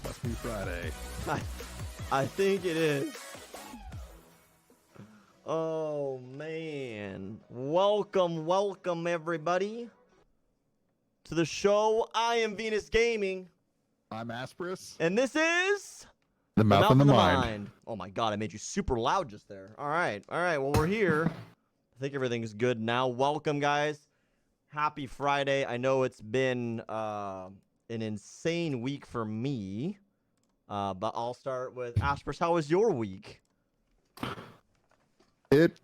Must be Friday. I think it is. Oh, man. Welcome, everybody, to the show. I am Venus Gaming. I'm Asperus. And this is... The Mouth and the Mind. Oh, my God. I made you super loud just there. All right. Well, we're here. I think everything's good now. Welcome, guys. Happy Friday. I know it's been an insane week for me. But I'll start with Asperus. How was your week? It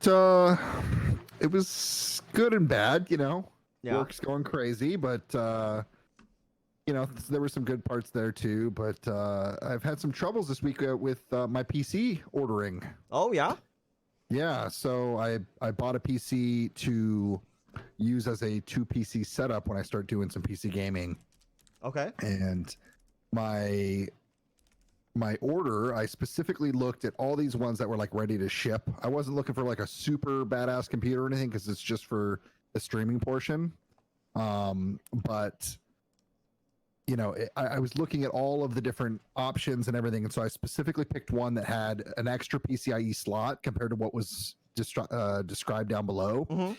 was good and bad, you know. Yeah. Work's going crazy, but you know, there were some good parts there too. But I've had some troubles this week with my PC ordering. Oh yeah. Yeah, so I bought a PC to use as a 2 PC setup when I start doing some PC gaming. Okay. And my order, I specifically looked at all these ones that were like ready to ship. I wasn't looking for like a super badass computer or anything because it's just for the streaming portion. But you know, I was looking at all of the different options and everything, and so I specifically picked one that had an extra PCIe slot compared to what was described down below. Mm-hmm.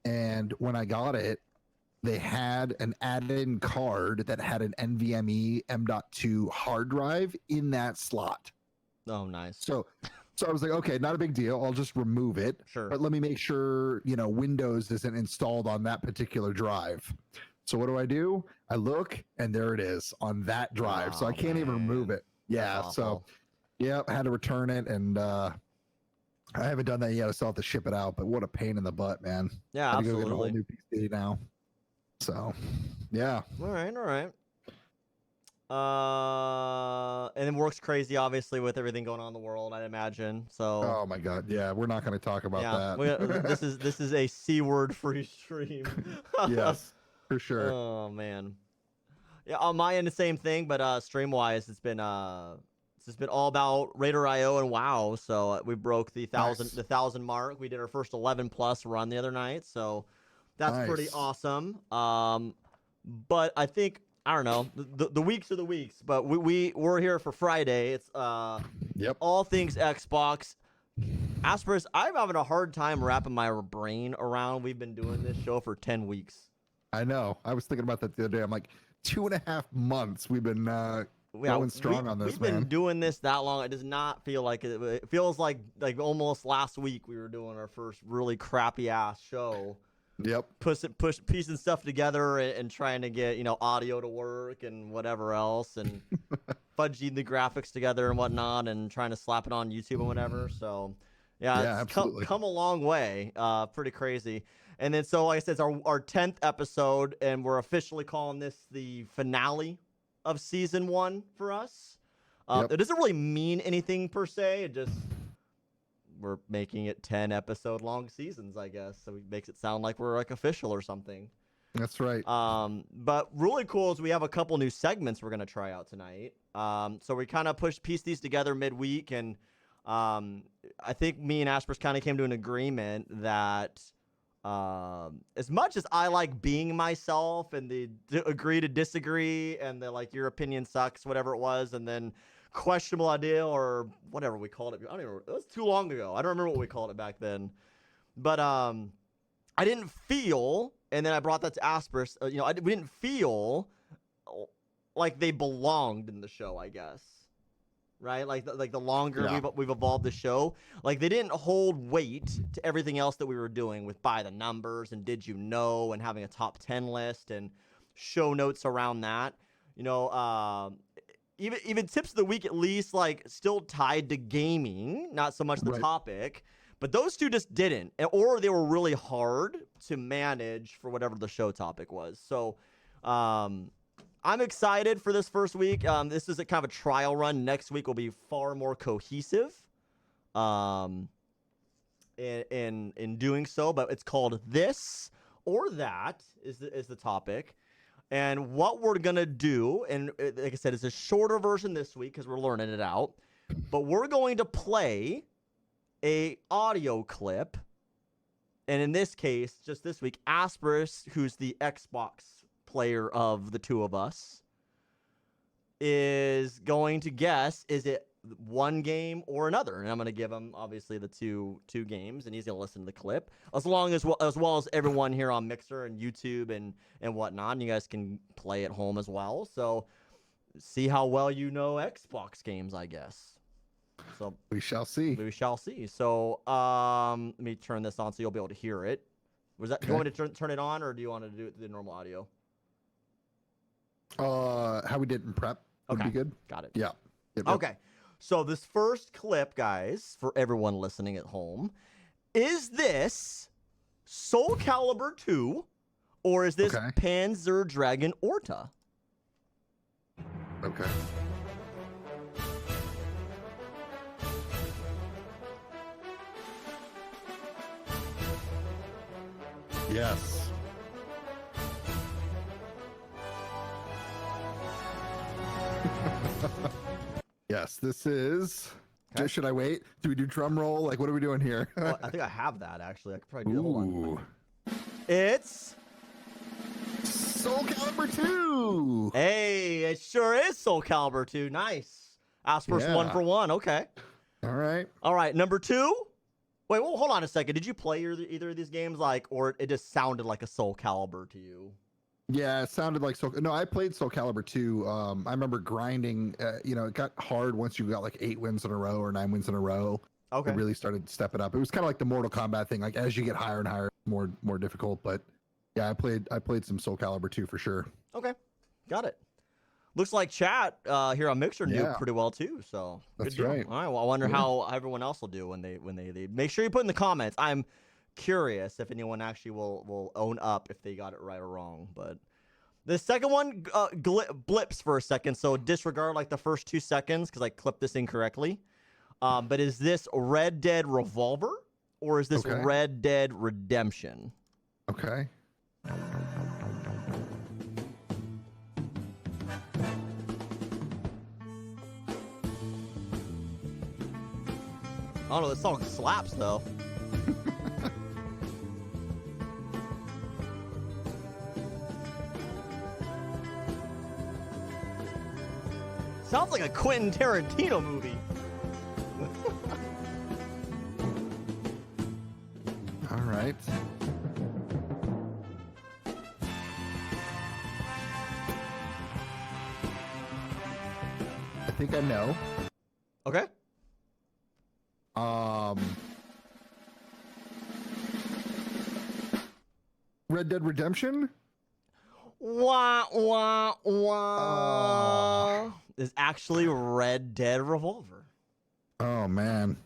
And when I got it, they had an add-in card that had an NVMe M.2 hard drive in that slot. Oh, nice. So I was like, okay, not a big deal. I'll just remove it. Sure. But let me make sure, you know, Windows isn't installed on that particular drive. So what do? I look, and there it is on that drive. So I can't even remove it. Yeah. So, yeah, I had to return it, and I haven't done that yet. I still have to ship it out. But what a pain in the butt, man. Yeah, I gotta absolutely. go get a whole new PC now. So, yeah. All right. And it works crazy, obviously, with everything going on in the world, I'd imagine. So. Oh my God. Yeah, we're not going to talk about that. This is a C-word free stream. Yes, for sure. Oh man. Yeah, on my end, the same thing, but stream wise, it's been all about Raider.io and WoW. So we broke the 1,000 mark. We did our first 11+ run the other night, so that's pretty awesome. But I think, I don't know, the weeks are the weeks, but we're here for Friday. It's all things Xbox. Asperus, I'm having a hard time wrapping my brain around. We've been doing this show for 10 weeks. I know. I was thinking about that the other day. I'm like, 2.5 months we've been going strong on this, We've been doing this that long. It does not feel like it. It feels like almost last week we were doing our first really crappy ass show. Yep. Piecing stuff together and trying to get, you know, audio to work and whatever else, and fudging the graphics together and whatnot, and trying to slap it on YouTube and whatever. So yeah, it's come a long way. Pretty crazy. And then, so like I said, it's our 10th episode, and we're officially calling this the finale of season 1 for us. It doesn't really mean anything per se. It just, we're making it 10 episode long seasons, I guess. So it makes it sound like we're like official or something. That's right. But really cool is we have a couple new segments we're gonna try out tonight. So we kind of pieced these together midweek, and I think me and Aspers kind of came to an agreement that as much as I like being myself and the agree to disagree and the like your opinion sucks, whatever it was, and then questionable idea or whatever we called it. I don't even remember. It was too long ago. I don't remember what we called it back then. But I didn't feel, and then I brought that to Aspers. We didn't feel like they belonged in the show, I guess. Right? Like the longer we've evolved the show, like they didn't hold weight to everything else that we were doing with by the numbers and did you know and having a top 10 list and show notes around that. Even tips of the week at least like still tied to gaming, not so much the topic. But those two just didn't, or they were really hard to manage for whatever the show topic was. So I'm excited for this first week. This is a kind of a trial run. Next week will be far more cohesive in doing so. But it's called This or That is the topic. And what we're going to do, and like I said, it's a shorter version this week because we're learning it out. But we're going to play a audio clip, and in this case, just this week, Aspers, who's the Xbox player of the two of us, is going to guess, is it one game or another? And I'm going to give him, obviously, the two games, and he's going to listen to the clip, as well as everyone here on Mixer and YouTube and whatnot. And you guys can play at home as well. So see how well you know Xbox games, I guess. So we shall see. So let me turn this on so you'll be able to hear it. Do you want me to turn it on, or do you want to do the normal audio? How we did in prep would be good. Got it. Yeah. Yep. Okay. So this first clip, guys, for everyone listening at home, is this Soul Calibur 2 or is this Panzer Dragon Orta? Okay. Yes. Yes, this is. Should I wait? Do we do drum roll? Like, what are we doing here? Well, I think I have that, actually. I could probably do that. Hold on. It's Soul Calibur 2. Hey, it sure is Soul Calibur 2. Nice. Aspers 1 for 1. Okay. All right. Number 2. Wait, well, hold on a second. Did you play either of these games, or it just sounded like a Soul Calibur to you? Yeah, it sounded like Soul. No, I played Soul Calibur 2. I remember grinding. It got hard once you got like 8 wins in a row or 9 wins in a row. Okay. It really started stepping up. It was kind of like the Mortal Kombat thing. Like as you get higher and higher, more difficult. But yeah, I played some Soul Calibur 2 for sure. Okay, got it. Looks like chat here on Mixer knew pretty well too. So that's right. All right. Well, I wonder how everyone else will do when they make sure you put in the comments. I'm curious if anyone actually will own up if they got it right or wrong. But the second one blips for a second, so disregard like the first 2 seconds because I clipped this incorrectly. But is this Red Dead Revolver or is this Red Dead Redemption? Okay. I don't know, this song slaps though. Sounds like a Quentin Tarantino movie. All right. I think I know. Okay. Red Dead Redemption? Wah, wah, wah. Is actually Red Dead Revolver. Oh, man.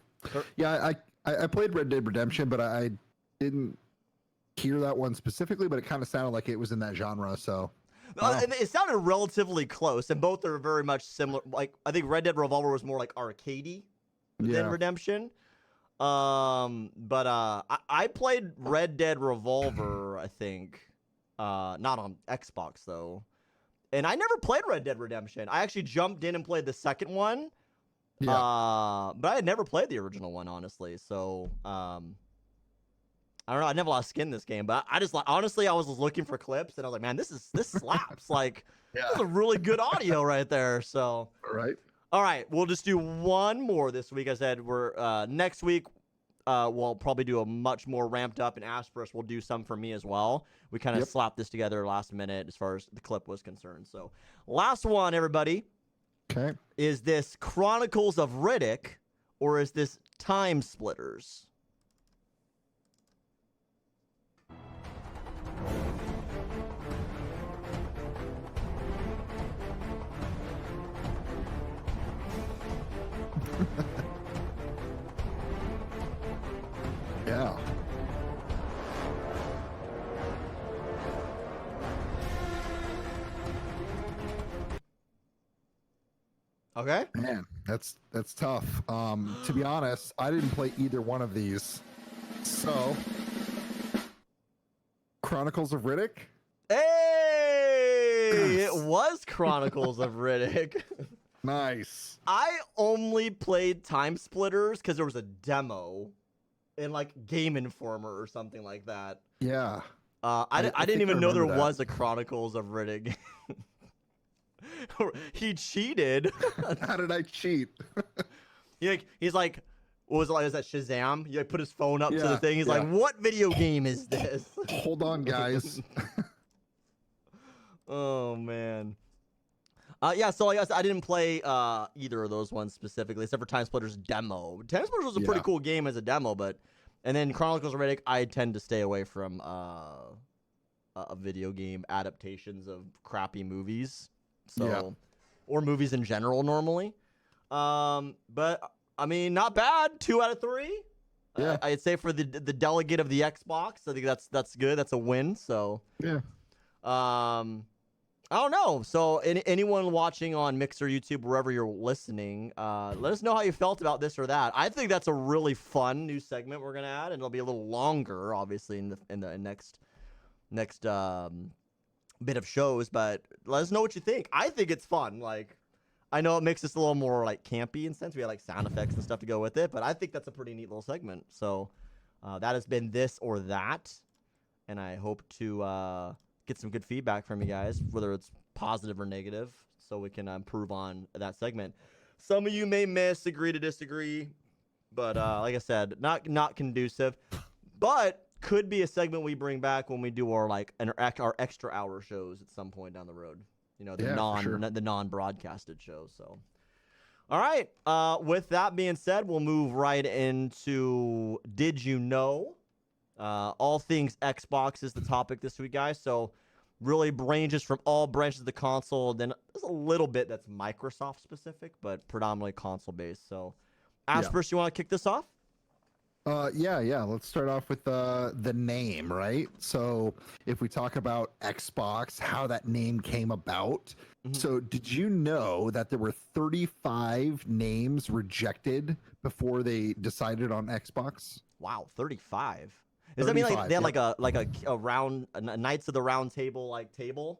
Yeah, I played Red Dead Redemption, but I didn't hear that one specifically, but it kind of sounded like it was in that genre, so... And it sounded relatively close, and both are very much similar. Like I think Red Dead Revolver was more like arcadey than Redemption. But I played Red Dead Revolver, I think, not on Xbox though. And I never played Red Dead Redemption. I actually jumped in and played the second one. Yeah. But I had never played the original one, honestly. So, I don't know. I never lost skin in this game, but I just like honestly, I was just looking for clips, and I was like, man, this slaps. Like, this is a really good audio right there. So, all right, we'll just do one more this week. I said we're next week. We'll probably do a much more ramped up, and Asperus will do some for me as well. We kind of slapped this together last minute as far as the clip was concerned. So, last one, everybody. Okay. Is this Chronicles of Riddick or is this Time Splitters? Yeah. Okay. Man, that's tough. To be honest, I didn't play either one of these. So, Chronicles of Riddick? Hey! It was Chronicles of Riddick. Nice. I only played Time Splitters because there was a demo in like Game Informer or something like that. Yeah. I didn't even know there remember that. was a Chronicles of Riddick. He cheated. How did I cheat? He's like, what was it like? Is that Shazam? He like put his phone up to the Yeah, thing. He's like, what video game is this? Hold on, guys. Oh man. Yeah, so like I said, I didn't play either of those ones specifically, except for Time Splitters demo. Time Splitters was a pretty cool game as a demo, and then Chronicles of Riddick, I tend to stay away from video game adaptations of crappy movies. So, or movies in general normally. But I mean, not bad. 2 out of 3. Yeah. I'd say for the delegate of the Xbox, I think that's good. That's a win. So Yeah. I don't know. So anyone watching on Mixer, YouTube, wherever you're listening, let us know how you felt about this or that. I think that's a really fun new segment we're gonna add, and it'll be a little longer, obviously, in the next bit of shows. But let us know what you think. I think it's fun. Like, I know it makes us a little more like campy in sense. We have like sound effects and stuff to go with it, but I think that's a pretty neat little segment. So that has been this or that, and I hope to get some good feedback from you guys, whether it's positive or negative, so we can improve on that segment. Some of you may agree to disagree, but like I said, not conducive, but could be a segment we bring back when we do our our extra hour shows at some point down the road. You know, the non-broadcasted shows. So, all right. With that being said, we'll move right into Did You Know? All things Xbox is the topic this week, guys. So really ranges from all branches of the console. Then there's a little bit that's Microsoft specific, but predominantly console based. So, Asperus, you want to kick this off? Yeah. Let's start off with the name, right? So if we talk about Xbox, how that name came about. So did you know that there were 35 names rejected before they decided on Xbox? Wow, 35. Does that mean like they had a Knights of the Round Table like table?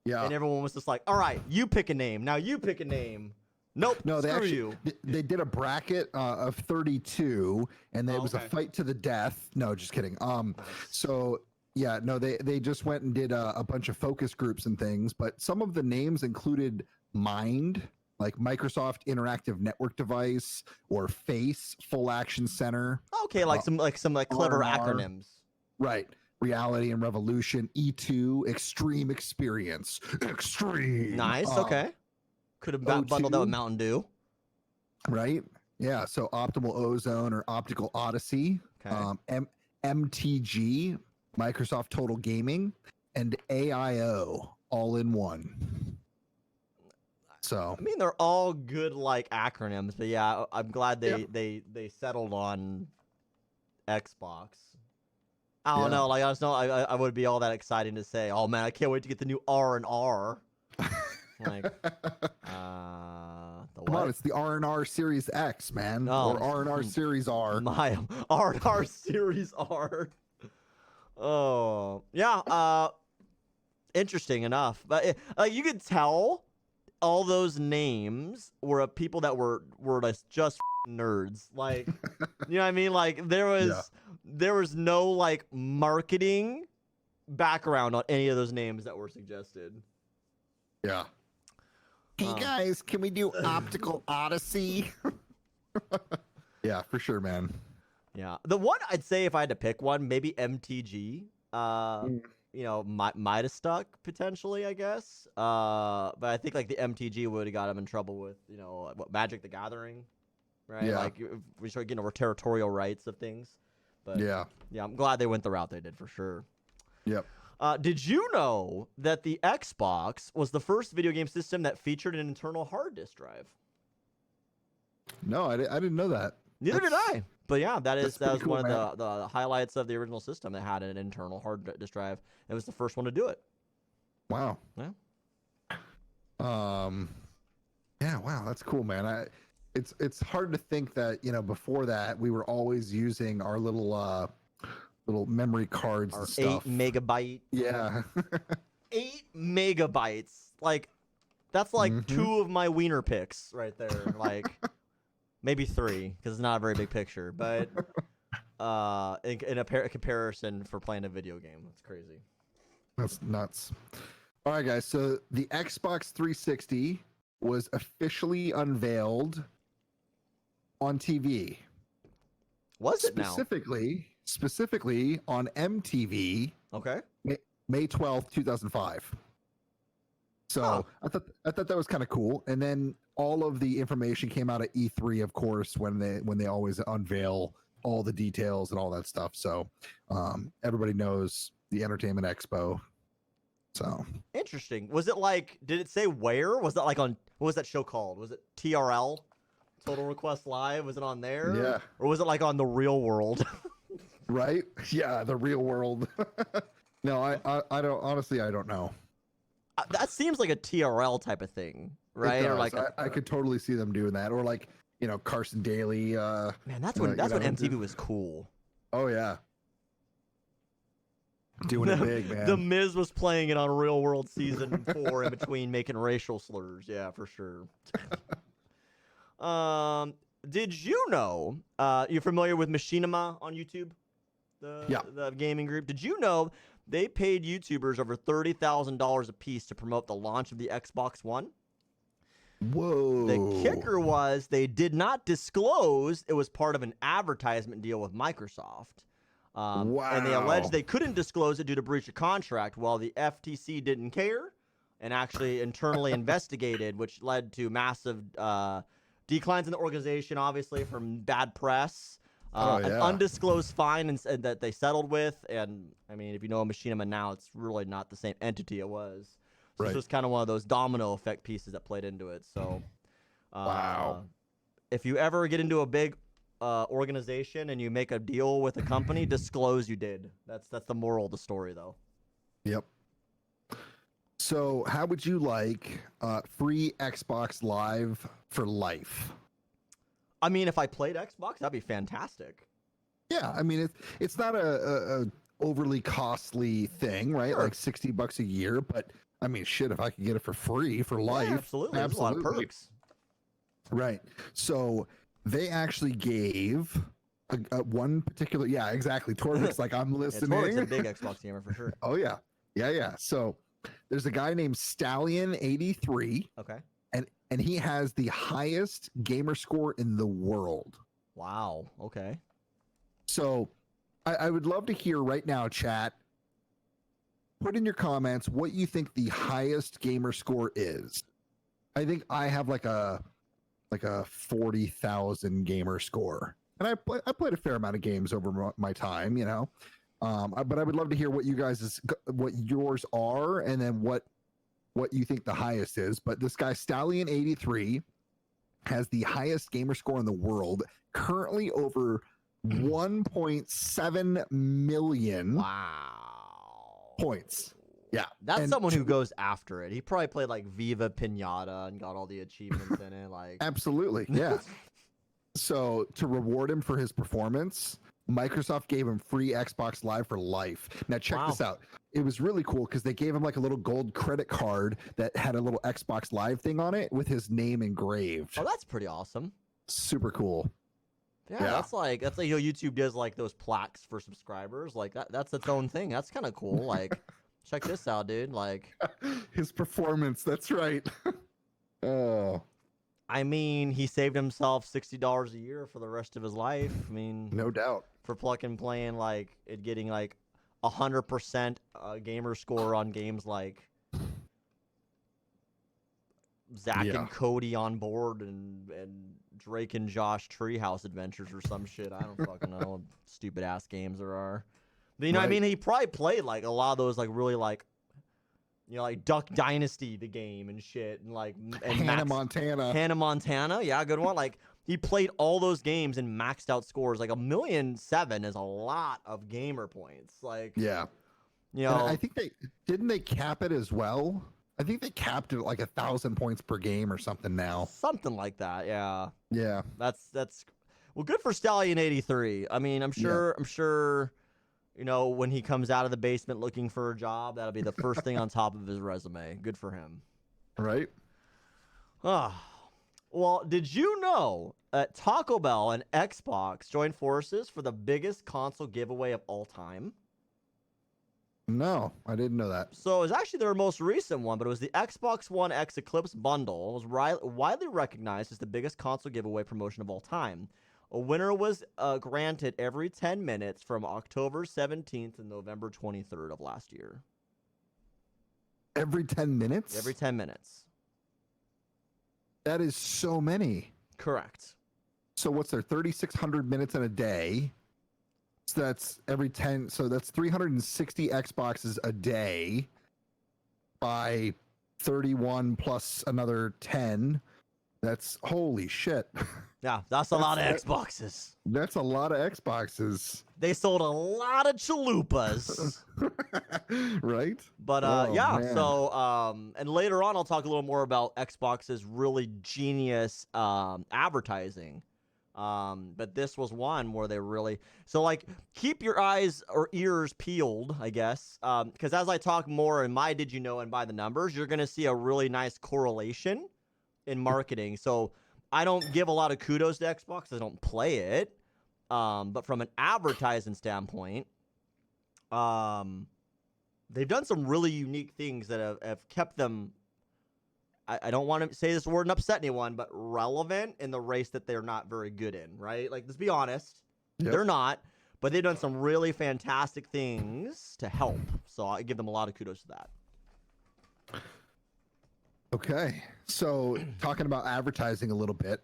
Yeah. And everyone was just like, all right, you pick a name. Now you pick a name. Nope. No, you. They did a bracket of 32, and it was a fight to the death. No, just kidding. So yeah, no, they just went and did a bunch of focus groups and things, but some of the names included Mind, like Microsoft Interactive Network Device, or Face, Full Action Center. Okay, some clever R&R. acronyms. Right. Reality and Revolution, E2, Extreme Experience, Extreme. Nice. Okay. Could have bundled that with Mountain Dew. Right. Yeah. So Optimal Ozone or Optical Odyssey, Okay. MTG, Microsoft Total Gaming, and AIO all in one. So I mean, they're all good like acronyms, but yeah, I'm glad they settled on Xbox. I don't know, like I would be all that exciting to say, oh man, I can't wait to get the new R&R. Like, come on, it's the R&R Series X, man, or R&R Series R. My R&R Series R. Oh yeah. Interesting enough, but you could tell all those names were of people that were just nerds. Like, you know what I mean? Like there was no like marketing background on any of those names that were suggested. Yeah. Hey guys, can we do Optical Odyssey? Yeah, for sure, man. Yeah, the one I'd say if I had to pick one, maybe MTG. You know, might have stuck potentially, I guess. But I think like the MTG would have got him in trouble with, you know, what, Magic the Gathering, right? Yeah. Like we start getting over territorial rights of things. But Yeah. I'm glad they went the route they did for sure. Yep. Did you know that the Xbox was the first video game system that featured an internal hard disk drive? No, I didn't know that. Neither did I. But yeah, that was cool, one of the highlights of the original system that had an internal hard disk drive. It was the first one to do it. Wow. Yeah. Yeah. Wow. That's cool, man. It's hard to think that, you know, before that we were always using our little memory cards Our and stuff. 8 megabyte. Yeah. 8 megabytes. Like that's like 2 of my wiener pics right there. Like. Maybe 3, because it's not a very big picture, but in a comparison for playing a video game, that's crazy. That's nuts. All right, guys. So the Xbox 360 was officially unveiled on TV. Was it now? Specifically on MTV. Okay. May 12th, 2005. So I thought that was kind of cool. And then all of the information came out at E3, of course, when they always unveil all the details and all that stuff. So everybody knows the Entertainment Expo. So interesting. Was it like? Did it say where? Was that like on? What was that show called? Was it TRL? Total Request Live? Was it on there? Yeah. Or was it like on the Real World? Right? Yeah, the Real World. No, I don't. Honestly, I don't know. That seems like a TRL type of thing, right? Or like I could totally see them doing that, or like, you know, Carson Daly. Man, that's when MTV was cool. Oh yeah, doing it big, man. The Miz was playing it on Real World Season 4 in between making racial slurs. Yeah, for sure. Did you know? You're familiar with Machinima on YouTube, the gaming group? Did you know? They paid YouTubers over $30,000 a piece to promote the launch of the Xbox One. Whoa. The kicker was they did not disclose it was part of an advertisement deal with Microsoft. Wow. And they alleged they couldn't disclose it due to breach of contract. Well, the FTC didn't care and actually internally investigated, which led to massive declines in the organization, obviously, from bad press. An undisclosed fine and that they settled with, and I mean, if you know Machinima now, it's really not the same entity it was. So This was kind of one of those domino effect pieces that played into it. So, wow. If you ever get into a big organization and you make a deal with a company, disclose you did. That's the moral of the story, though. Yep. So, how would you like free Xbox Live for life? I mean, if I played Xbox, that'd be fantastic. Yeah, I mean, it's not a overly costly thing, right? Sure. Like $60 a year, but I mean, shit, if I could get it for free for life, absolutely. There's a lot of perks. Right. So they actually gave one particular, yeah, exactly. Torvik's like, I'm listening. Torvik's a big Xbox gamer for sure. Oh yeah, yeah. So there's a guy named Stallion83. Okay. And he has the highest gamer score in the world. Wow. Okay. So I would love to hear right now, chat. Put in your comments what you think the highest gamer score is. I think I have like a 40,000 gamer score. And I played a fair amount of games over my time, you know. But I would love to hear what what yours are, and then what you think the highest is. But this guy Stallion83 has the highest gamer score in the world, currently over 1.7 million points. Yeah, that's someone who goes after it. He probably played like Viva Pinata and got all the achievements in it. Like absolutely, yeah. So to reward him for his performance, Microsoft gave him free Xbox Live for life. Now check this out. it was really cool because they gave him like a little gold credit card that had a little Xbox Live thing on it with his name engraved. Oh, that's pretty awesome. Super cool. Yeah, that's like YouTube does like those plaques for subscribers. Like that's its own thing. That's kind of cool. Like, check this out, dude. Like his performance. That's right. Oh. I mean, he saved himself $60 a year for the rest of his life. I mean, no doubt. For playing like it getting like 100% gamer score on games like Zach and Cody on board and Drake and Josh Treehouse Adventures or some shit. I don't fucking know what stupid ass games there are. But you know what I mean? He probably played like a lot of those like really like, you know, like Duck Dynasty the game and shit and like and Hannah Montana. Yeah, good one. Like he played all those games and maxed out scores. Like 1,000,007 is a lot of gamer points. Like yeah. You know, and I think they cap it as well. I think they capped it at like 1,000 points per game or something now. Something like that, yeah. Yeah. That's well, good for Stallion 83. I mean, I'm sure, you know, when he comes out of the basement looking for a job, that'll be the first thing on top of his resume. Good for him. Right? Well, did you know that Taco Bell and Xbox joined forces for the biggest console giveaway of all time? No, I didn't know that. So it was actually their most recent one, but it was the Xbox One X Eclipse bundle. It was widely recognized as the biggest console giveaway promotion of all time. A winner was granted every 10 minutes from October 17th to November 23rd of last year. Every 10 minutes? Every 10 minutes. That is so many. Correct. So what's there, 3,600 minutes in a day? So that's every 10. So that's 360 Xboxes a day by 31 plus another 10. That's holy shit. Yeah, that's a lot of Xboxes. That's a lot of Xboxes. They sold a lot of chalupas. Right? But yeah, man. so and later on I'll talk a little more about Xbox's really genius advertising. But this was one where they really like keep your eyes or ears peeled, I guess, because as I talk more in my Did You Know and by the numbers, you're gonna see a really nice correlation in marketing. So I don't give a lot of kudos to Xbox. I don't play it, but from an advertising standpoint, they've done some really unique things that have kept them. I don't want to say this word and upset anyone, but relevant in the race that they're not very good in, right? Like, let's be honest. Yep. They're not, but they've done some really fantastic things to help. So I give them a lot of kudos to that. Okay. So talking about advertising a little bit,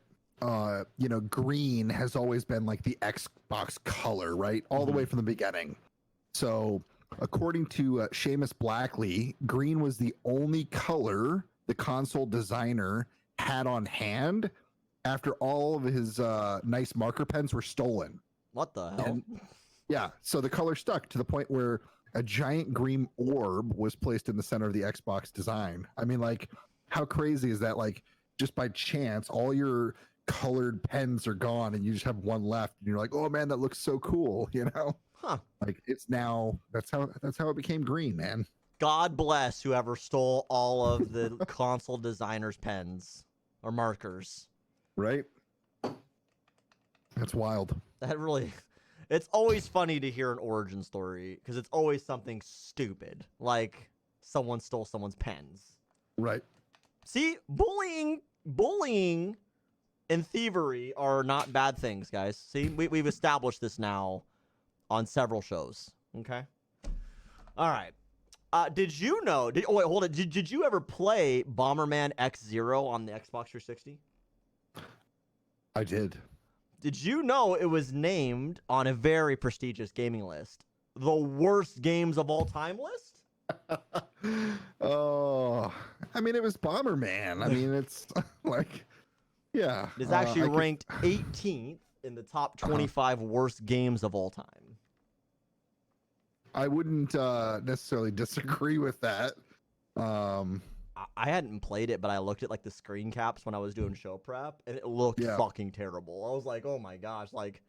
you know, green has always been like the Xbox color, right? All the way from the beginning. So according to Seamus Blackley, green was the only color the console designer had on hand after all of his nice marker pens were stolen. What the hell? And, yeah, so the color stuck to the point where a giant green orb was placed in the center of the Xbox design. I mean, like, how crazy is that? Like, just by chance, all your colored pens are gone and you just have one left and you're like, oh man, that looks so cool, you know? Huh. Like, it's now, that's how it became green, man. God bless whoever stole all of the console designers' pens or markers. Right? That's wild. That really... It's always funny to hear an origin story because it's always something stupid. Like someone stole someone's pens. Right. See, bullying and thievery are not bad things, guys. See, we've established this now on several shows. Okay? All right. Did you know? Wait, hold it. Did you ever play Bomberman X-Zero on the Xbox 360? I did. Did you know it was named on a very prestigious gaming list, the worst games of all time list? Oh, I mean, it was Bomberman. I mean, it's like, yeah. It's actually ranked 18th in the top 25 worst games of all time. I wouldn't necessarily disagree with that. I hadn't played it, but I looked at like the screen caps when I was doing show prep, and it looked fucking terrible. I was like, oh my gosh, like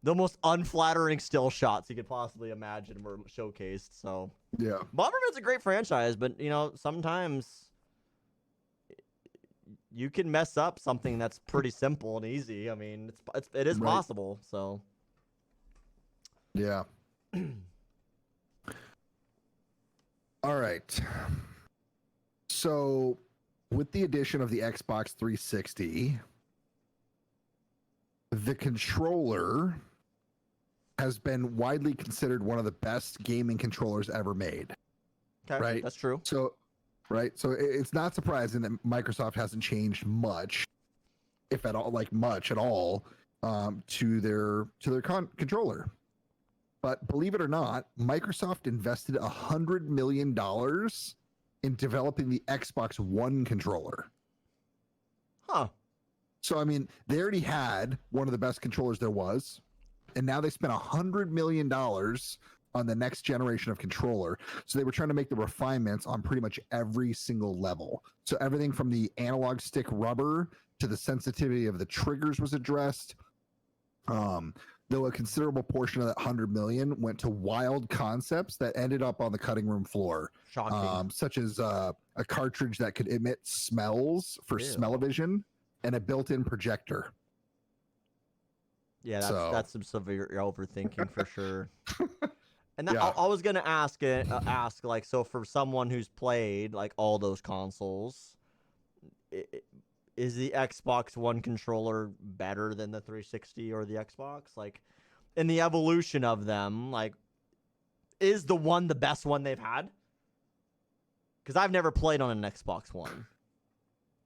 the most unflattering still shots you could possibly imagine were showcased. So Yeah. Bomberman's a great franchise, but you know, sometimes you can mess up something that's pretty simple and easy. I mean, it is Right. possible. So Yeah. All right. So, with the addition of the Xbox 360, the controller has been widely considered one of the best gaming controllers ever made. okay, Right. that's true. So, so it's not surprising that Microsoft hasn't changed much, if at all, like much at all, to their controller. But believe it or not, Microsoft invested $100 million in developing the Xbox One controller. Huh. So, I mean, they already had one of the best controllers there was, and now they spent $100 million on the next generation of controller. So they were trying to make the refinements on pretty much every single level. So everything from the analog stick rubber to the sensitivity of the triggers was addressed. Though a considerable portion of that 100 million went to wild concepts that ended up on the cutting room floor. Shocking. Such as a cartridge that could emit smells for Ew. smell-o-vision and a built-in projector. Yeah, that's some severe overthinking for sure. And that, Yeah. I was gonna ask like, so for someone who's played like all those consoles, is the Xbox One controller better than the 360 or the Xbox? Like, in the evolution of them, like, is the one the best one they've had? Because I've never played on an Xbox One.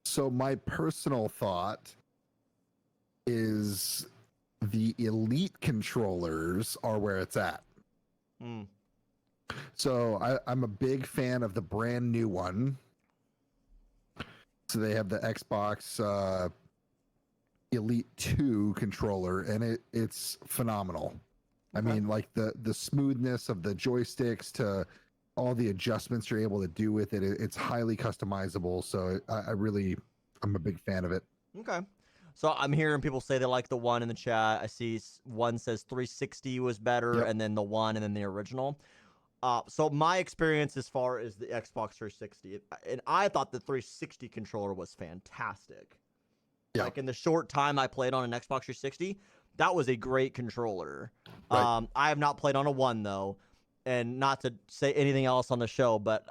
So my personal thought is the Elite controllers are where it's at. Hmm. So I'm a big fan of the brand new one. So they have the Xbox Elite 2 controller, and it's phenomenal. I mean, like the smoothness of the joysticks to all the adjustments you're able to do with it. It's highly customizable. So I'm a big fan of it. Okay. So I'm hearing people say they like the one in the chat. I see one says 360 was better, Yep. and then the one, and then the original. So my experience as far as the Xbox 360, and I thought the 360 controller was fantastic. Yeah. Like in the short time I played on an Xbox 360, that was a great controller. Right. I have not played on a one though, and not to say anything else on the show, but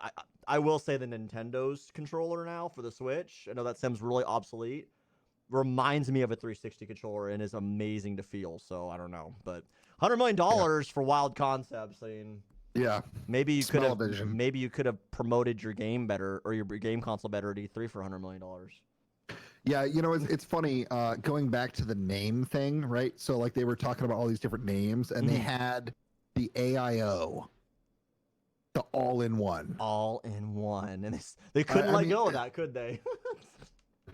I will say the Nintendo's controller now for the Switch, I know that seems really obsolete, reminds me of a 360 controller and is amazing to feel. So I don't know, but $100 million for wild concepts. I mean, Yeah. maybe you could have Smell-o-vision. maybe you could have promoted your game better, or your game console better at E3 for $100 million. Yeah, it's funny, going back to the name thing, right? So like they were talking about all these different names, and they had the AIO, the all-in-one. All-in-one, and they couldn't let go of that, could they?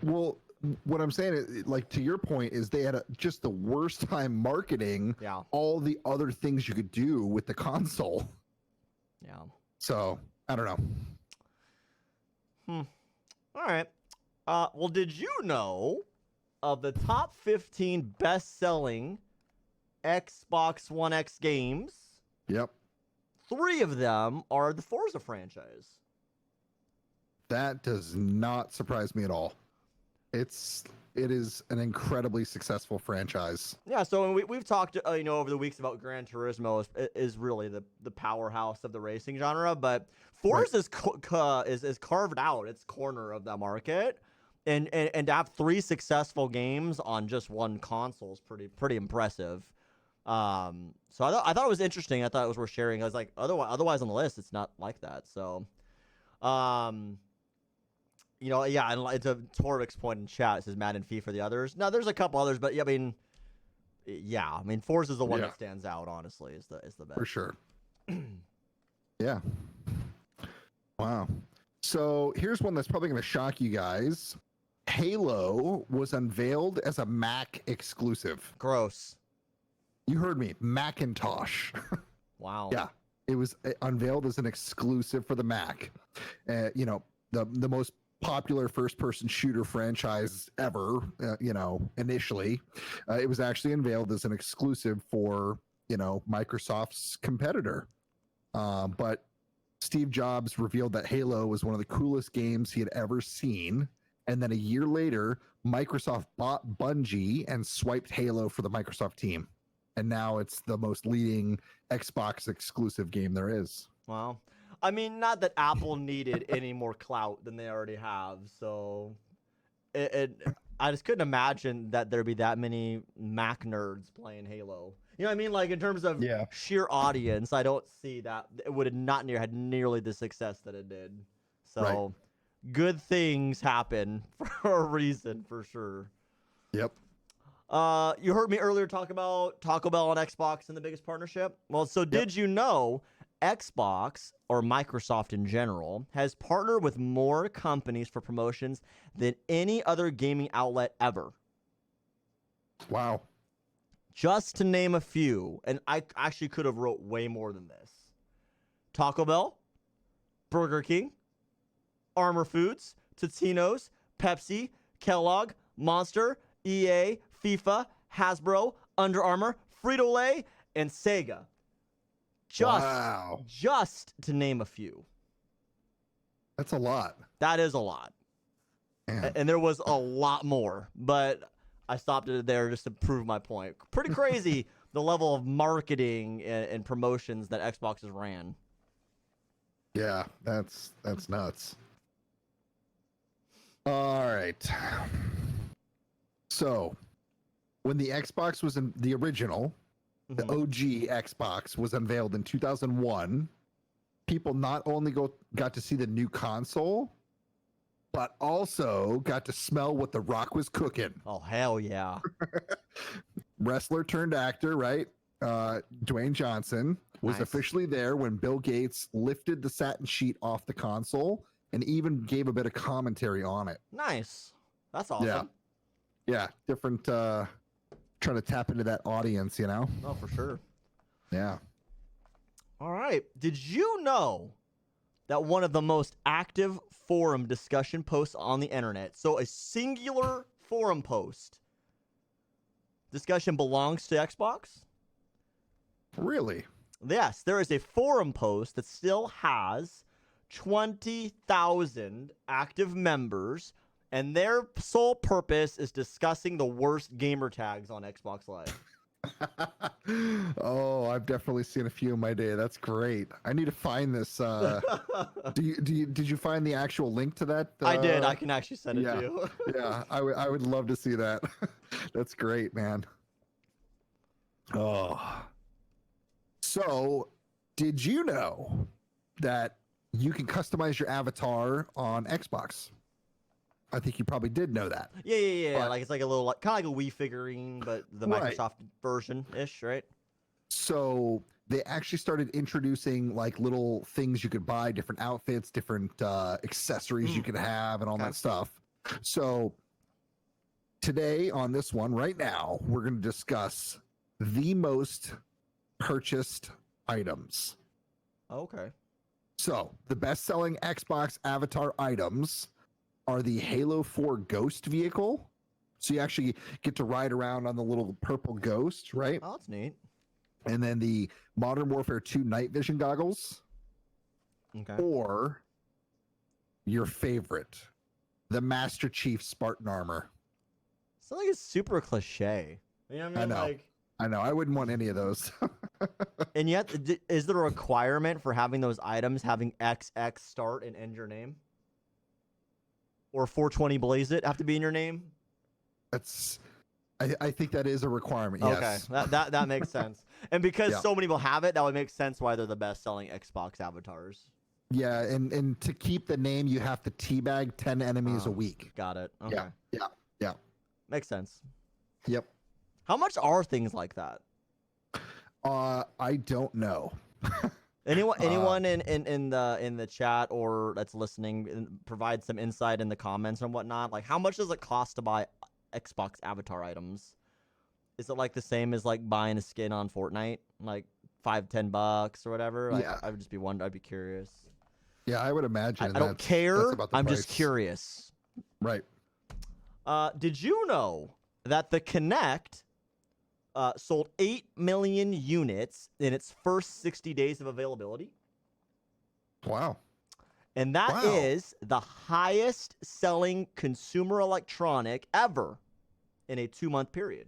Well, what I'm saying is, like, to your point, is they had just the worst time marketing all the other things you could do with the console. Yeah. So I don't know. All right. Well, did you know of the top 15 best-selling Xbox One X games? Yep. 3 of them are the Forza franchise. That does not surprise me at all. It is an incredibly successful franchise. Yeah, so we've talked over the weeks about Gran Turismo is really the powerhouse of the racing genre, but Forza is carved out its corner of that market, and to have 3 successful games on just one console is pretty impressive. So I thought it was interesting. I thought it was worth sharing. I was like, otherwise on the list it's not like that. So, and to Torvik's point in chat, it says Madden, FIFA, the others. Now there's a couple others, but I mean, Forza is the one that stands out. Honestly, is the best For sure. Yeah. Wow. So here's one that's probably going to shock you guys. Halo was unveiled as a Mac exclusive. Gross. You heard me. Macintosh. Wow. Yeah. It was unveiled as an exclusive for the Mac. The most popular first-person shooter franchise ever. Initially, it was actually unveiled as an exclusive for Microsoft's competitor. But Steve Jobs revealed that Halo was one of the coolest games he had ever seen. And then a year later, Microsoft bought Bungie and swiped Halo for the Microsoft team. And now it's the most leading Xbox exclusive game there is. Wow. I mean, not that Apple needed any more clout than they already have. So I just couldn't imagine that there'd be that many Mac nerds playing Halo. You know what I mean? Like in terms of sheer audience, I don't see that it would have not had nearly the success that it did. So good things happen for a reason, for sure. Yep. You heard me earlier talk about Taco Bell and Xbox and the biggest partnership. Well, so did you know Xbox, or Microsoft in general, has partnered with more companies for promotions than any other gaming outlet ever? Wow. Just to name a few, and I actually could have wrote way more than this. Taco Bell, Burger King, Armor Foods, Totino's, Pepsi, Kellogg, Monster, EA, FIFA, Hasbro, Under Armour, Frito-Lay, and Sega. Just to name a few. That's a lot. That is a lot. And there was a lot more, but I stopped it there just to prove my point. Pretty crazy the level of marketing and promotions that Xbox has ran. Yeah, that's nuts. All right. So, when the Xbox was in the original, the OG Xbox was unveiled in 2001, people not only got to see the new console, but also got to smell what The Rock was cooking. Oh, hell yeah. Wrestler turned actor, right? Dwayne Johnson was officially there when Bill Gates lifted the satin sheet off the console and even gave a bit of commentary on it. Nice. That's awesome. Yeah. Different, trying to tap into that audience, Oh, for sure. Yeah. All right. Did you know that one of the most active forum discussion posts on the internet, so a singular forum post discussion, belongs to Xbox? Really? Yes, there is a forum post that still has 20,000 active members, and their sole purpose is discussing the worst gamer tags on Xbox Live. Oh, I've definitely seen a few in my day. That's great. I need to find this. Did you find the actual link to that? I did. I can actually send it to you. Yeah, I would love to see that. That's great, man. Oh. So, did you know that you can customize your avatar on Xbox? I think you probably did know that. Yeah. But, like it's like a little, kind of like a Wii figurine, but the Microsoft version-ish, right? So they actually started introducing like little things you could buy, different outfits, different accessories you could have, and all that stuff. So today on this one, right now, we're going to discuss the most purchased items. Okay. So the best-selling Xbox avatar items are the Halo 4 Ghost vehicle. So you actually get to ride around on the little purple ghost, right? Oh, that's neat. And then the Modern Warfare 2 night vision goggles. Okay. Or your favorite, the Master Chief Spartan armor. Sounds like it's super cliche. You know what I mean? I know. I wouldn't want any of those. And yet, is there a requirement for having those items having XX start and end your name? Or 420 Blaze It have to be in your name? I think that is a requirement. Yes. Okay, that makes sense. And because so many people have it, that would make sense why they're the best-selling Xbox avatars. Yeah, and to keep the name, you have to teabag 10 enemies a week. Got it. Okay. Yeah. Makes sense. Yep. How much are things like that? I don't know. Anyone in the chat or that's listening, provide some insight in the comments and whatnot. Like, how much does it cost to buy Xbox avatar items? Is it like the same as like buying a skin on Fortnite, like $5-10 or whatever? Like, Yeah. I would just be I'd be curious. Yeah, I would imagine. I don't That's care. about the I'm price. just curious. Right. Did you know that the Kinect sold 8 million units in its first 60 days of availability? Wow. And that Wow. is the highest selling consumer electronic ever in a 2-month period.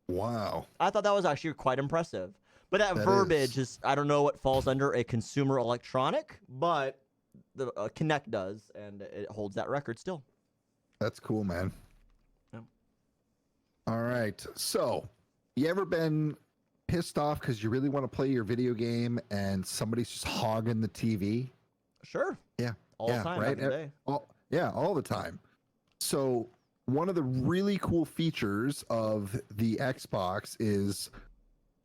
Wow. I thought that was actually quite impressive. But that That verbiage is. is, I don't know what falls under a consumer electronic, but the Kinect does, and it holds that record still. That's cool, man. Yeah. All right. So, you ever been pissed off because you really want to play your video game and somebody's just hogging the TV? Sure. Yeah. All the time, right. back in the day. All the time. So, one of the really cool features of the Xbox is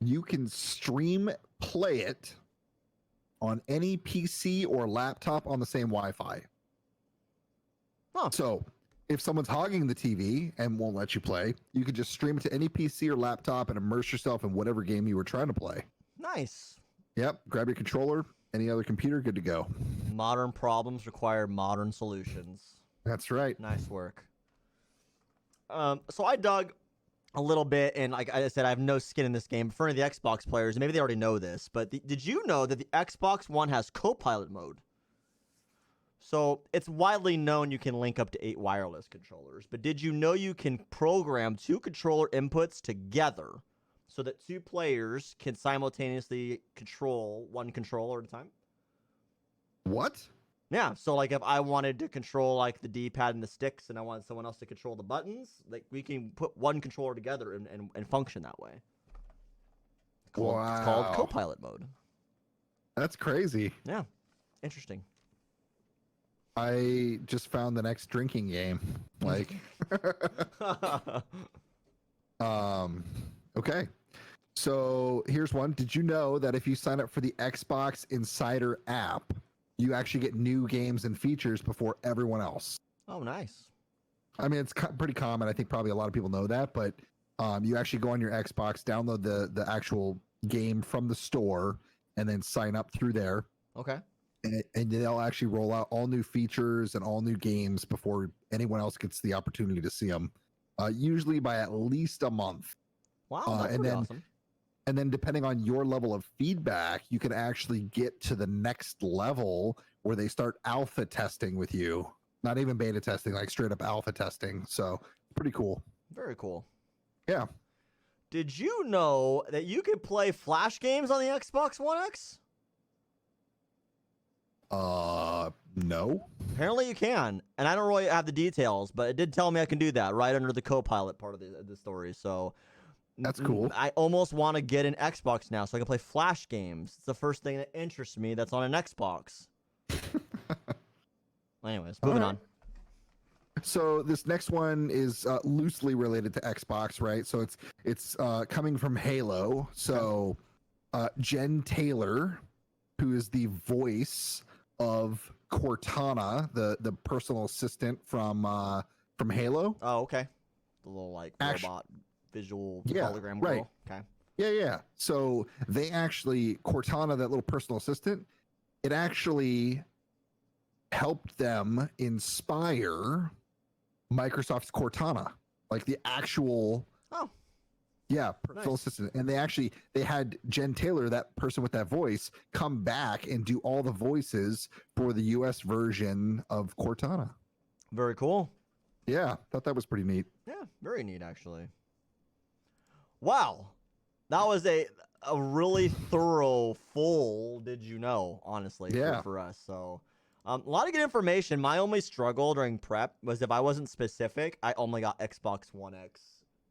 you can stream play it on any PC or laptop on the same Wi-Fi. Huh. So, if someone's hogging the TV and won't let you play, you can just stream it to any PC or laptop and immerse yourself in whatever game you were trying to play. Nice. Yep. Grab your controller, any other computer, good to go. Modern problems require modern solutions. That's right. Nice work. So I dug a little bit, and like I said, I have no skin in this game. For any of the Xbox players, maybe they already know this, but did you know that the Xbox One has co-pilot mode? So it's widely known you can link up to 8 wireless controllers, but did you know you can program 2 controller inputs together so that 2 players can simultaneously control 1 controller at a time? What? Yeah, so like if I wanted to control like the D-pad and the sticks and I wanted someone else to control the buttons, like we can put 1 controller together and function that way. It's called Wow. co-pilot mode. That's crazy. Yeah, interesting. I just found the next drinking game. Like, okay. So here's one. Did you know that if you sign up for the Xbox Insider app, you actually get new games and features before everyone else? Oh, nice. I mean, it's pretty common. I think probably a lot of people know that, but you actually go on your Xbox, download the actual game from the store, and then sign up through there. Okay. And they'll actually roll out all new features and all new games before anyone else gets the opportunity to see them. Usually by at least a month. Wow, that's and pretty then, awesome. And then depending on your level of feedback, you can actually get to the next level where they start alpha testing with you. Not even beta testing, like straight up alpha testing. So pretty cool. Very cool. Yeah. Did you know that you could play Flash games on the Xbox One X? No. Apparently you can, and I don't really have the details, but it did tell me I can do that right under the co-pilot part of the story. So That's cool. I almost want to get an Xbox now so I can play Flash games. It's the first thing that interests me that's on an Xbox. Anyways, moving on. So this next one is loosely related to Xbox, right? So it's coming from Halo. So Jen Taylor, who is the voice of Cortana, the personal assistant from Halo. Oh, okay. The little like robot visual hologram girl. Right. Okay. Yeah. So they actually, Cortana, that little personal assistant, it actually helped them inspire Microsoft's Cortana, like the actual personal assistant. And they had Jen Taylor, that person with that voice, come back and do all the voices for the US version of Cortana. Very cool. Yeah, thought that was pretty neat. Yeah, very neat actually. Wow. That was a really thorough, full did you know, honestly, for us. So a lot of good information. My only struggle during prep was if I wasn't specific, I only got Xbox One X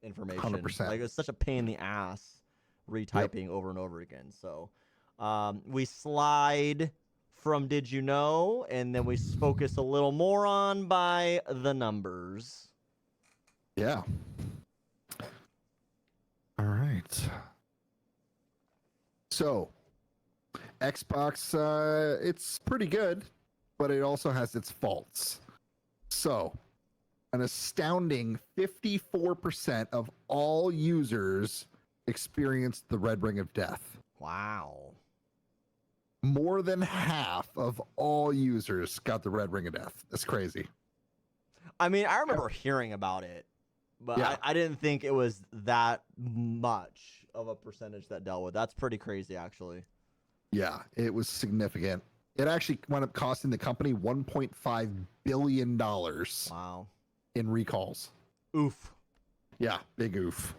information. 100%. Like it was such a pain in the ass retyping over and over again. So we slide from did you know, and then we focus a little more on by the numbers. Yeah. All right. So Xbox, it's pretty good, but it also has its faults. So an astounding 54% of all users experienced the red ring of death. Wow. more than half of all users got the red ring of death. That's crazy. I mean, I remember hearing about it, but Yeah. I didn't think it was that much of a percentage that dealt with. That's pretty crazy, actually. Yeah, it was significant. It actually wound up costing the company $1.5 billion Wow. in recalls. Oof. Yeah, big oof.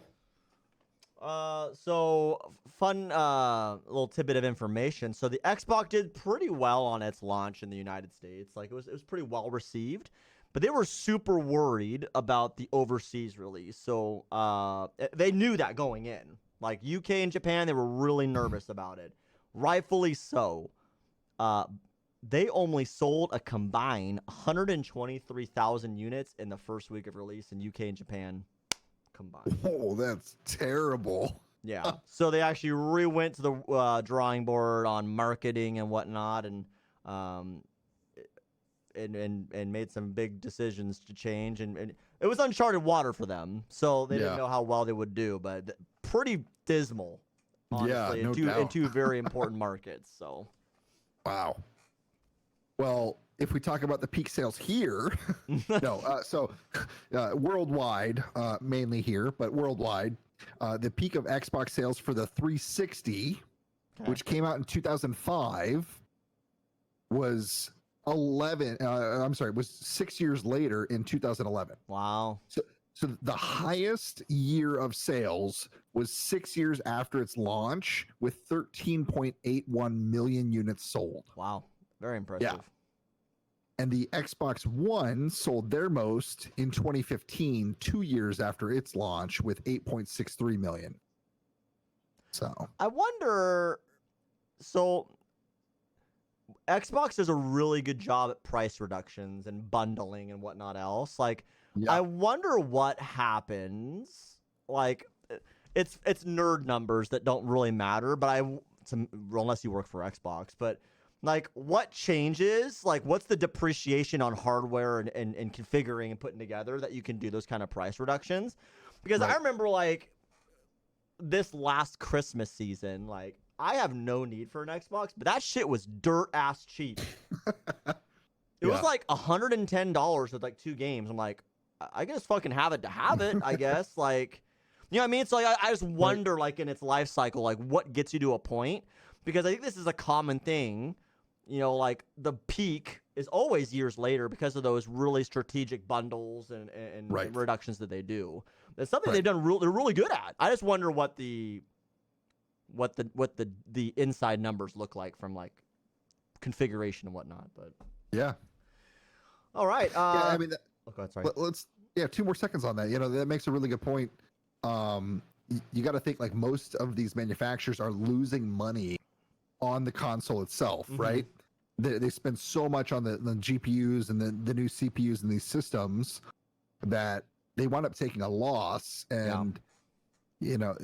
So fun little tidbit of information. So the Xbox did pretty well on its launch in the United States. Like it was pretty well received, but they were super worried about the overseas release. So they knew that going in. Like UK and Japan, they were really nervous about it. Rightfully so. They only sold a combined 123,000 units in the first week of release in UK and Japan combined. Oh, that's terrible. Yeah. So they actually re-went to the drawing board on marketing and whatnot, and made some big decisions to change, and it was uncharted water for them. So they didn't know how well they would do, but pretty dismal, honestly, Yeah, no in doubt. two very important markets. So Wow. Well, if we talk about the peak sales here, worldwide, mainly here, but worldwide, the peak of Xbox sales for the 360, which came out in 2005, was was 6 years later in 2011. Wow. So the highest year of sales was 6 years after its launch, with 13.81 million units sold. Wow. Very impressive. Yeah. And the Xbox One sold their most in 2015, 2 years after its launch, with 8.63 million. So I wonder. So Xbox does a really good job at price reductions and bundling and whatnot else. Like, I wonder what happens. Like, it's nerd numbers that don't really matter, but unless you work for Xbox, but like, what changes? Like, what's the depreciation on hardware and configuring and putting together that you can do those kind of price reductions? Because I remember, like, this last Christmas season, like, I have no need for an Xbox, but that shit was dirt ass cheap. It was like $110 with like 2 games. I'm like, I guess fucking have it to have it, I guess. Like, you know what I mean? So like, I just wonder, like, in its life cycle, like, what gets you to a point? Because I think this is a common thing. You know, like, the peak is always years later because of those really strategic bundles and reductions that they do. It's something they've done. They're really good at. I just wonder what the inside numbers look like from, like, configuration and whatnot. But yeah. All right. Yeah, I mean, sorry. Let's 2 more seconds on that. You know, that makes a really good point. You got to think, like, most of these manufacturers are losing money on the console itself, right? They spend so much on the GPUs and the new CPUs in these systems that they wind up taking a loss. And you know,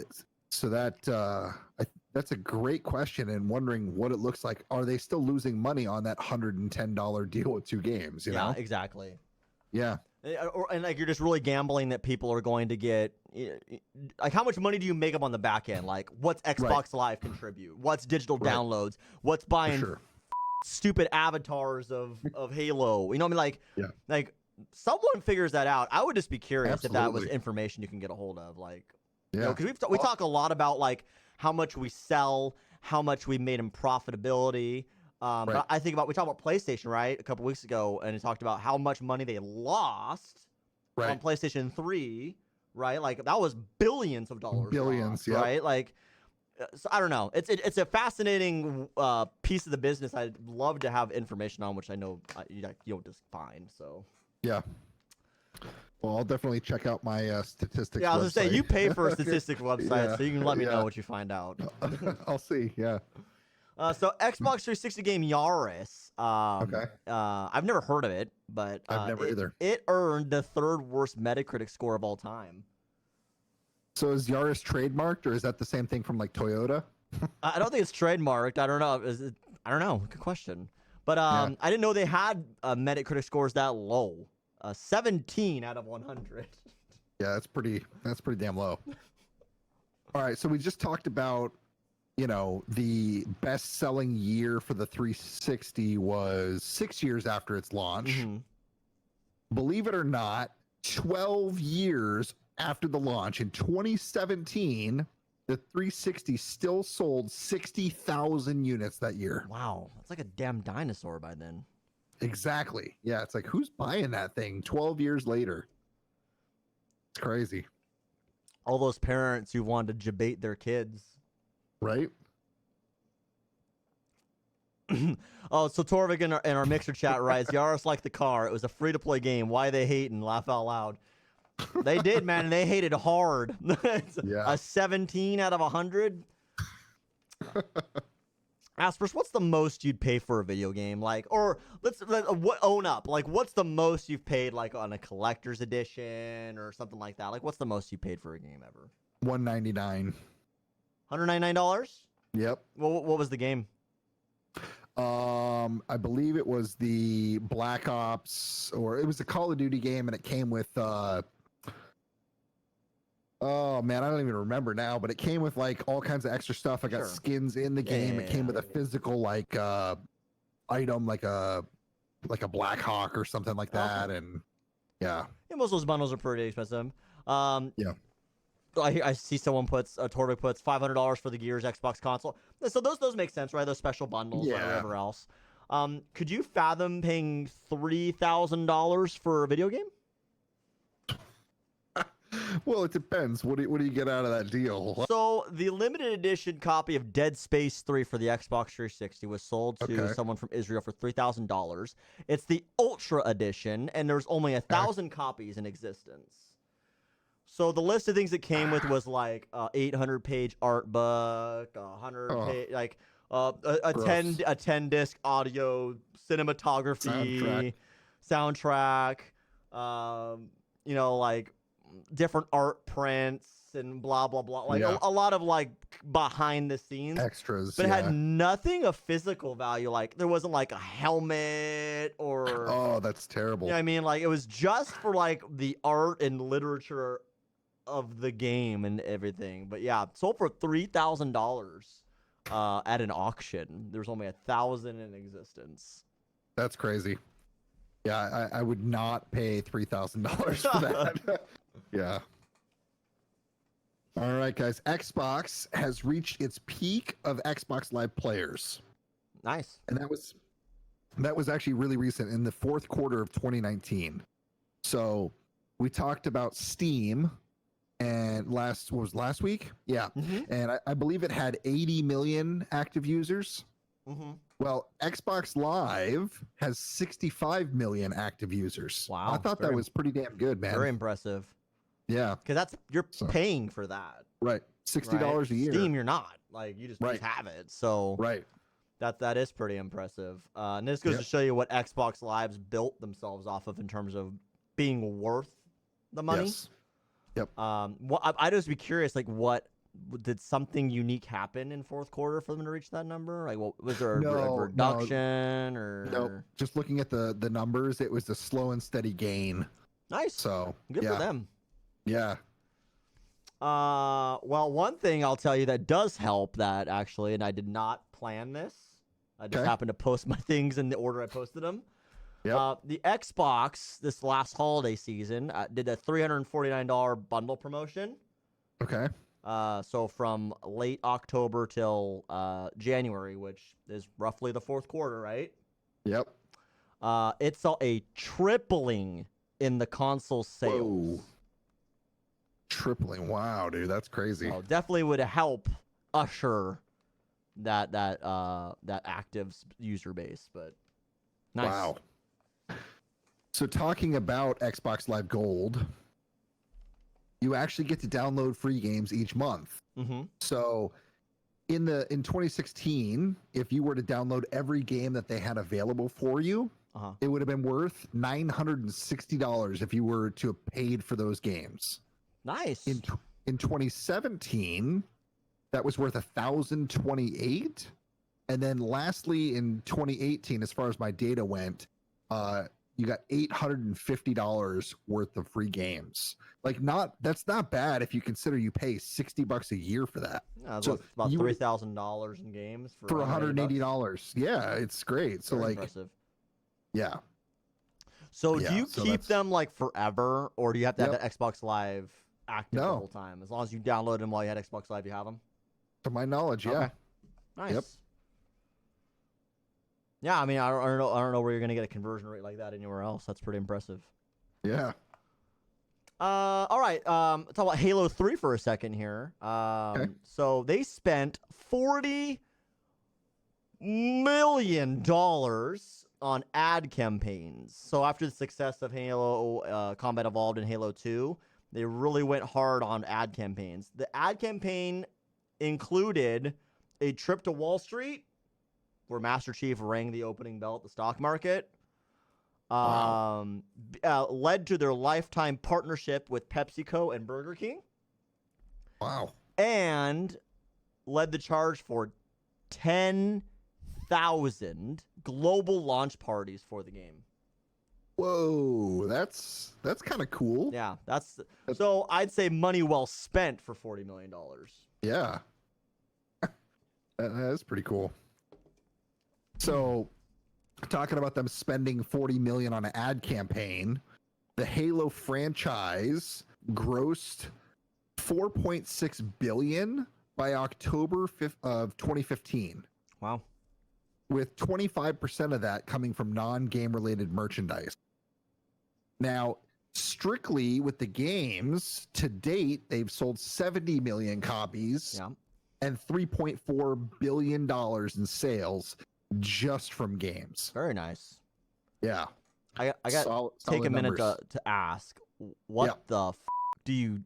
so that's a great question, and wondering what it looks like. Are they still losing money on that $110 deal with 2 games? You know? Exactly. Yeah. And like, you're just really gambling that people are going to get, like, how much money do you make up on the back end? Like, what's Xbox Live contribute? What's digital downloads? What's buying stupid avatars of Halo? You know what I mean? Like someone figures that out. I would just be curious if that was information you can get a hold of. Like, you know, because we talk a lot about, like, how much we sell, how much we made in profitability. But I think we talked about PlayStation, right, a couple weeks ago, and it talked about how much money they lost on PlayStation 3, right? Like, that was billions of dollars. Billions, lost, right? Like, so I don't know. It's a fascinating piece of the business. I'd love to have information on, which I know you don't just find. So yeah. Well, I'll definitely check out my statistics. Yeah, I was gonna say, you pay for a statistics website, so you can let me know what you find out. I'll see. Yeah. So Xbox 360 game Yaris. I've never heard of it, but I've never either. It earned the 3rd worst Metacritic score of all time. So is Yaris trademarked, or is that the same thing from, like, Toyota? I don't think it's trademarked. I don't know. I don't know. Good question. But I didn't know they had Metacritic scores that low. 17 out of 100. Yeah, that's pretty damn low. All right, so we just talked about the best-selling year for the 360 was 6 years after its launch. Mhm. Believe it or not, 12 years after the launch in 2017, the 360 still sold 60,000 units that year. Wow, that's like a damn dinosaur by then. Exactly. Yeah, it's like, who's buying that thing 12 years later? It's crazy. All those parents who wanted to debate their kids. Right? Oh, so Torvik in our Mixer chat writes, Yaris like the car. It was a free-to-play game. Why they hating? Laugh out loud. They did, man, and they hated hard. It's Yeah. A 17 out of 100. Aspers, what's the most you'd pay for a video game? Like, or let's own up. Like, what's the most you've paid, like, on a collector's edition or something like that? Like, what's the most you paid for a game ever? $199. $199? Yep. What was the game? I believe it was the Black Ops, or it was a Call of Duty game, and it came with oh man, I don't even remember now, but it came with like all kinds of extra stuff. I got Sure. skins in the game. It came with a physical like item, like a Black Hawk or something like that. And yeah, most of those bundles are pretty expensive. Yeah. I see someone Torvik puts $500 for the Gears Xbox console. So those make sense, right? Those special bundles, or whatever else. Could you fathom paying $3,000 for a video game? Well, it depends. What do you get out of that deal? So the limited edition copy of Dead Space 3 for the Xbox 360 was sold to someone from Israel for $3,000. It's the Ultra Edition, and there's only 1,000 copies in existence. So the list of things it came with was like 800-page art book, 100-page, like a 10 disc audio cinematography soundtrack, like different art prints and blah blah blah, like a lot of like behind the scenes extras, but it had nothing of physical value. Like there wasn't like a helmet or oh, that's terrible. Yeah, I mean, like it was just for like the art and literature of the game and everything. But yeah, sold for $3,000 at an auction. There's only 1,000 in existence. That's crazy. Yeah, I would not pay $3,000 for that. Yeah. All right, guys. Xbox has reached its peak of Xbox Live players. Nice. And that was actually really recent, in the fourth quarter of 2019. So we talked about Steam, and last week? Yeah. Mm-hmm. And I believe it had 80 million active users. Mm-hmm. Well, Xbox Live has 65 million active users. Wow. I thought that was pretty damn good, man. Very impressive. Yeah. Because you're paying for that. Right. $60 a year. Steam, you're not. Like, you just have it. So right. That is pretty impressive. And this goes to show you what Xbox Live's built themselves off of in terms of being worth the money. Yes. Yep. I'd just be curious, like, did something unique happen in fourth quarter for them to reach that number? Like, was there a reduction or? No, just looking at the numbers, it was a slow and steady gain. Nice. So good for them. Yeah. Well, one thing I'll tell you that does help that actually, and I did not plan this. I just happened to post my things in the order I posted them. Yep. The Xbox this last holiday season did a $349 bundle promotion. Okay. So from late October till January, which is roughly the fourth quarter, right? Yep. It saw a tripling in the console sales. Whoa. Tripling. Wow, dude, that's crazy. So definitely would help usher that active user base, but nice. Wow. So talking about Xbox Live Gold, you actually get to download free games each month. Mm-hmm. So in 2016, if you were to download every game that they had available for you, it would have been worth $960 if you were to have paid for those games. Nice. In 2017, that was worth $1,028. And then lastly, in 2018, as far as my data went, you got $850 worth of free games. Like, that's not bad if you consider you pay $60 a year for that. Yeah, So it's about you would- $3,000 in games for $180. $180. Yeah, it's great. So Very like, impressive. yeah. So do Yeah, you so keep that's- them like forever, or do you have to have Yep. that Xbox Live active the No. whole time? As long as you download them while you had Xbox Live, you have them. To my knowledge, yeah. Okay. Nice. Yep. Yeah, I mean, I don't know where you're gonna get a conversion rate like that anywhere else. That's pretty impressive. Yeah. All right. Talk about Halo 3 for a second here. So they spent $40 million on ad campaigns. So after the success of Halo Combat Evolved and Halo 2, they really went hard on ad campaigns. The ad campaign included a trip to Wall Street, where Master Chief rang the opening bell at the stock market. Wow. Led to their lifetime partnership with PepsiCo and Burger King, Wow. and led the charge for 10,000 global launch parties for the game. Whoa, that's kind of cool. Yeah, so I'd say money well spent for $40 million. Yeah. That's pretty cool. So, talking about them spending 40 million on an ad campaign, the Halo franchise grossed 4.6 billion by October 5th of 2015, Wow. with 25% of that coming from non-game related merchandise. Now, strictly with the games, to date, they've sold 70 million copies Yeah. and $3.4 billion in sales just from games. Very nice. Yeah. I got take a minute to ask, what the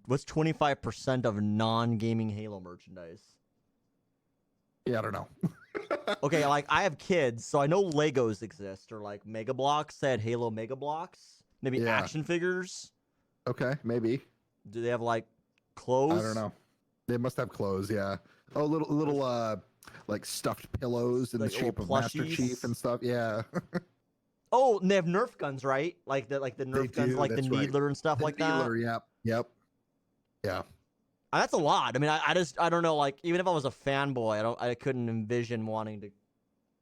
what's 25% of non-gaming Halo merchandise? Yeah, I don't know. Okay, like I have kids, so I know Legos exist, or like Mega Bloks said Halo Mega Bloks, maybe Yeah. action figures. Okay, maybe. Do they have like clothes? I don't know. They must have clothes, yeah. Oh, little like stuffed pillows in Like the shape little of Master plushies? Chief and stuff. Yeah. Oh, and they have Nerf guns, right? Like the Nerf guns, do, like the that's right. Needler and stuff The like dealer, yep. Yeah. that. That's a lot. I mean, I don't know. Like, even if I was a fanboy, I couldn't envision wanting to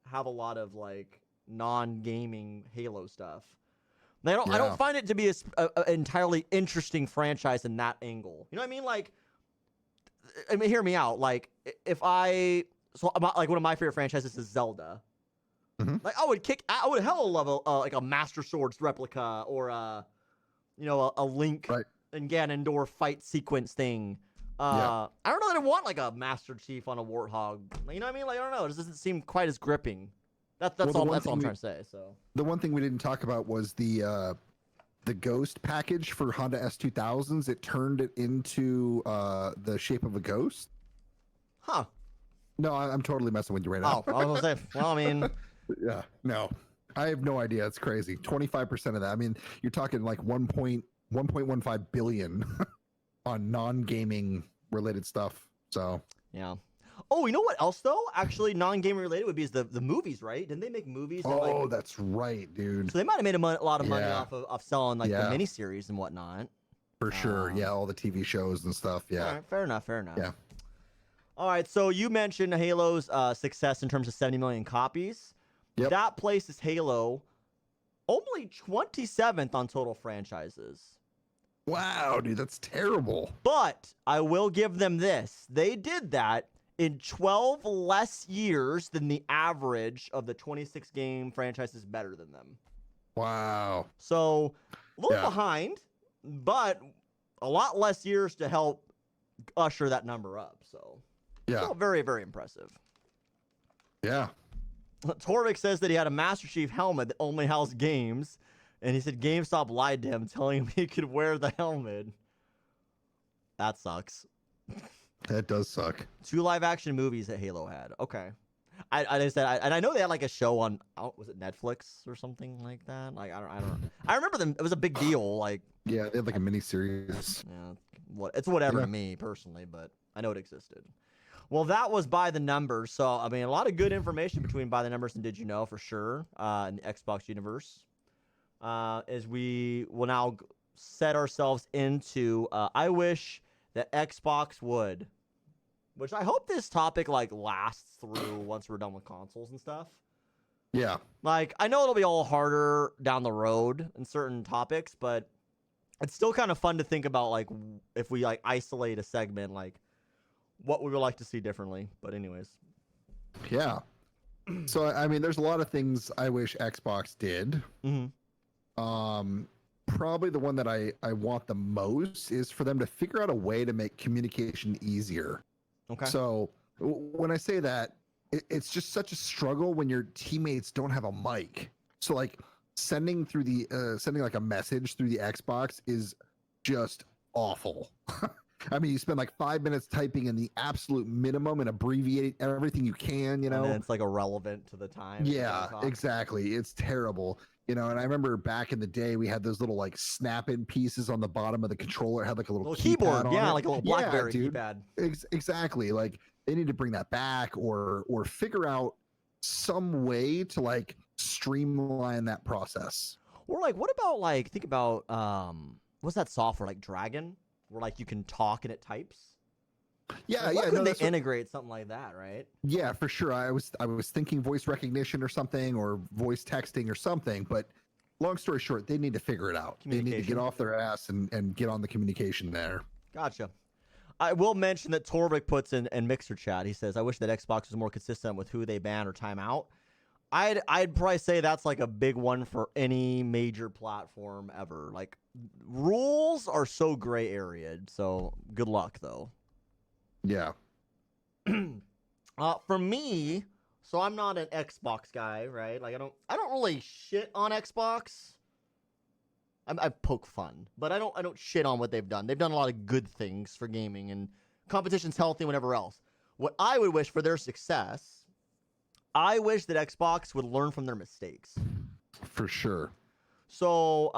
have a lot of like non-gaming Halo stuff. I don't find it to be an entirely interesting franchise in that angle. You know what I mean? Like, I mean, hear me out. Like, if like one of my favorite franchises is Zelda. Mhm. Like, I would hella love like a Master Swords replica, or a Link Right. and Ganondorf fight sequence thing. Yeah. I don't know that I want like a Master Chief on a warthog. You know what I mean? Like, I don't know. It just doesn't seem quite as gripping. That's Well, all I'm trying to say. So The one thing we didn't talk about was the ghost package for Honda S2000s. It turned it into the shape of a ghost. Huh. No, I'm totally messing with you right now. Oh, I was gonna say, well, I mean, Yeah, no, I have no idea. It's crazy. 25% of that. I mean, you're talking like 1.15 billion on non-gaming related stuff. So yeah. Oh, you know what else though? Actually, non-gaming related would be the movies, right? Didn't they make movies? oh, that's right, dude. So they might have made a lot of money Yeah. off selling like Yeah. the miniseries and whatnot. For sure. Yeah, all the TV shows and stuff. Yeah. All right, fair enough. Yeah. All right, so you mentioned Halo's success in terms of 70 million copies. Yep. That places Halo only 27th on total franchises. Wow, dude, that's terrible. But I will give them this. They did that in 12 less years than the average of the 26 game franchises better than them. Wow. So a little Yeah. behind, but a lot less years to help usher that number up. So Yeah. still very, very impressive. Yeah. Torvik says that he had a Master Chief helmet that only housed games, and he said GameStop lied to him, telling him he could wear the helmet. That sucks. That does suck. 2 live action movies that Halo had. Okay. I just said, and I know they had like a show on, was it Netflix or something like that? Like, I don't. I remember them. It was a big deal. Like, Yeah, they had like a mini series. yeah, it's whatever to me personally, but I know it existed. Well, that was By the Numbers. So, I mean, a lot of good information between By the Numbers and Did You Know, for sure, in the Xbox universe. is we will now set ourselves into. I wish that Xbox would, which I hope this topic like lasts through once we're done with consoles and stuff. Yeah. Like, I know it'll be all harder down the road in certain topics, but it's still kind of fun to think about, like, if we, like, isolate a segment, like, what we would like to see differently. But anyways. Yeah. So, I mean, there's a lot of things I wish Xbox did. Probably the one that I want the most is for them to figure out a way to make communication easier. Okay. So, when I say that, it's just such a struggle when your teammates don't have a mic. So like sending like a message through the Xbox is just awful. I mean, you spend like 5 minutes typing in the absolute minimum and abbreviate everything you can, And then it's like irrelevant to the time. Yeah, exactly. It's terrible. And I remember back in the day, we had those little like snap-in pieces on the bottom of the controller. It had like a little keyboard. On yeah, it. Like a little BlackBerry dude. keypad. Exactly. Like they need to bring that back or figure out some way to like streamline that process. Or like, what about like, think about what's that software like Dragon, where like you can talk and it types? Yeah, like, yeah. Could they integrate something like that, right? Yeah, for sure. I was thinking voice recognition or something, or voice texting or something. But long story short, they need to figure it out. They need to get off their ass and get on the communication there. Gotcha. I will mention that Torvik puts in Mixer chat. He says, "I wish that Xbox was more consistent with who they ban or time out." I'd probably say that's like a big one for any major platform ever. Like rules are so gray area. So good luck though. Yeah. For me, so I'm not an Xbox guy, right? Like I don't really shit on Xbox. I poke fun, but I don't shit on what they've done. They've done a lot of good things for gaming, and competition's healthy, whatever else. What I would wish for their success, I wish that Xbox would learn from their mistakes. For sure. So,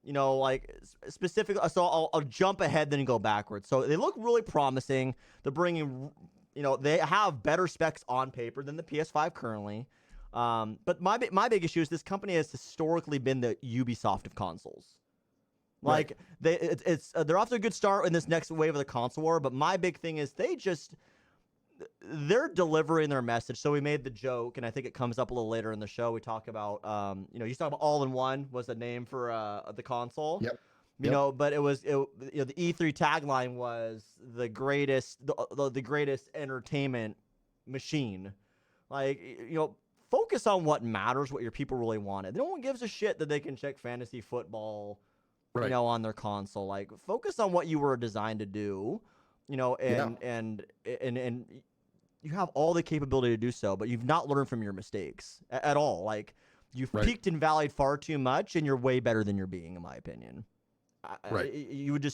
like specifically, so I'll jump ahead then go backwards. So they look really promising. They're bringing, they have better specs on paper than the PS5 currently. But my big issue is this company has historically been the Ubisoft of consoles. Like they're off to a good start in this next wave of the console war. But my big thing is they're delivering their message. So we made the joke, and I think it comes up a little later in the show. We talk about, you talk about all-in-one was the name for the console. Yep. You know, but the E3 tagline was the greatest entertainment machine. Like, focus on what matters, what your people really wanted. No one gives a shit that they can check fantasy football, on their console. Like, focus on what you were designed to do, and you have all the capability to do so, but you've not learned from your mistakes at all. Like, you've peaked and valleyed far too much, and you're way better than you're being, in my opinion. You would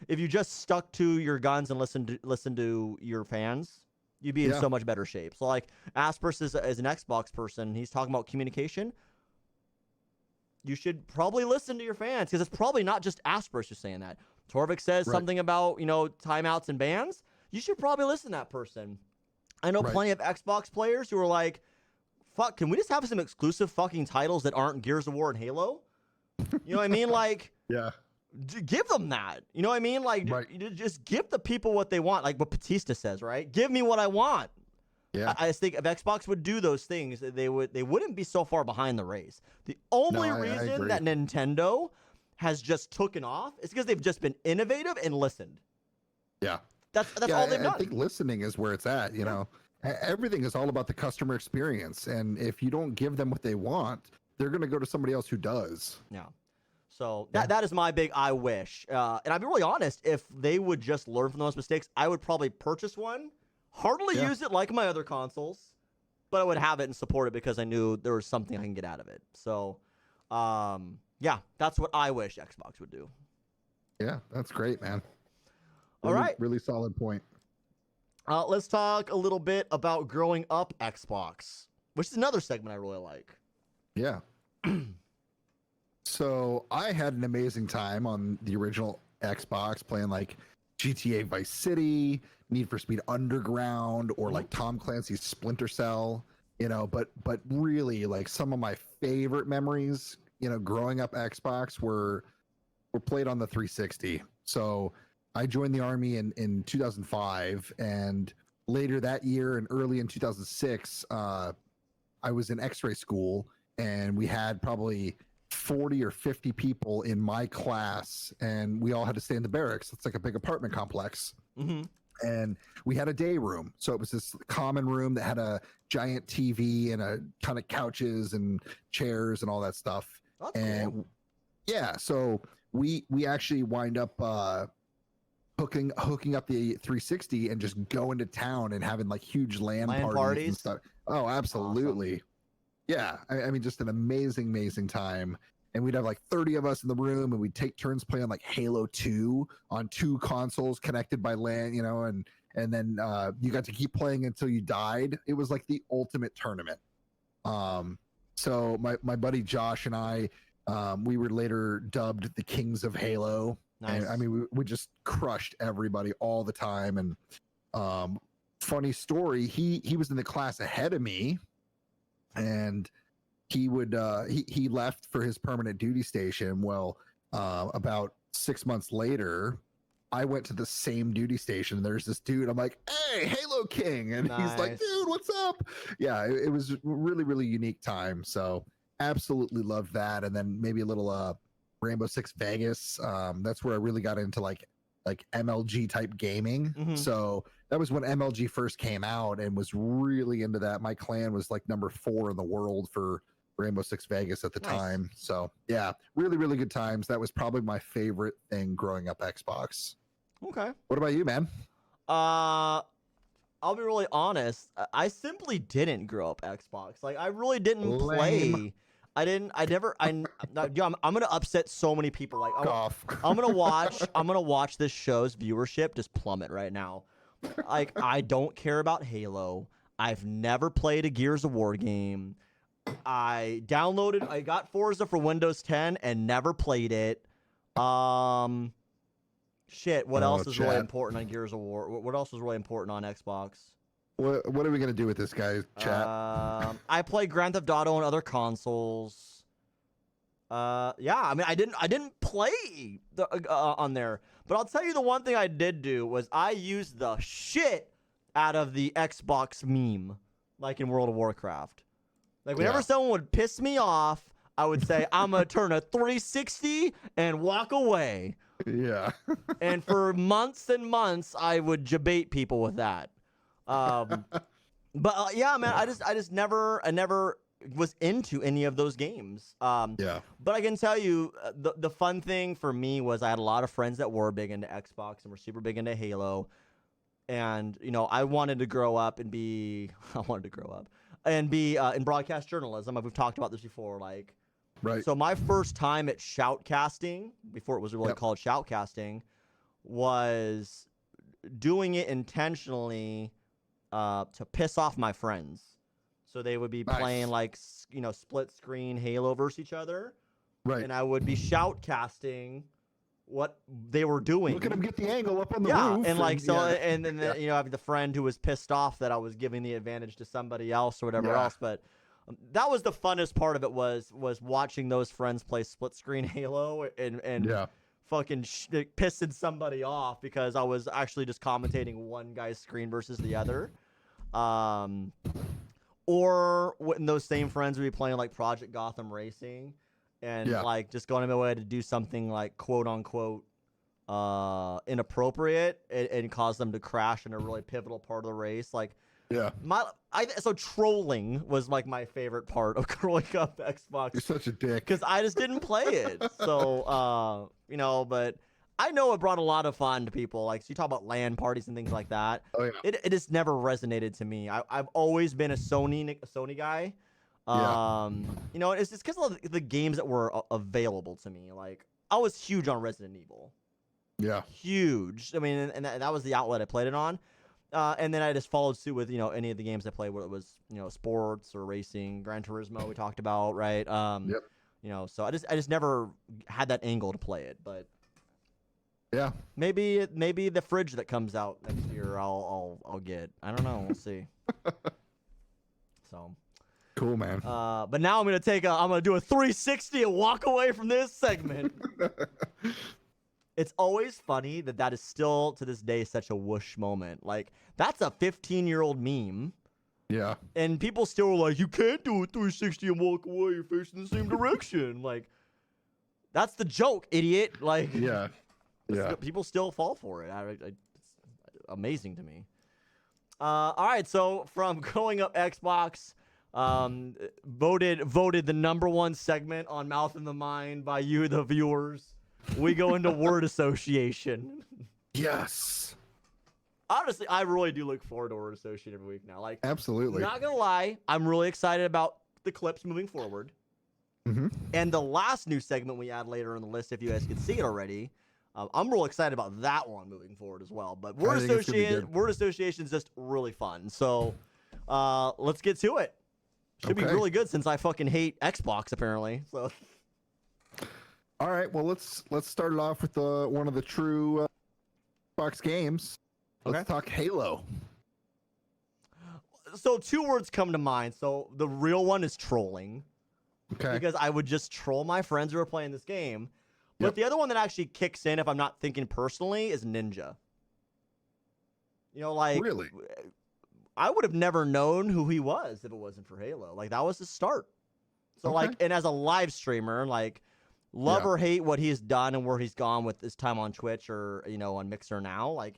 if you just stuck to your guns and listen to your fans, you'd be in so much better shape. So like Asper's is an Xbox person. He's talking about communication. You should probably listen to your fans, because it's probably not just Asper's who's saying that. Torvik says something about, timeouts and bans. You should probably listen to that person. I know plenty of Xbox players who are like, fuck, can we just have some exclusive fucking titles that aren't Gears of War and Halo? You know what I mean? Like, yeah. Give them that. You know what I mean? Like, just give the people what they want. Like what Batista says, right? Give me what I want. Yeah. I just think if Xbox would do those things, they wouldn't be so far behind the race. The only reason that Nintendo has just taken off is because they've just been innovative and listened. Yeah. That's all they've done. I think listening is where it's at, you know. Everything is all about the customer experience, and if you don't give them what they want, they're going to go to somebody else who does. Yeah. So that is my big I wish. And I'll be really honest, if they would just learn from those mistakes, I would probably purchase one, hardly use it like my other consoles, but I would have it and support it because I knew there was something I can get out of it. So, that's what I wish Xbox would do. Yeah, that's great, man. All right. Really solid point. Let's talk a little bit about growing up Xbox, which is another segment I really like. Yeah. So I had an amazing time on the original Xbox playing like GTA Vice City, Need for Speed Underground, or like Tom Clancy's Splinter Cell, but really like some of my favorite memories growing up Xbox were played on the 360. So I joined the army in 2005, and later that year and early in 2006, I was in X-ray school, and we had probably 40 or 50 people in my class, and we all had to stay in the barracks. It's like a big apartment complex. Mm-hmm. And we had a day room. So it was this common room that had a giant TV and a ton of couches and chairs and all that stuff. That's and cool. yeah, so we actually wind up hooking up the 360 and just going to town and having like huge LAN parties and stuff. Oh, absolutely. Awesome. Yeah, I mean, just an amazing time. And we'd have like 30 of us in the room, and we'd take turns playing like Halo 2 on 2 consoles connected by LAN, and then you got to keep playing until you died. It was like the ultimate tournament. So my buddy Josh and I, we were later dubbed the Kings of Halo. Nice. And, I mean, we just crushed everybody all the time. And funny story, he was in the class ahead of me, and he left for his permanent duty station. Well, about 6 months later, I went to the same duty station. There's this dude. I'm like, "Hey, Halo King," and he's like, "Dude, what's up?" Yeah, it was a really unique time. So absolutely loved that. And then maybe a little Rainbow Six Vegas. That's where I really got into like MLG type gaming. Mm-hmm. So that was when MLG first came out, and was really into that. My clan was like number 4 in the world for Rainbow Six Vegas at the time. So yeah, really good times. That was probably my favorite thing growing up Xbox. Okay. What about you, man? I'll be really honest. I simply didn't grow up Xbox. Like, I really didn't play. I'm gonna upset so many people. Like, I'm gonna watch this show's viewership just plummet right now. Like, I don't care about Halo. I've never played a Gears of War game. I got Forza for Windows 10 and never played it. Shit, what else is really important on Gears of War? What else is really important on Xbox? What are we gonna do with this guy, chat? I play Grand Theft Auto on other consoles. Yeah, I mean, I didn't play on there, but I'll tell you the one thing I did do was I used the shit out of the Xbox meme, like in World of Warcraft. Like, whenever someone would piss me off, I would say, "I'm gonna turn a 360 and walk away." Yeah. And for months and months, I would debate people with that. But yeah, man, I never was into any of those games. Yeah. But I can tell you, the fun thing for me was I had a lot of friends that were big into Xbox and were super big into Halo, and I wanted to grow up and be in broadcast journalism. We've talked about this before, like. Right. So my first time at shoutcasting, before it was really called shoutcasting, was doing it intentionally to piss off my friends. So they would be playing like split screen Halo versus each other, right? And I would be shoutcasting what they were doing. Look at them get the angle up on the roof. And like and then I have the friend who was pissed off that I was giving the advantage to somebody else or whatever else, but. That was the funnest part of it was watching those friends play split screen Halo and fucking pissing somebody off because I was actually just commentating one guy's screen versus the other. Or when those same friends would be playing like Project Gotham Racing and like just going out of my way to do something like quote unquote inappropriate and cause them to crash in a really pivotal part of the race. Like, so trolling was like my favorite part of growing up Xbox. You're such a dick. Because I just didn't play it. So, but I know it brought a lot of fun to people. Like, so you talk about LAN parties and things like that. Oh, yeah. It just never resonated to me. I've always been a Sony guy. It's just because of the games that were available to me. Like, I was huge on Resident Evil. Yeah. Huge. I mean, and that was the outlet I played it on. And then I just followed suit with, any of the games I played where it was, sports or racing, Gran Turismo we talked about, right? So I just never had that angle to play it, but yeah, maybe the fridge that comes out next year I'll get. I don't know. We'll see. So, Cool, man. But now I'm gonna do a 360 and walk away from this segment. It's always funny that is still to this day such a whoosh moment. Like that's a 15-year-old meme. Yeah. And people still are like, you can't do a 360 and walk away. You're facing the same direction. Like, that's the joke, idiot. Like, Yeah. People still fall for it. It's amazing to me. All right, so from Growing Up Xbox, voted the #1 segment on Mouth in the Mind by you, the viewers. We go into word association. Yes. Honestly, I really do look forward to word association every week now. Like, Absolutely. Not gonna lie, I'm really excited about the clips moving forward. Mm-hmm. And the last new segment we add later on the list, if you guys can see it already, I'm real excited about that one moving forward as well. But word association is just really fun. So let's get to it. Should be really good since I fucking hate Xbox apparently. So. All right, well let's start it off with one of the true Xbox games. Let's talk Halo. So 2 words come to mind. So the real one is trolling. Okay. Because I would just troll my friends who are playing this game. But the other one that actually kicks in if I'm not thinking personally is Ninja. You know, like really, I would have never known who he was if it wasn't for Halo. Like that was his start. So like, and as a live streamer, like love or hate what he's done and where he's gone with his time on Twitch or on Mixer now, like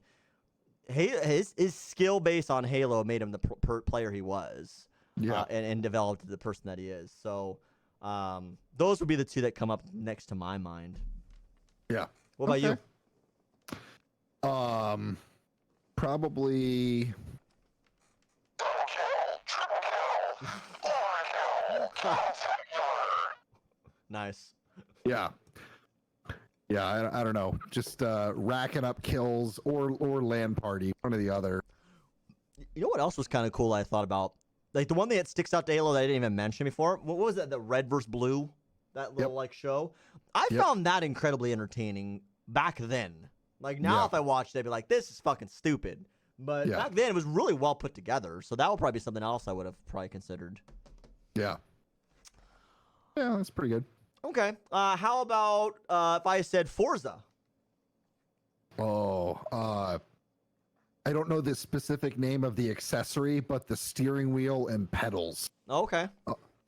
his skill base on Halo made him the player he was. Yeah, and developed the person that he is. So those would be the 2 that come up next to my mind. Yeah. What about you? Probably. Nice. Yeah. Yeah, I don't know. Just racking up kills or land party, one or the other. You know what else was kind of cool I thought about? Like the one that sticks out to Halo that I didn't even mention before. What was that? The Red vs. Blue? That little like show? I found that incredibly entertaining back then. Like now if I watched it, I'd be like, this is fucking stupid. But back then it was really well put together. So that would probably be something else I would have probably considered. Yeah. Yeah, that's pretty good. Okay. How about if I said Forza? Oh, I don't know the specific name of the accessory, but the steering wheel and pedals. Okay.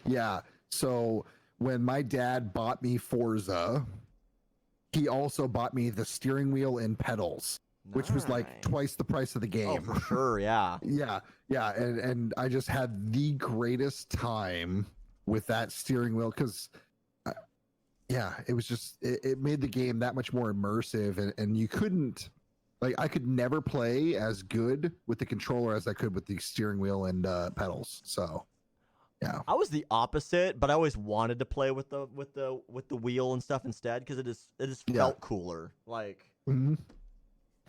Yeah. So when my dad bought me Forza, he also bought me the steering wheel and pedals, which was like twice the price of the game. Oh, for sure. Yeah. Yeah. And I just had the greatest time with that steering wheel because it was just, it made the game that much more immersive and you couldn't, like, I could never play as good with the controller as I could with the steering wheel and pedals. So, yeah. I was the opposite, but I always wanted to play with the wheel and stuff instead because it just felt cooler. Like,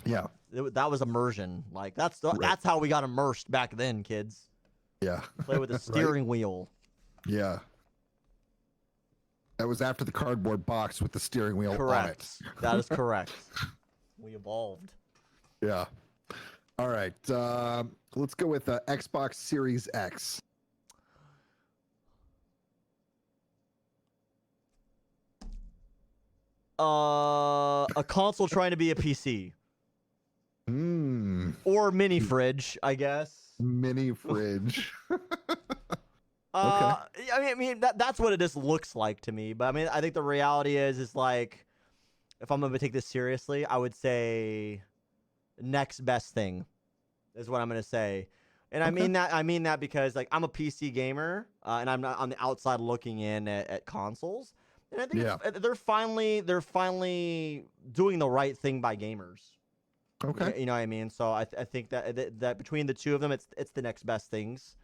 yeah, that was immersion. Like that's how we got immersed back then, kids. Yeah, play with the steering wheel. Yeah. That was after the cardboard box with the steering wheel on it. That is correct. We evolved. Yeah. All right. Let's go with Xbox Series X. A console trying to be a PC. Or mini fridge, I guess. Mini fridge. I mean that's what it just looks like to me. But I mean, I think the reality is like, if I'm gonna take this seriously, I would say next best thing is what I'm gonna say. And I mean that because like I'm a PC gamer and I'm not on the outside looking in at consoles. And I think they're finally doing the right thing by gamers. Okay. You know what I mean? So I think that between the two of them, it's the next best things.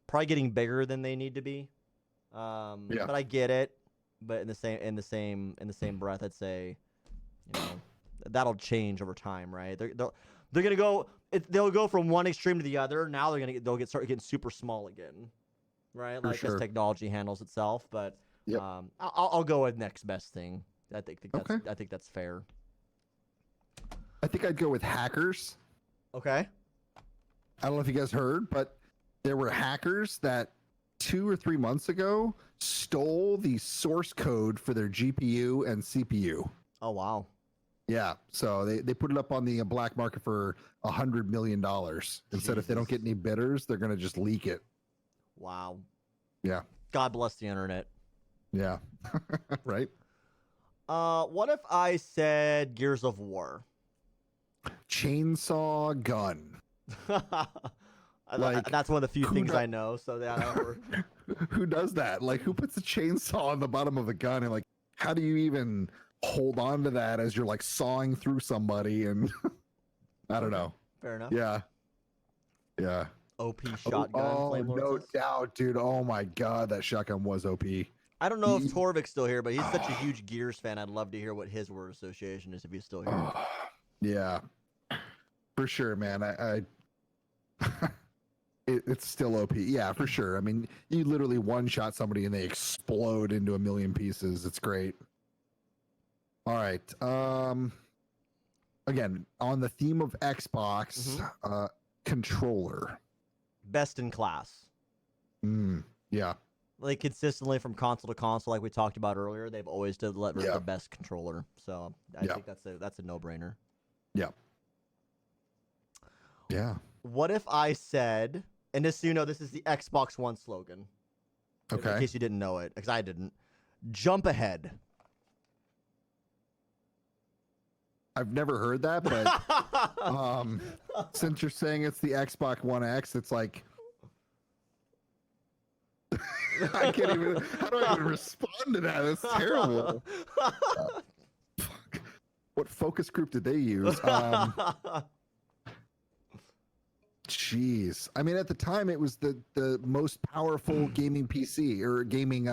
Probably getting bigger than they need to be. But I get it. But in the same breath, I'd say, that'll change over time, right? They're gonna go. They'll go from one extreme to the other. Now they'll start getting super small again, right? Like as technology handles itself. But I'll go with next best thing. I think that's fair. I think I'd go with hackers. Okay. I don't know if you guys heard, but there were hackers that 2 or 3 months ago stole the source code for their GPU and CPU. Oh wow. Yeah, so they put it up on the black market for $100 million. Instead, if they don't Jesus. get any bidders, they're gonna just leak it. Wow. Yeah, God bless the internet. yeah, right. What if I said Gears of War? Chainsaw gun. Like, that's one of the few who things do- I know. So yeah. Who does that? Like, who puts a chainsaw on the bottom of a gun? And like, how do you even hold on to that as you're like sawing through somebody? And I don't know. Fair enough. Yeah, yeah. OP shotgun. Flame Lord no says. doubt, dude. Oh my god, that shotgun was OP. I don't know if He- Torvik's still here, but he's such a huge Gears fan. I'd love to hear what his word association is if he's still here. Yeah, for sure, man. It's still OP. Yeah, for sure. I mean, you literally one shot somebody and they explode into a million pieces. It's great. All right. Again, on the theme of Xbox, controller. Best in class. Yeah. Like consistently from console to console, like we talked about earlier, they've always delivered Yeah. the best controller. So I Yeah. think that's a no-brainer. Yeah. Yeah. What if I said, and just so you know, this is the Xbox One slogan. In Okay. case you didn't know it, because I didn't. Jump ahead. I've never heard that, but since you're saying it's the Xbox One X, it's like I can't even. How do I even respond to that? That's terrible. Fuck. What focus group did they use? Jeez. I mean, at the time, it was the most powerful gaming PC or gaming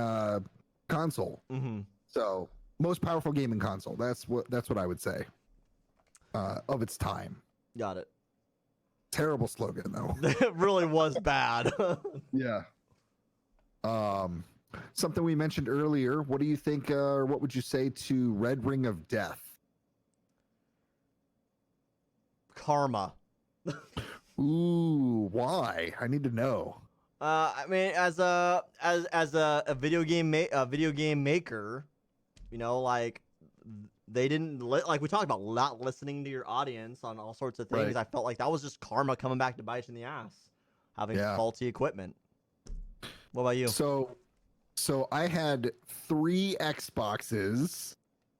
console. Mm-hmm. So, most powerful gaming console. That's what I would say. Of its time. Got it. Terrible slogan though. It really was bad. Yeah. Something we mentioned earlier. What do you think, or what would you say to Red Ring of Death? Karma. Ooh, why? I need to know. I mean, as a video game maker, you know, like they didn't like we talked about not listening to your audience on all sorts of things. Right. I felt like that was just karma coming back to bite you in the ass, having Yeah. faulty equipment. What about you? So I had 3 Xboxes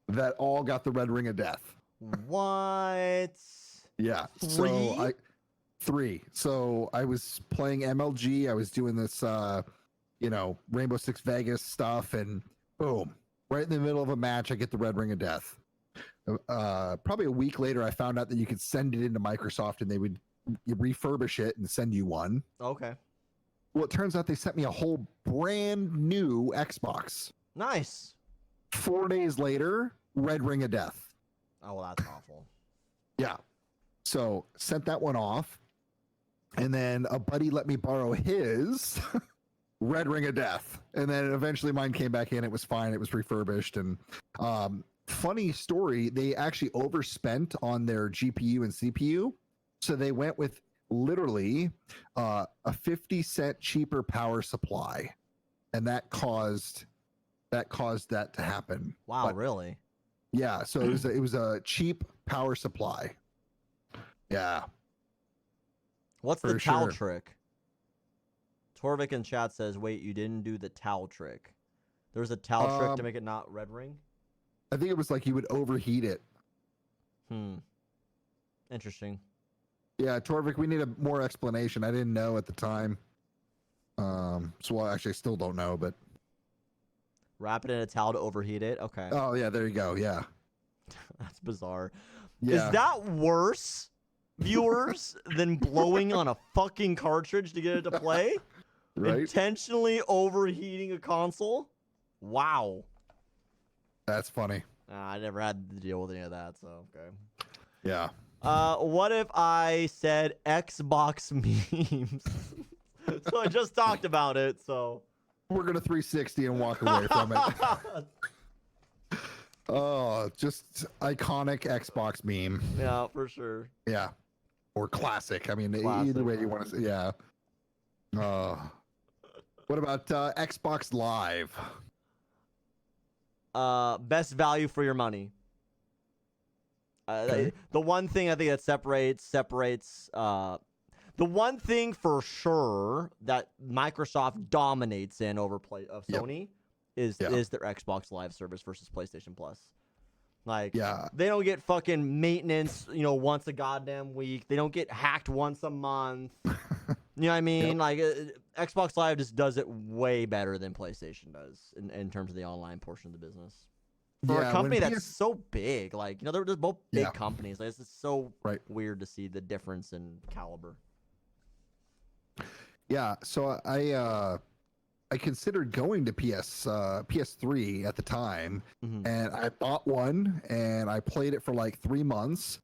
that all got the Red Ring of Death. What? Yeah. 3? So 3. So I was playing MLG. I was doing this, Rainbow Six Vegas stuff, and boom, right in the middle of a match, I get the Red Ring of Death. Probably a week later, I found out that you could send it into Microsoft, and they would refurbish it and send you one. Okay. Well, it turns out they sent me a whole brand new Xbox. Nice. 4 days later, Red Ring of Death. Oh, well, that's awful. Yeah. So sent that one off. And then a buddy let me borrow his Red Ring of Death. And then eventually mine came back in. It was fine. It was refurbished. And funny story, they actually overspent on their GPU and CPU. So they went with literally a 50-cent cheaper power supply. And that caused that to happen. Wow, But really? yeah, so it was a cheap power supply. Yeah. What's the For towel sure. trick? Torvik in chat says, wait, you didn't do the towel trick. There's a towel trick to make it not red ring? I think it was like you would overheat it. Interesting. Yeah, Torvik, we need a more explanation. I didn't know at the time. So I actually still don't know, but Wrap it in a towel to overheat it? Okay. oh yeah, there you go. Yeah. That's bizarre. Yeah. Is that worse, viewers, than blowing on a fucking cartridge to get it to play? Right? Intentionally overheating a console? Wow. That's funny. I never had to deal with any of that, so okay. Yeah. What if I said Xbox memes? So I just talked about it, so. We're gonna 360 and walk away from it. Oh, just iconic Xbox meme. Yeah, for sure. Yeah. Or classic. I mean, Classic. either way you want to say. Yeah. What about Xbox Live? Best value for your money. Okay. The one thing I think that separates the one thing for sure that Microsoft dominates in over Sony is their Xbox Live service versus PlayStation Plus. Like, they don't get fucking maintenance, once a goddamn week. They don't get hacked once a month. You know what I mean? Like, Xbox Live just does it way better than PlayStation does in terms of the online portion of the business. For a company that's so big, like, they're just both big companies. Like, it's just so weird to see the difference in caliber. Yeah, so I considered going to PS3 at the time, and I bought one and I played it for like 3 months,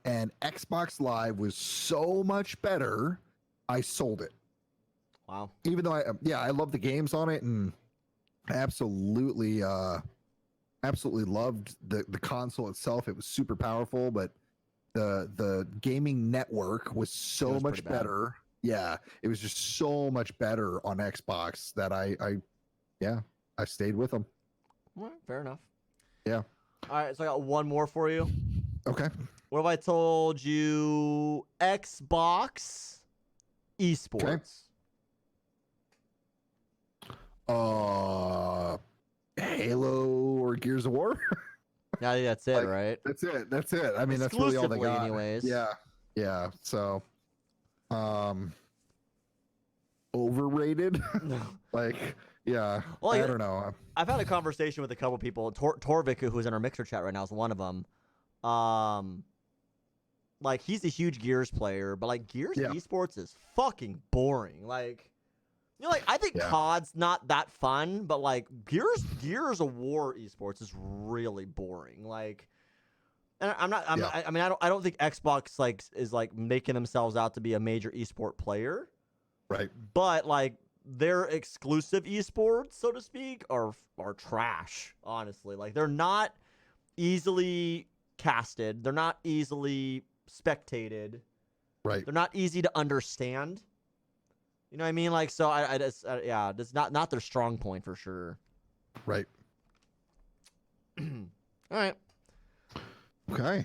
and Xbox Live was so much better, I sold it. Wow. Even though I love the games on it, and I absolutely loved the console itself. It was super powerful, but the gaming network was so much better. Yeah, it was just so much better on Xbox that I stayed with them. Well, fair enough. Yeah. All right, so I got one more for you. Okay. What if I told you Xbox esports? Okay. Halo or Gears of War? Yeah, I think that's it, right? That's it. I mean, that's really all they got. Anyways. Yeah. So, overrated? Like, yeah. Well, I don't know. I've had a conversation with a couple people. Torvik, who's in our Mixer chat right now, is one of them. Like, he's a huge Gears player, but like Gears esports is fucking boring. Like, I think COD's not that fun, but like Gears of War esports is really boring. Like, and I don't think Xbox is making themselves out to be a major esport player. Right. But like their exclusive esports, so to speak, are trash, honestly. Like, they're not easily casted. They're not easily spectated. Right. They're not easy to understand. You know what I mean? Like, so I just that's not their strong point for sure. Right. All right. Okay.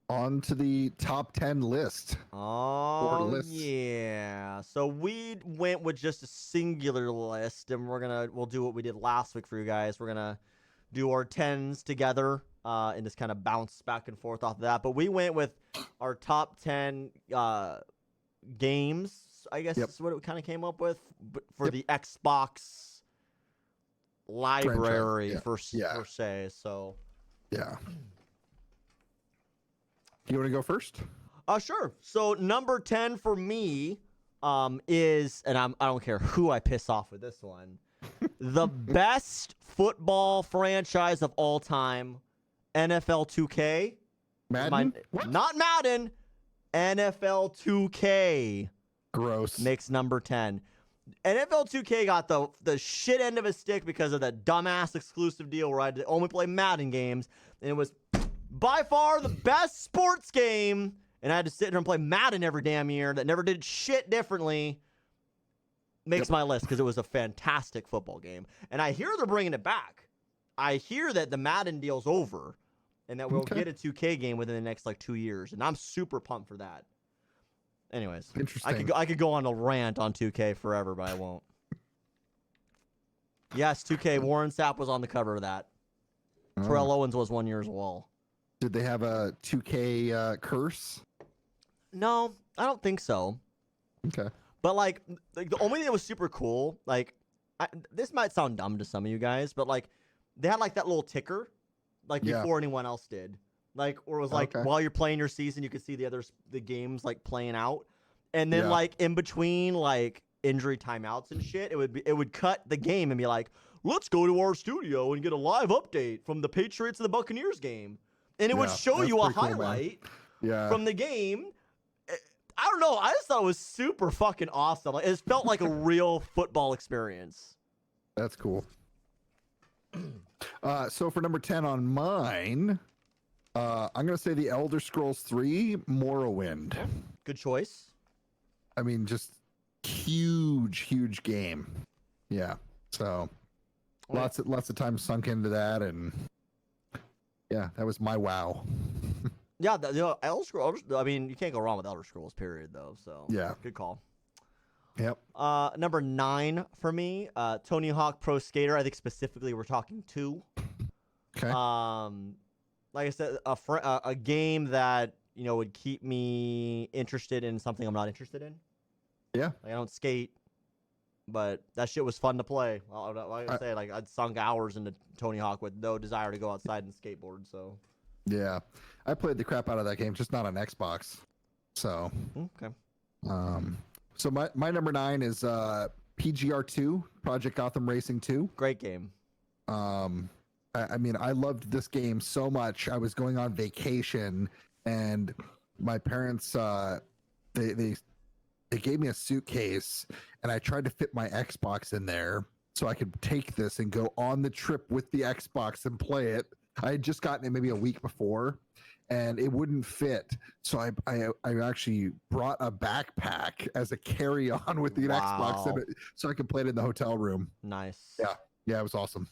On to the top 10 list. Oh, yeah. So we went with just a singular list, and we'll do what we did last week for you guys. We're gonna do our 10s together, and just kind of bounce back and forth off of that. But we went with our top 10 games, I guess is what it kind of came up with for the Xbox library per se. So yeah. You want to go first? Sure. So number 10 for me is, and I don't care who I piss off with this one, the best football franchise of all time, NFL 2K. Madden? Not Madden. NFL 2K. Gross. Makes number 10. NFL 2K got the shit end of a stick because of that dumbass exclusive deal where I had to only play Madden games, and it was by far the best sports game, and I had to sit here and play Madden every damn year that never did shit differently. Makes my list because it was a fantastic football game. And I hear they're bringing it back. I hear that the Madden deal's over and that we'll get a 2K game within the next 2 years, and I'm super pumped for that. Anyways, interesting. I could go on a rant on 2K forever, but I won't. Yes, 2K. Warren Sapp was on the cover of that. Terrell Owens was 1 year as well. Did they have a 2K curse? No, I don't think so. Okay. But the only thing that was super cool, this might sound dumb to some of you guys, but they had that little ticker, before anyone else did. Or it was while you're playing your season, you could see the games playing out, and then in between injury timeouts and shit, it would cut the game and be like, let's go to our studio and get a live update from the Patriots and the Buccaneers game, and it would show you a highlight from the game. I don't know. I just thought it was super fucking awesome. It felt like a real football experience. That's cool. So for number 10 on mine, I'm going to say the Elder Scrolls 3 Morrowind. Good choice. I mean, just huge game. Yeah. So lots of time sunk into that, and yeah, that was my WoW. Yeah, Elder Scrolls. I mean, you can't go wrong with Elder Scrolls, period. Though, so Yeah. good call. Yep. Number 9 for me, Tony Hawk Pro Skater. I think specifically we're talking 2. Okay. Like I said, a game that would keep me interested in something I'm not interested in. Yeah. Like, I don't skate, but that shit was fun to play. Like I say, like I'd sunk hours into Tony Hawk with no desire to go outside and skateboard. So yeah, I played the crap out of that game, just not on Xbox. So okay. So my number 9 is PGR2, Project Gotham Racing 2. Great game. I mean, I loved this game so much. I was going on vacation, and my parents they gave me a suitcase, and I tried to fit my Xbox in there so I could take this and go on the trip with the Xbox and play it. I had just gotten it maybe a week before, and it wouldn't fit. So I actually brought a backpack as a carry-on with the Xbox in it, so I could play it in the hotel room. Nice. Yeah, it was awesome.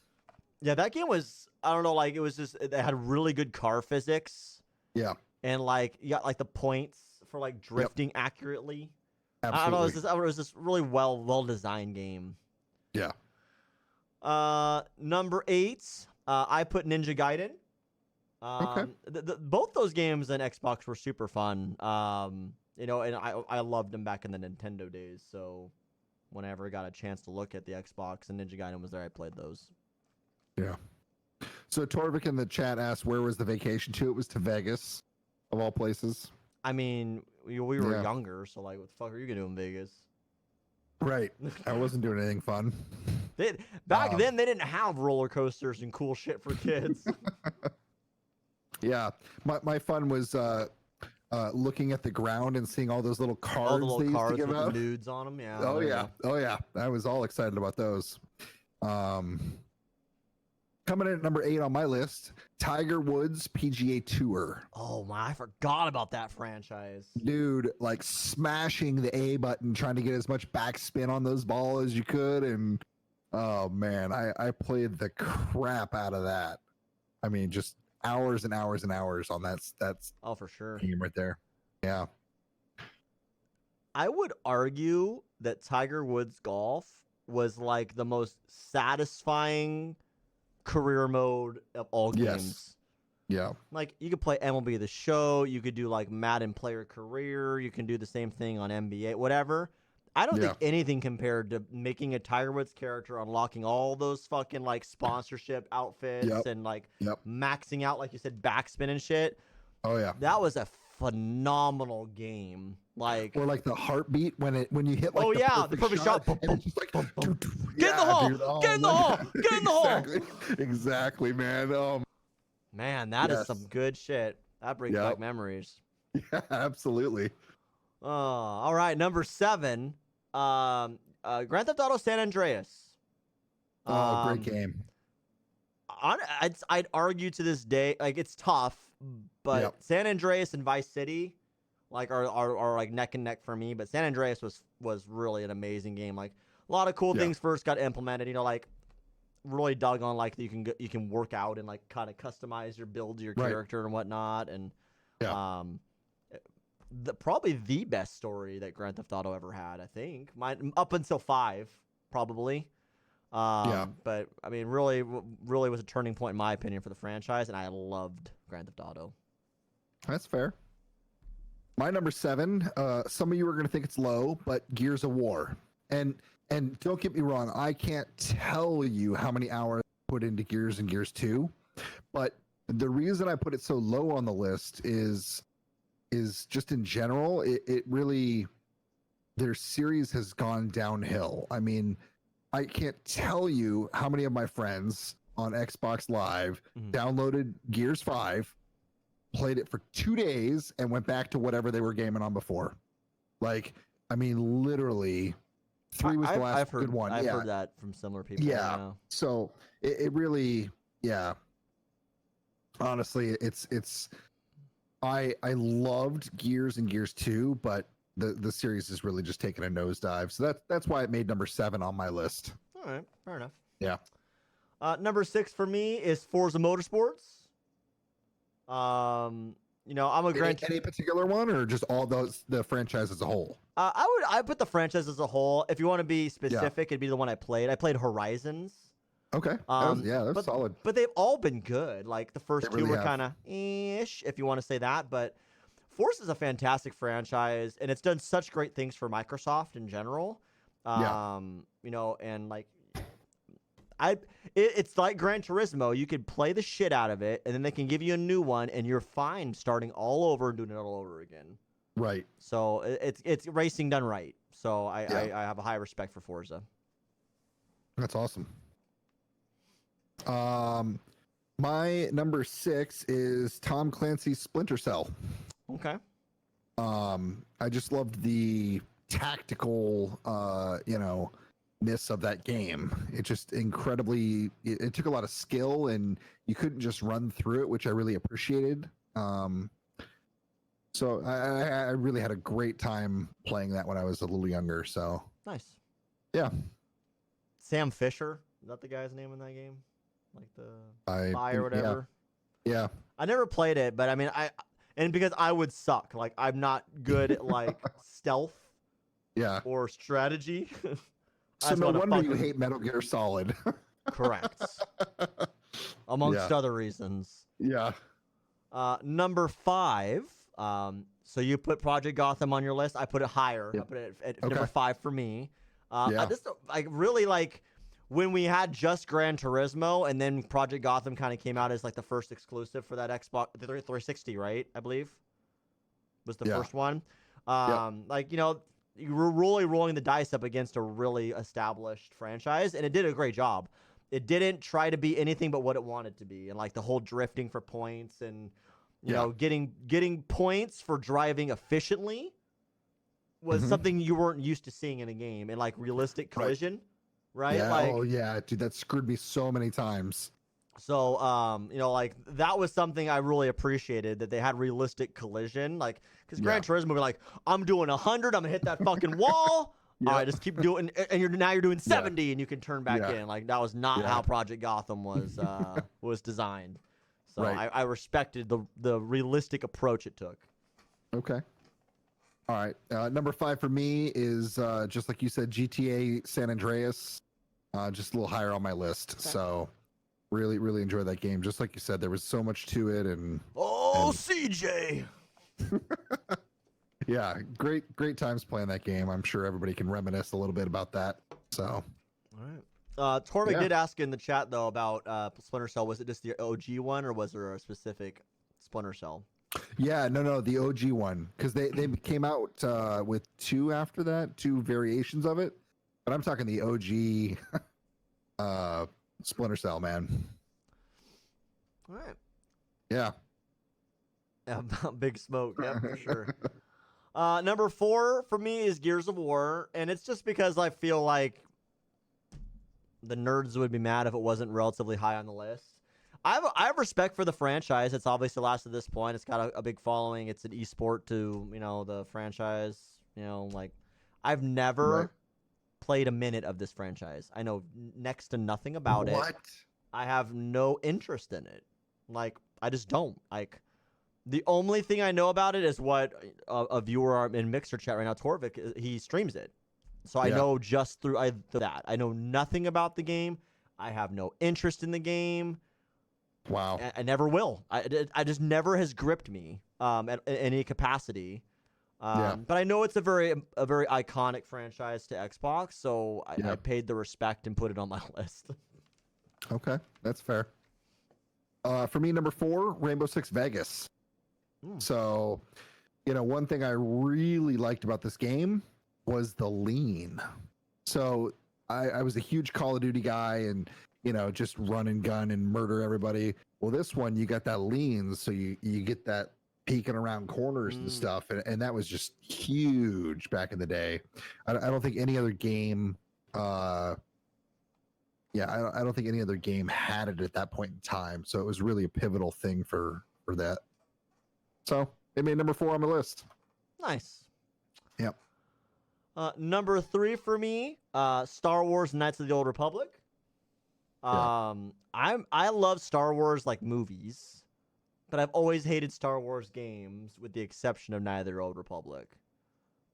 Yeah, that game was, I don't know, like it was just, it had really good car physics. Yeah. And like you got like the points for like drifting accurately. Absolutely. I don't know, it was this really well designed game. Yeah. Number 8, I put Ninja Gaiden. Okay. Both those games on Xbox were super fun. And I loved them back in the Nintendo days. So whenever I got a chance to look at the Xbox and Ninja Gaiden was there, I played those. Yeah. So Torvik in the chat asked, where was the vacation to? It was to Vegas, of all places. I mean, we were younger, so like, what the fuck are you gonna do in Vegas? Right. I wasn't doing anything fun. Back then, they didn't have roller coasters and cool shit for kids. Yeah. My fun was looking at the ground and seeing all those little cards. All the little cards with the nudes on them. Yeah. Oh yeah. I was all excited about those. Coming in at number 8 on my list, Tiger Woods PGA Tour. Oh my, I forgot about that franchise. Dude, like smashing the A button, trying to get as much backspin on those balls as you could. And oh man, I played the crap out of that. I mean, just hours and hours and hours on that's oh, for sure. Game right there. Yeah. I would argue that Tiger Woods golf was like the most satisfying career mode of all games. Yeah. Like you could play MLB The Show, you could do like Madden Player Career, you can do the same thing on NBA, whatever. I don't think anything compared to making a Tiger Woods character, unlocking all those fucking like sponsorship outfits and like maxing out, like you said, backspin and shit. Oh yeah. That was a phenomenal game. Like, or like the heartbeat when you hit like the perfect shot. And it's just like, get in the hole, get in the hole, get in the hole. Exactly, man. Man, that is some good shit. That brings back memories. Yeah, absolutely. All right, number 7, Grand Theft Auto San Andreas. Great game. I'd argue to this day, like it's tough, but San Andreas and Vice City, like are like neck and neck for me. But San Andreas was really an amazing game. Like a lot of cool things first got implemented. Like really dug on like you can work out and like kind of customize your build, your character and whatnot. And probably the best story that Grand Theft Auto ever had. I think up until 5 probably. But I mean, really was a turning point in my opinion for the franchise, and I loved Grand Theft Auto. That's fair. My number 7, some of you are going to think it's low, but Gears of War. And don't get me wrong, I can't tell you how many hours I put into Gears and Gears 2, but the reason I put it so low on the list is just in general, it really, their series has gone downhill. I mean, I can't tell you how many of my friends on Xbox Live downloaded Gears 5, played it for 2 days, and went back to whatever they were gaming on before. Like, I mean, literally, 3 was the last good one. I've heard that from similar people. Yeah. So it really, honestly, it's I loved Gears and Gears 2, but the series has really just taken a nosedive. So that's why it made number 7 on my list. All right, fair enough. Yeah. Number 6 for me is Forza Motorsports. I'm a Any particular one, or just all the franchise as a whole? I put the franchise as a whole. If you want to be specific, it'd be the one I played. I played Horizons. Okay. That's solid. But they've all been good. Like the first They two really were have. kind of ish, if you want to say that. But Force is a fantastic franchise, and it's done such great things for Microsoft in general. And like it's like Gran Turismo. You could play the shit out of it, and then they can give you a new one, and you're fine starting all over and doing it all over again. Right. So it's racing done right. So I have a high respect for Forza. That's awesome. My number 6 is Tom Clancy's Splinter Cell. Okay. I just loved the tactical, ness of that game. It just incredibly. It took a lot of skill, and you couldn't just run through it, which I really appreciated. So I really had a great time playing that when I was a little younger. So Nice. yeah, Sam Fisher, is that the guy's name in that game? Like the I spy or think- whatever. Yeah. I never played it, but I mean, because I would suck. Like I'm not good at like stealth Yeah. or strategy. I So just no wanna wonder you fucking- hate Metal Gear Solid. Correct. Amongst Yeah. other reasons. Yeah. Number 5. So you put Project Gotham on your list. I put it higher. Yep. I put it at Okay. number 5 for me. Yeah. I just like really like when we had just Gran Turismo, and then Project Gotham kind of came out as like the first exclusive for that Xbox 360, right? I believe was the Yeah. first one. Yep. Like you were really rolling the dice up against a really established franchise, and it did a great job. It didn't try to be anything but what it wanted to be, and like the whole drifting for points and getting points for driving efficiently was Mhm. something you weren't used to seeing in a game, and like realistic collision, right? Yeah. Like Oh yeah, dude, that screwed me so many times. so, like that was something I really appreciated, that they had realistic collision, like because Gran Turismo were like, I'm doing 100, I'm gonna hit that fucking wall. Yeah. All right, just keep doing, and you're doing 70, and you can turn back Yeah. in. Like that was not Yeah. how Project Gotham was was designed. So Right. I respected the realistic approach it took. Okay. All right. Number 5 for me is just like you said, GTA San Andreas. Just a little higher on my list. Okay. So really, really enjoyed that game. Just like you said, there was so much to it, and Oh, And- CJ. yeah, great times playing that game. I'm sure everybody can reminisce a little bit about that. So All right. Torvik Yeah. did ask in the chat though about Splinter Cell. Was it just the OG one, or was there a specific Splinter Cell? yeah, no, the OG one, because they came out with 2 after that, 2 variations of it. But I'm talking the OG Splinter Cell, man. All right. Yeah. Yeah, Big Smoke, yeah, for sure. Number 4 for me is Gears of War, and it's just because I feel like the nerds would be mad if it wasn't relatively high on the list. I have respect for the franchise. It's obviously lasted to this point. It's got a big following. It's an esport to the franchise. Like I've never Right. played a minute of this franchise. I know next to nothing about it. What? I have no interest in it. Like I just don't. Like the only thing I know about it is what a viewer in Mixer chat right now, Torvik, he streams it. So I Yeah. know just through that. I know nothing about the game. I have no interest in the game. Wow. I never will. I just never has gripped me at any capacity. Yeah. But I know it's a very iconic franchise to Xbox, so Yeah. I paid the respect and put it on my list. Okay, that's fair. For me, number 4, Rainbow Six Vegas. Mm. So, one thing I really liked about this game was the lean. So I was a huge Call of Duty guy, and just run and gun and murder everybody. Well, this one you got that lean, so you get that peeking around corners and stuff, and that was just huge back in the day. I don't think any other game. I don't think any other game had it at that point in time. So it was really a pivotal thing for that. So it made number 4 on the list. Nice. Yep. Number 3 for me, Star Wars: Knights of the Old Republic. I love Star Wars like movies, but I've always hated Star Wars games, with the exception of Night of the Old Republic,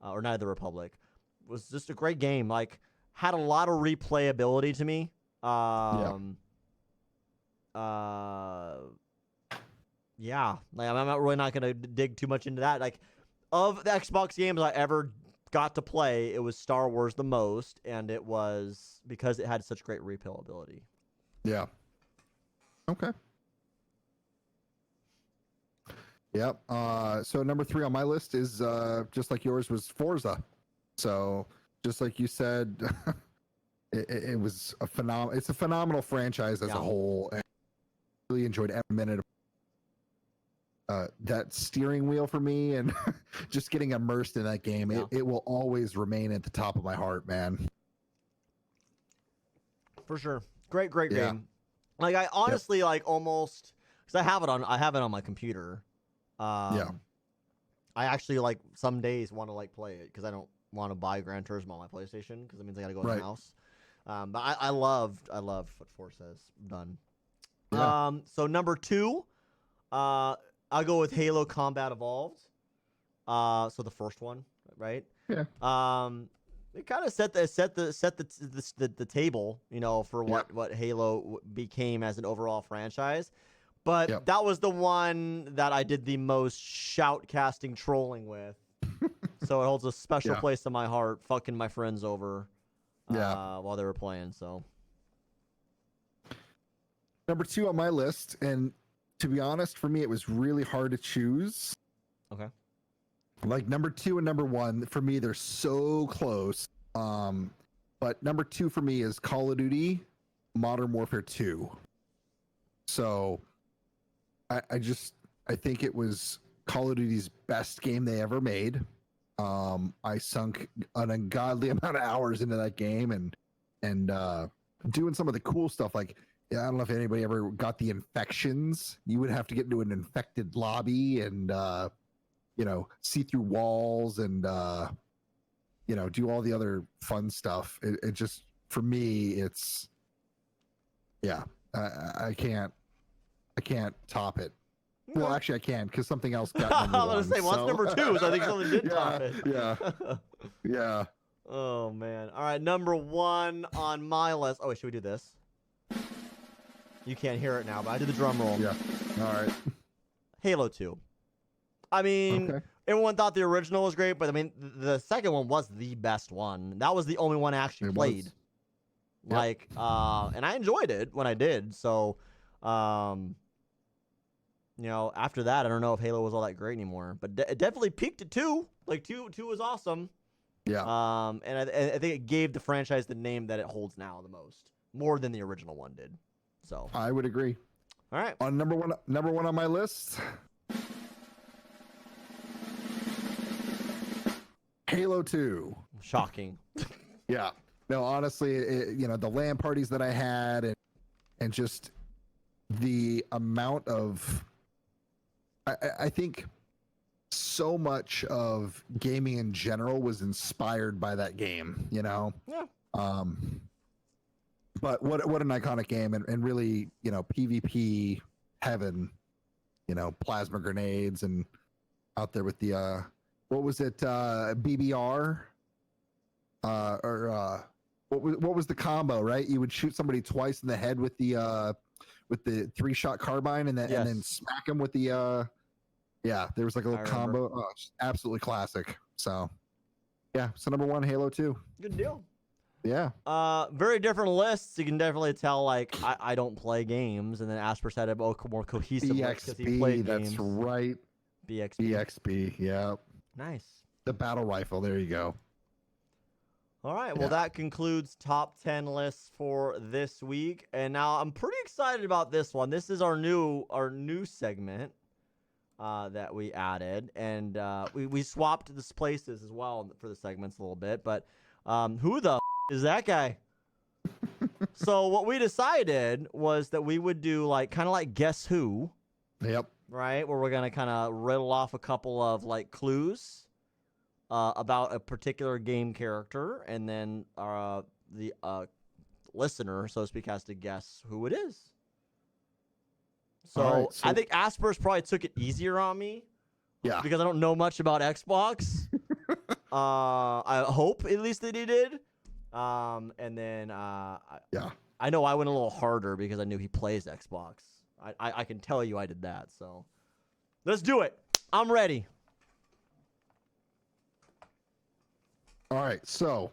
or Night of the Republic. It was just a great game. Like, had a lot of replayability to me. Yeah. Like, I'm not really not gonna dig too much into that. Like, of the Xbox games I ever got to play, it was Star Wars the most, and it was because it had such great replayability. Yeah. Okay. Yep. So number 3 on my list is just like yours was Forza. So just like you said, it was a phenomenal. It's a phenomenal franchise as a whole. And I really enjoyed every minute of that steering wheel for me, and just getting immersed in that game. It will always remain at the top of my heart, man. For sure. Great game. Like, I honestly like almost, because I have it on my computer. I actually like some days want to like play it because I don't want to buy Gran Turismo on my PlayStation because it means I gotta go to the house. But I love what Forza has done. Yeah. So number 2, I'll go with Halo Combat Evolved. So the first one, right? Yeah. It kind of set the table, for what Halo became as an overall franchise. But that was the one that I did the most shoutcasting trolling with. So it holds a special place in my heart, fucking my friends over while they were playing. So number 2 on my list, and to be honest, for me, it was really hard to choose. Okay. Like number 2 and number 1, for me, they're so close. But number 2 for me is Call of Duty Modern Warfare 2. So I think it was Call of Duty's best game they ever made. I sunk an ungodly amount of hours into that game, and doing some of the cool stuff. Like, I don't know if anybody ever got the infections. You would have to get into an infected lobby and see through walls and do all the other fun stuff. It just, for me, it's I can't top it. Well, actually, I can, because something else got number 1. I was going to say, what's number 2? So I think something did top it. Yeah. Oh, man. All right, number 1 on my list. Oh, wait, should we do this? You can't hear it now, but I did the drum roll. Yeah. All right. Halo 2. I mean, everyone thought the original was great, but I mean, the second one was the best one. That was the only one I actually played. Like, and I enjoyed it when I did. So, after that, I don't know if Halo was all that great anymore, but it definitely peaked at 2. Like, 2 was awesome. Yeah. And I think it gave the franchise the name that it holds now the most, more than the original one did. So I would agree. All right. On number one on my list, Halo 2. Shocking. Yeah. No, honestly, the LAN parties that I had, and just the amount of, I think so much of gaming in general was inspired by that game, Yeah. But what an iconic game, and really, PvP heaven, plasma grenades, and out there with the what was it, BBR, or what was the combo, right? You would shoot somebody twice in the head with the 3-shot carbine, and then smack them with the there was like a little combo. Oh, absolutely classic. So so number 1, Halo 2. Good deal. Yeah. Very different lists. You can definitely tell, like, I don't play games, and then Asper said a more cohesive list because he played games. That's right. BXB, yeah. Nice. The battle rifle, there you go. All right, well, that concludes top 10 lists for this week, and now I'm pretty excited about this one. This is our new segment that we added, and we swapped the places as well for the segments a little bit, but who the is that guy? So what we decided was that we would do kind of like Guess Who. Yep. Right, where we're gonna kind of riddle off a couple of clues, about a particular game character, and then the listener, so to speak, has to guess who it is. So, All right, I think Asper's probably took it easier on me. Yeah. Because I don't know much about Xbox. I hope at least that he did. And then I know I went a little harder because I knew he plays Xbox. I can tell you I did that. So let's do it. I'm ready. All right, so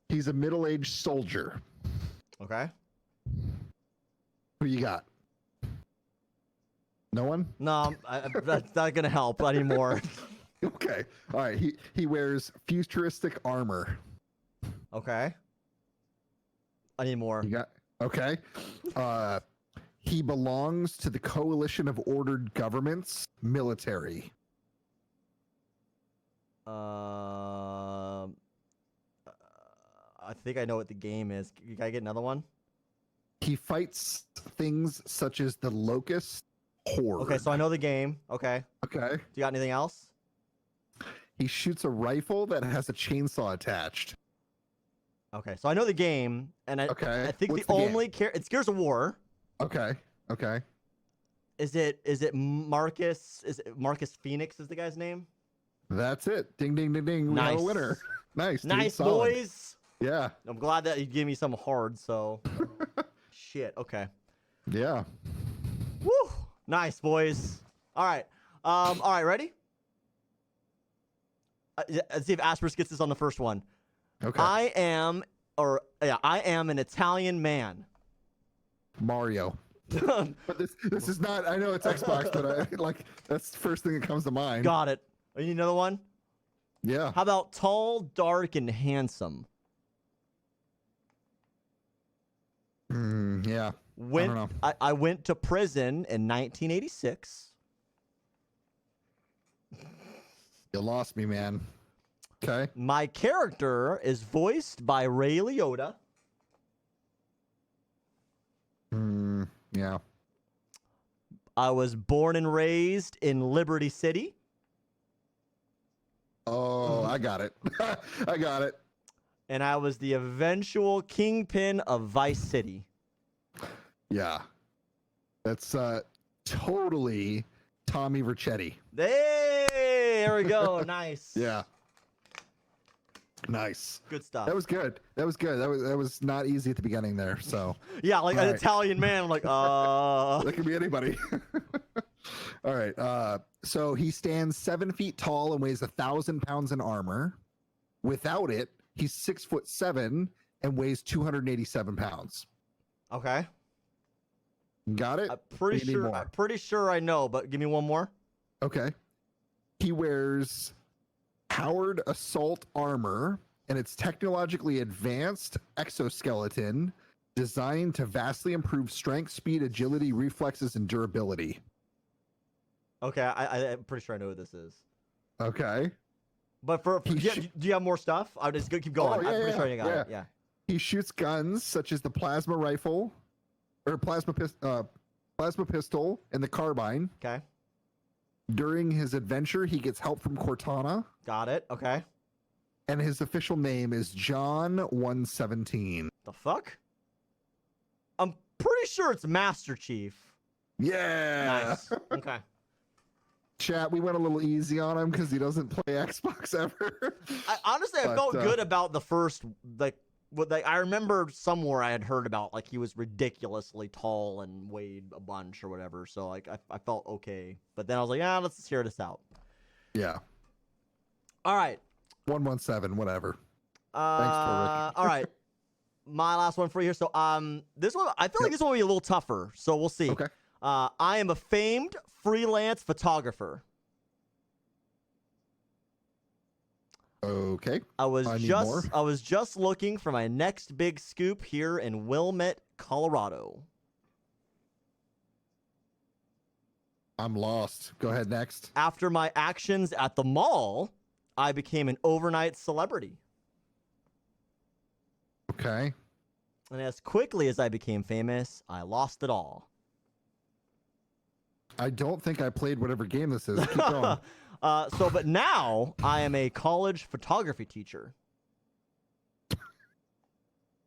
he's a middle-aged soldier. Okay. Who you got? No one? No, that's not gonna help anymore. Okay. All right. He wears futuristic armor. Okay. I need more. You got okay. He belongs to the Coalition of Ordered Governments military. I think I know what the game is. Can I get another one? He fights things such as the Locust Horde. Okay, so I know the game. Okay. Okay. Do you got anything else? He shoots a rifle that has a chainsaw attached. Okay, so I know the game, and I think What's the only it's Gears of War. Okay. Okay. Is it Marcus? Is it Marcus Phoenix? Is the guy's name? That's it. Ding ding ding ding. We have a winner. Nice. Dude, Nice solid. boys. Yeah. I'm glad that you gave me some hard. So, shit. Okay. Yeah. Woo. Nice boys. All right. All right. Ready? Let's see if Asper's gets this on the first one. Okay. I am an Italian man. Mario. But this is not. I know it's Xbox, but that's the first thing that comes to mind. Got it. You need another one? Yeah. How about tall, dark, and handsome? Yeah. I don't know. I went to prison in 1986. You lost me, man. Okay. My character is voiced by Ray Liotta. Yeah. I was born and raised in Liberty City. Oh, I got it. I got it. And I was the eventual kingpin of Vice City. Yeah. That's totally Tommy Vercetti. Hey, there we go. Nice. Yeah. Nice. Good stuff. That was good. That was not easy at the beginning there. So yeah, like All an right. Italian man. I'm like, that could be anybody. All right. So he stands 7 feet tall and weighs 1,000 pounds in armor. Without it, he's 6'7" and weighs 287 pounds. Okay. Got it? I'm Or you need more? pretty sure I know, but give me one more. Okay. He wears powered assault armor, and it's technologically advanced exoskeleton designed to vastly improve strength, speed, agility, reflexes, and durability. Okay, I'm pretty sure I know who this is. Okay. But do you have more stuff? I'll just keep going. Oh, yeah, I'm pretty yeah, sure you got yeah. it. Yeah. He shoots guns such as the plasma rifle or plasma pistol and the carbine. Okay. During his adventure, he gets help from Cortana, Got it. Okay. and his official name is John 117. The fuck? I'm pretty sure it's Master Chief. Yeah. Nice. Okay. Chat, we went a little easy on him because he doesn't play Xbox ever. Honestly, I But, felt good about the first, I remember somewhere I had heard about, like, he was ridiculously tall and weighed a bunch or whatever. So, like, I felt okay. But then I was like, yeah, let's just hear this out. Yeah. All right. 117, whatever. Thanks, All right. My last one for you here. So, this one, I feel like this one will be a little tougher. So we'll see. Okay. I am a famed freelance photographer. Okay. I was I need more. just looking for my next big scoop here in Wilmette, Colorado. I'm lost. Go ahead next. After my actions at the mall, I became an overnight celebrity. Okay. And as quickly as I became famous, I lost it all. I don't think I played whatever game this is. Keep going. But now I am a college photography teacher.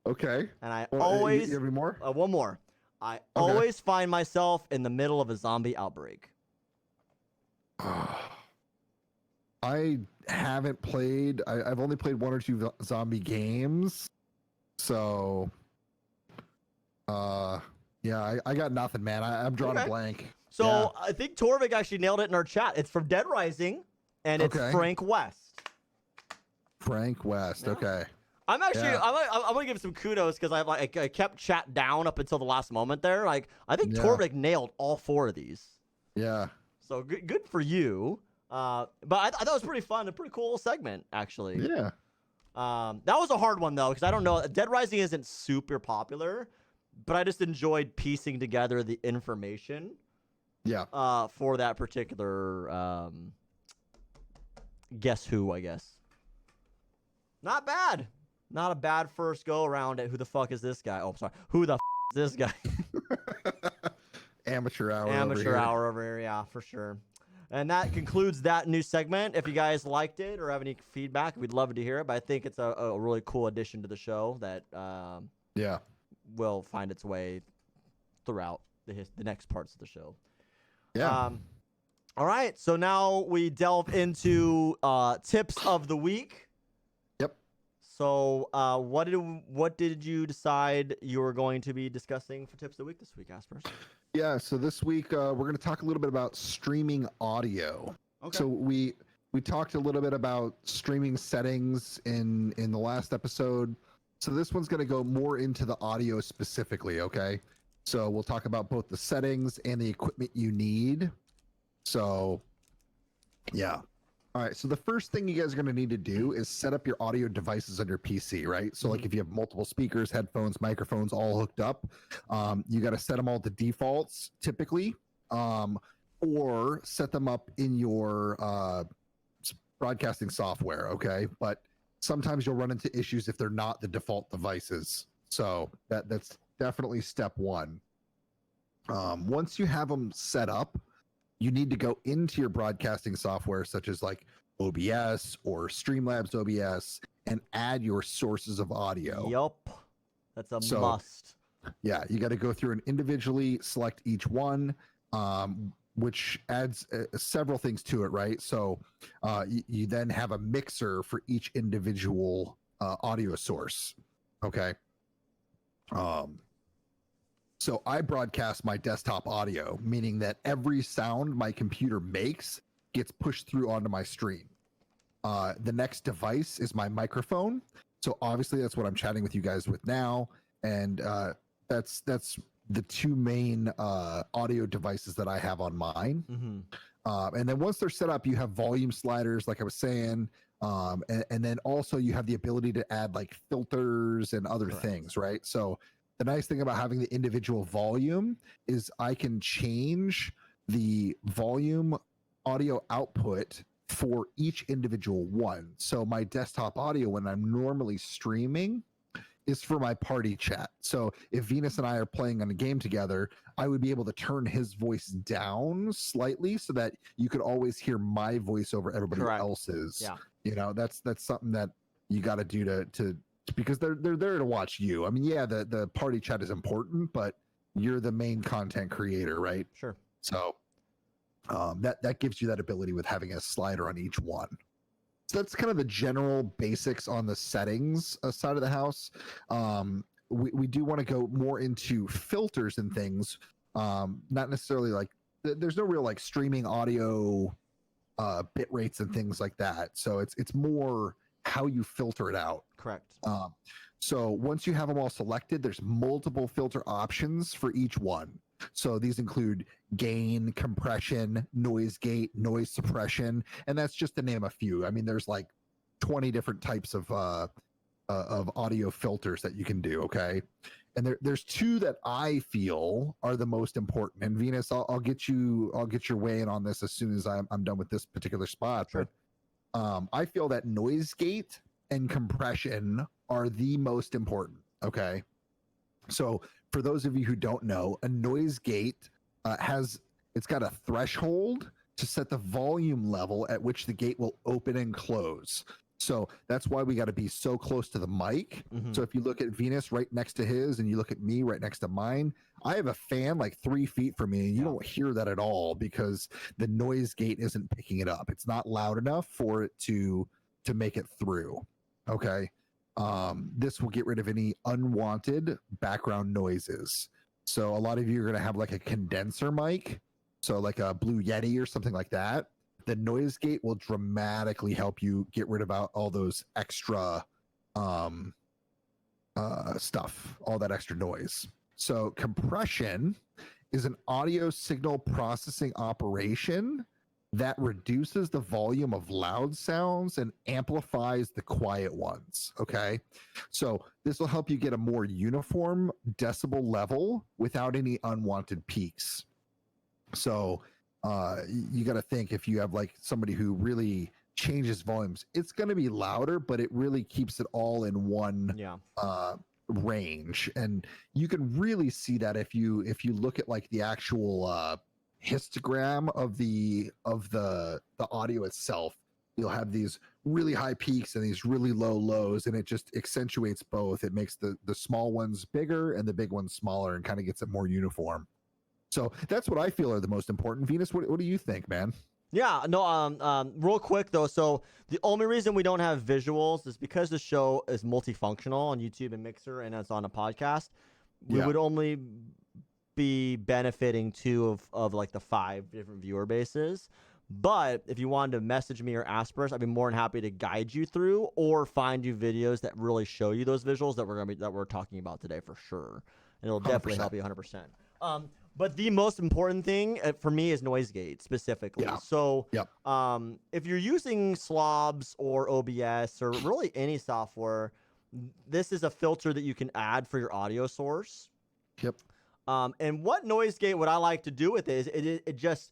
Okay. And I Well, always you have any more? one more. I always find myself in the middle of a zombie outbreak. I haven't played. I've only played one or two zombie games, so yeah, I got nothing, man. I'm drawing a blank. So Yeah. I think Torvik actually nailed it in our chat. It's from Dead Rising, and it's Frank West. Frank West. Yeah. Okay. I'm actually I'm gonna give some kudos because I kept chat down up until the last moment there. Like I think Torvik nailed all 4 of these. Yeah. So good for you. But I thought it was pretty fun, a pretty cool segment actually. Yeah. That was a hard one though because I don't know. Dead Rising isn't super popular, but I just enjoyed piecing together the information. Yeah. For that particular guess who, I guess. Not bad. Not a bad first go around at who the fuck is this guy? Oh, sorry. Who the is this guy? Amateur hour. Amateur hour over here, yeah, for sure. And that concludes that new segment. If you guys liked it or have any feedback, we'd love to hear it. But I think it's a really cool addition to the show that will find its way throughout the next parts of the show. Yeah. All right. So now we delve into tips of the week. Yep. So what did you decide you were going to be discussing for tips of the week this week, Aspers? Yeah. So this week we're going to talk a little bit about streaming audio. Okay. So we talked a little bit about streaming settings in the last episode. So this one's going to go more into the audio specifically. Okay. So we'll talk about both the settings and the equipment you need. So, yeah. All right. So the first thing you guys are going to need to do is set up your audio devices on your PC, right? So like if you have multiple speakers, headphones, microphones all hooked up, you got to set them all to defaults typically, or set them up in your broadcasting software. Okay. But sometimes you'll run into issues if they're not the default devices. So that's definitely step one. Once you have them set up, you need to go into your broadcasting software, such as like OBS or Streamlabs OBS, and add your sources of audio. Yup. That's a must. Yeah, you got to go through and individually select each one, which adds several things to it, right? So you then have a mixer for each individual audio source. Okay. So I broadcast my desktop audio, meaning that every sound my computer makes gets pushed through onto my stream. The next device is my microphone. So obviously that's what I'm chatting with you guys with now. And that's the 2 main audio devices that I have on mine. Mm-hmm. And then once they're set up, you have volume sliders, like I was saying. And then also you have the ability to add like filters and other things, right? So the nice thing about having the individual volume is I can change the volume audio output for each individual one. So my desktop audio, when I'm normally streaming, is for my party chat. So if Venus and I are playing on a game together, I would be able to turn his voice down slightly so that you could always hear my voice over everybody else's. Yeah. You know, that's something that you got to do to because they're there to watch you. I mean, yeah, the party chat is important, but you're the main content creator, right? Sure. So that gives you that ability with having a slider on each one. So that's kind of the general basics on the settings side of the house. We do want to go more into filters and things. Not necessarily like there's no real like streaming audio bit rates and things like that. So it's more how you filter it out. Correct. So once you have them all selected, there's multiple filter options for each one. So these include gain, compression, noise gate, noise suppression, and that's just to name a few. I mean, there's like 20 different types of audio filters that you can do. Okay, and there's 2 that I feel are the most important. And Venus, I'll get your weigh in on this as soon as I'm done with this particular spot. Sure. But I feel that noise gate and compression are the most important. Okay, so for those of you who don't know, a noise gate it's got a threshold to set the volume level at which the gate will open and close. So that's why we got to be so close to the mic. Mhm. So if you look at Venus right next to his and you look at me right next to mine, I have a fan like 3 feet from me, and you don't hear that at all because the noise gate isn't picking it up. It's not loud enough for it to make it through. Okay. This will get rid of any unwanted background noises. So a lot of you are going to have like a condenser mic, so like a Blue Yeti or something like that. The noise gate will dramatically help you get rid of all those extra stuff, all that extra noise. So compression is an audio signal processing operation that reduces the volume of loud sounds and amplifies the quiet ones. Okay. So this will help you get a more uniform decibel level without any unwanted peaks. So you got to think, if you have like somebody who really changes volumes, it's going to be louder, but it really keeps it all in one range. And you can really see that if you look at like the actual histogram of the audio itself. You'll have these really high peaks and these really low lows, and it just accentuates both. It makes the small ones bigger and the big ones smaller, and kind of gets it more uniform. So that's what I feel are the most important. Venus, what do you think, man? Yeah, no, real quick though. So the only reason we don't have visuals is because the show is multifunctional on YouTube and Mixer, and it's on a podcast. We would only be benefiting 2 of like the 5 different viewer bases. But if you wanted to message me or ask for us, I'd be more than happy to guide you through or find you videos that really show you those visuals that we're talking about today for sure. And it'll definitely 100%. help you 100%. But the most important thing for me is noise gate specifically. Yeah. So if you're using Slobs or OBS or really any software, this is a filter that you can add for your audio source. Yep. And what noise gate would I like to do with it is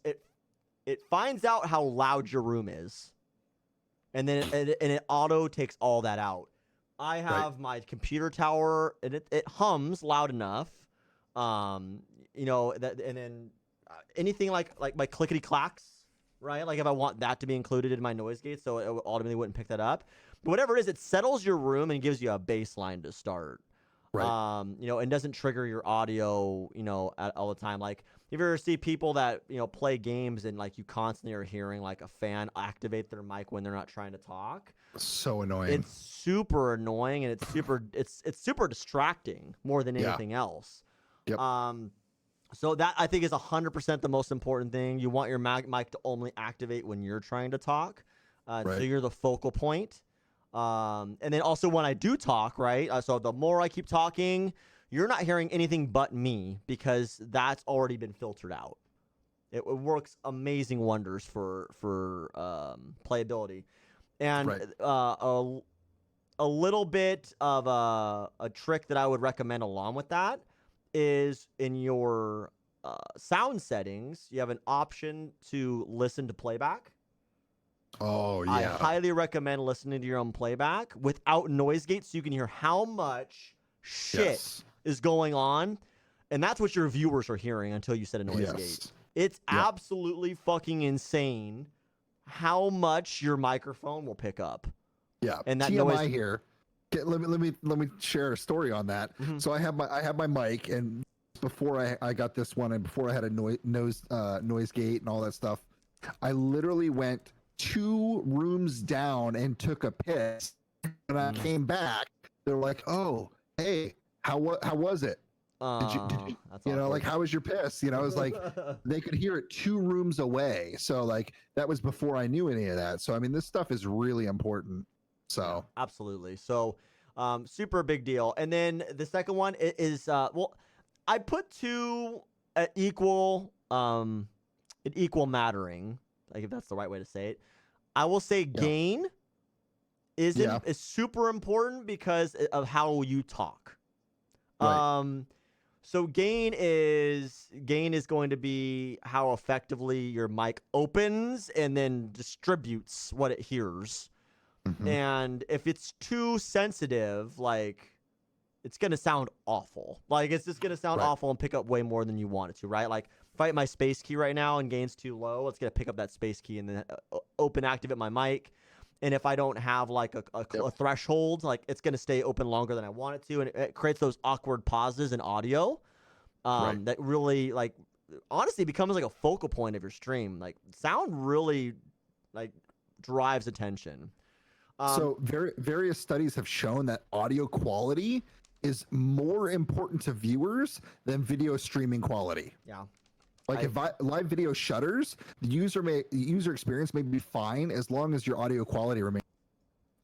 it finds out how loud your room is, and then it auto takes all that out. I have my computer tower, and it hums loud enough. You know, that, and then anything like my clickety clacks, right? Like if I want that to be included in my noise gate, so it ultimately wouldn't pick that up. But whatever it is, it settles your room and gives you a baseline to start. Right. You know, and doesn't trigger your audio, you know, all the time. Like if you ever see people that, you know, play games and like you constantly are hearing like a fan activate their mic when they're not trying to talk. So annoying. It's super annoying, and it's super distracting more than anything else. Yep. So that I think is 100% the most important thing. You want your mic to only activate when you're trying to talk, so you're the focal point. And then also when I do talk, right? So the more I keep talking, you're not hearing anything but me because that's already been filtered out. It works amazing wonders for playability. And a little bit of a trick that I would recommend along with that is in your sound settings, you have an option to listen to playback. Oh, yeah. I highly recommend listening to your own playback without noise gate so you can hear how much shit is going on. And that's what your viewers are hearing until you set a noise gate. It's absolutely fucking insane how much your microphone will pick up. Yeah. And that TMI noise here. Let me share a story on that. Mm-hmm. So I have my mic, and before I got this one, and before I had a noise gate and all that stuff, I literally went 2 rooms down and took a piss. When I came back, they're like, "Oh, hey, how was it? Did you you know, like, how was your piss?" You know, I was like, they could hear it 2 rooms away. So like that was before I knew any of that. So I mean, this stuff is really important. So absolutely. So super big deal. And then the second one is well, I put 2 at equal mattering, like if that's the right way to say it. I will say gain is super important because of how you talk. So gain is going to be how effectively your mic opens and then distributes what it hears. Mm-hmm. And if it's too sensitive, like it's going to sound awful. Like it's just going to sound awful and pick up way more than you want it to, right? Like if I hit my space key right now and gain's too low, it's gonna pick up that space key and then open activate my mic. And if I don't have like a threshold, like it's gonna stay open longer than I want it to, and it creates those awkward pauses in audio that really like honestly becomes like a focal point of your stream. Like sound really like drives attention. So various studies have shown that audio quality is more important to viewers than video streaming quality. Yeah. Like if live video shutters, the user experience may be fine as long as your audio quality remains.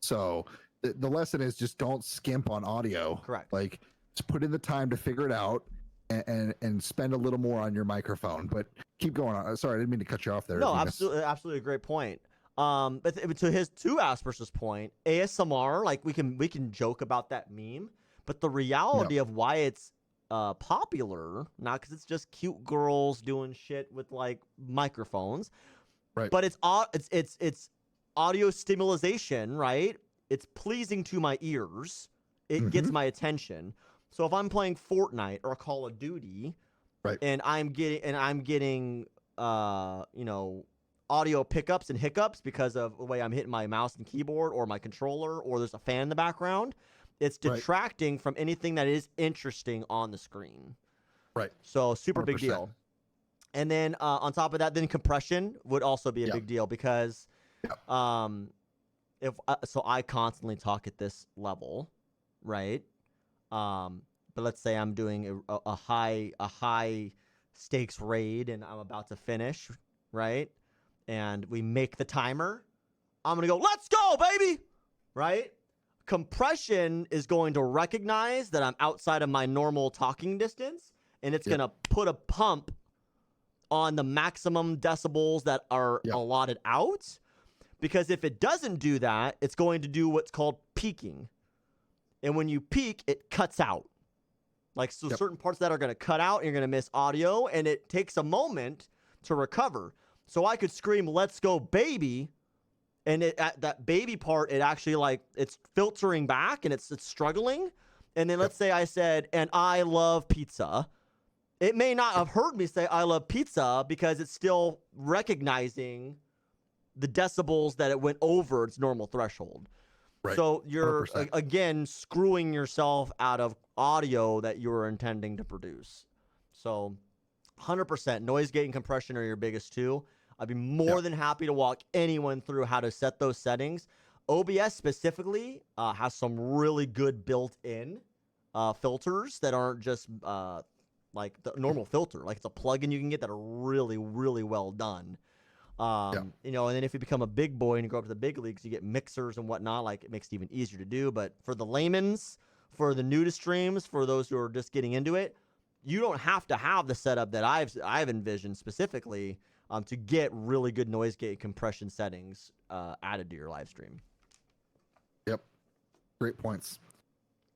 So the lesson is just don't skimp on audio. Correct. Like just put in the time to figure it out and spend a little more on your microphone. But keep going on. Sorry, I didn't mean to cut you off there. No, absolutely a great point. But to his to Asperger's point, ASMR, like we can joke about that meme, but the reality of why it's popular, not because it's just cute girls doing shit with like microphones, right? But it's audio stimulation, right? It's pleasing to my ears. It gets my attention. So if I'm playing Fortnite or Call of Duty, right, and I'm getting audio pickups and hiccups because of the way I'm hitting my mouse and keyboard or my controller, or there's a fan in the background, it's detracting from anything that is interesting on the screen. Right. So super 100%. big deal. And then on top of that, then compression would also be a big deal because so I constantly talk at this level, right? But let's say I'm doing a high stakes raid and I'm about to finish, right? And we make the timer. I'm gonna go, let's go, baby, right? Compression is going to recognize that I'm outside of my normal talking distance, and it's gonna put a pump on the maximum decibels that are allotted out. Because if it doesn't do that, it's going to do what's called peaking. And when you peak, it cuts out. Like, so certain parts that are going to cut out, and you're going to miss audio, and it takes a moment to recover. So I could scream, let's go, baby. And at that baby part, it actually, like, it's filtering back, and it's struggling. And then let's say I said, and I love pizza. It may not have heard me say I love pizza because it's still recognizing the decibels that it went over its normal throsheld. Right. So you're, 100%. Again, screwing yourself out of audio that you were intending to produce. So 100% noise gate and compression are your biggest two. I'd be more than happy to walk anyone through how to set those settings. OBS specifically has some really good built-in filters that aren't just like the normal filter. Like it's a plugin you can get that are really, really well done. And then if you become a big boy and you go up to the big leagues, you get mixers and whatnot. Like it makes it even easier to do. But for the layman's, for the new to streams, for those who are just getting into it, you don't have to have the setup that I've envisioned specifically to get really good noise gate compression settings added to your live stream. Yep, great points.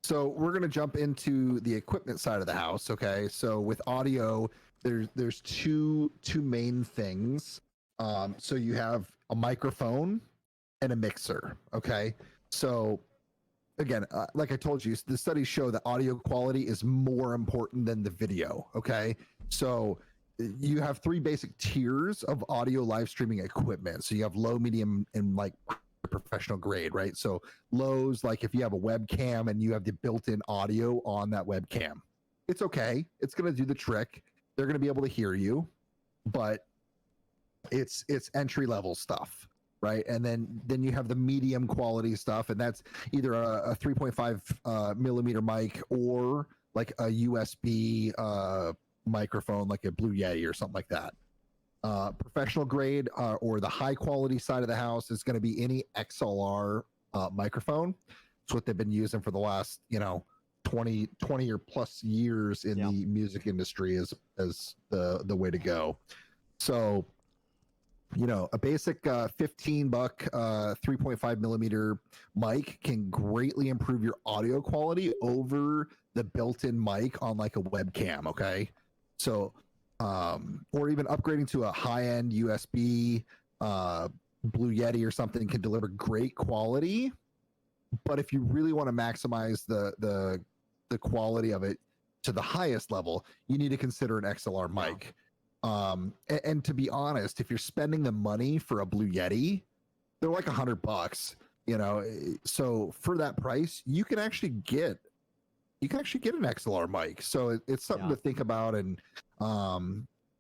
So we're gonna jump into the equipment side of the house. Okay, so with audio, there's two main things. So you have a microphone and a mixer. Okay. So again, like I told you, the studies show that audio quality is more important than the video. Okay. So you have three basic tiers of audio live streaming equipment. So you have low, medium, and like professional grade, right? So lows, like if you have a webcam and you have the built-in audio on that webcam, it's okay. It's going to do the trick. They're going to be able to hear you, but it's entry level stuff, right? And then you have the medium quality stuff, and that's either a 3.5 millimeter mic or like a USB microphone, like a Blue Yeti or something like that. Professional grade or the high quality side of the house is going to be any XLR microphone. It's what they've been using for the last 20 or plus years in the music industry as the way to go. So a basic $15 3.5 millimeter mic can greatly improve your audio quality over the built-in mic on like a webcam. Okay. So, or even upgrading to a high-end USB Blue Yeti or something can deliver great quality. But if you really want to maximize the quality of it to the highest level, you need to consider an XLR mic. And to be honest, if you're spending the money for a Blue Yeti, they're like $100, you know. So for that price, you can actually get an XLR mic. So it's something to think about. And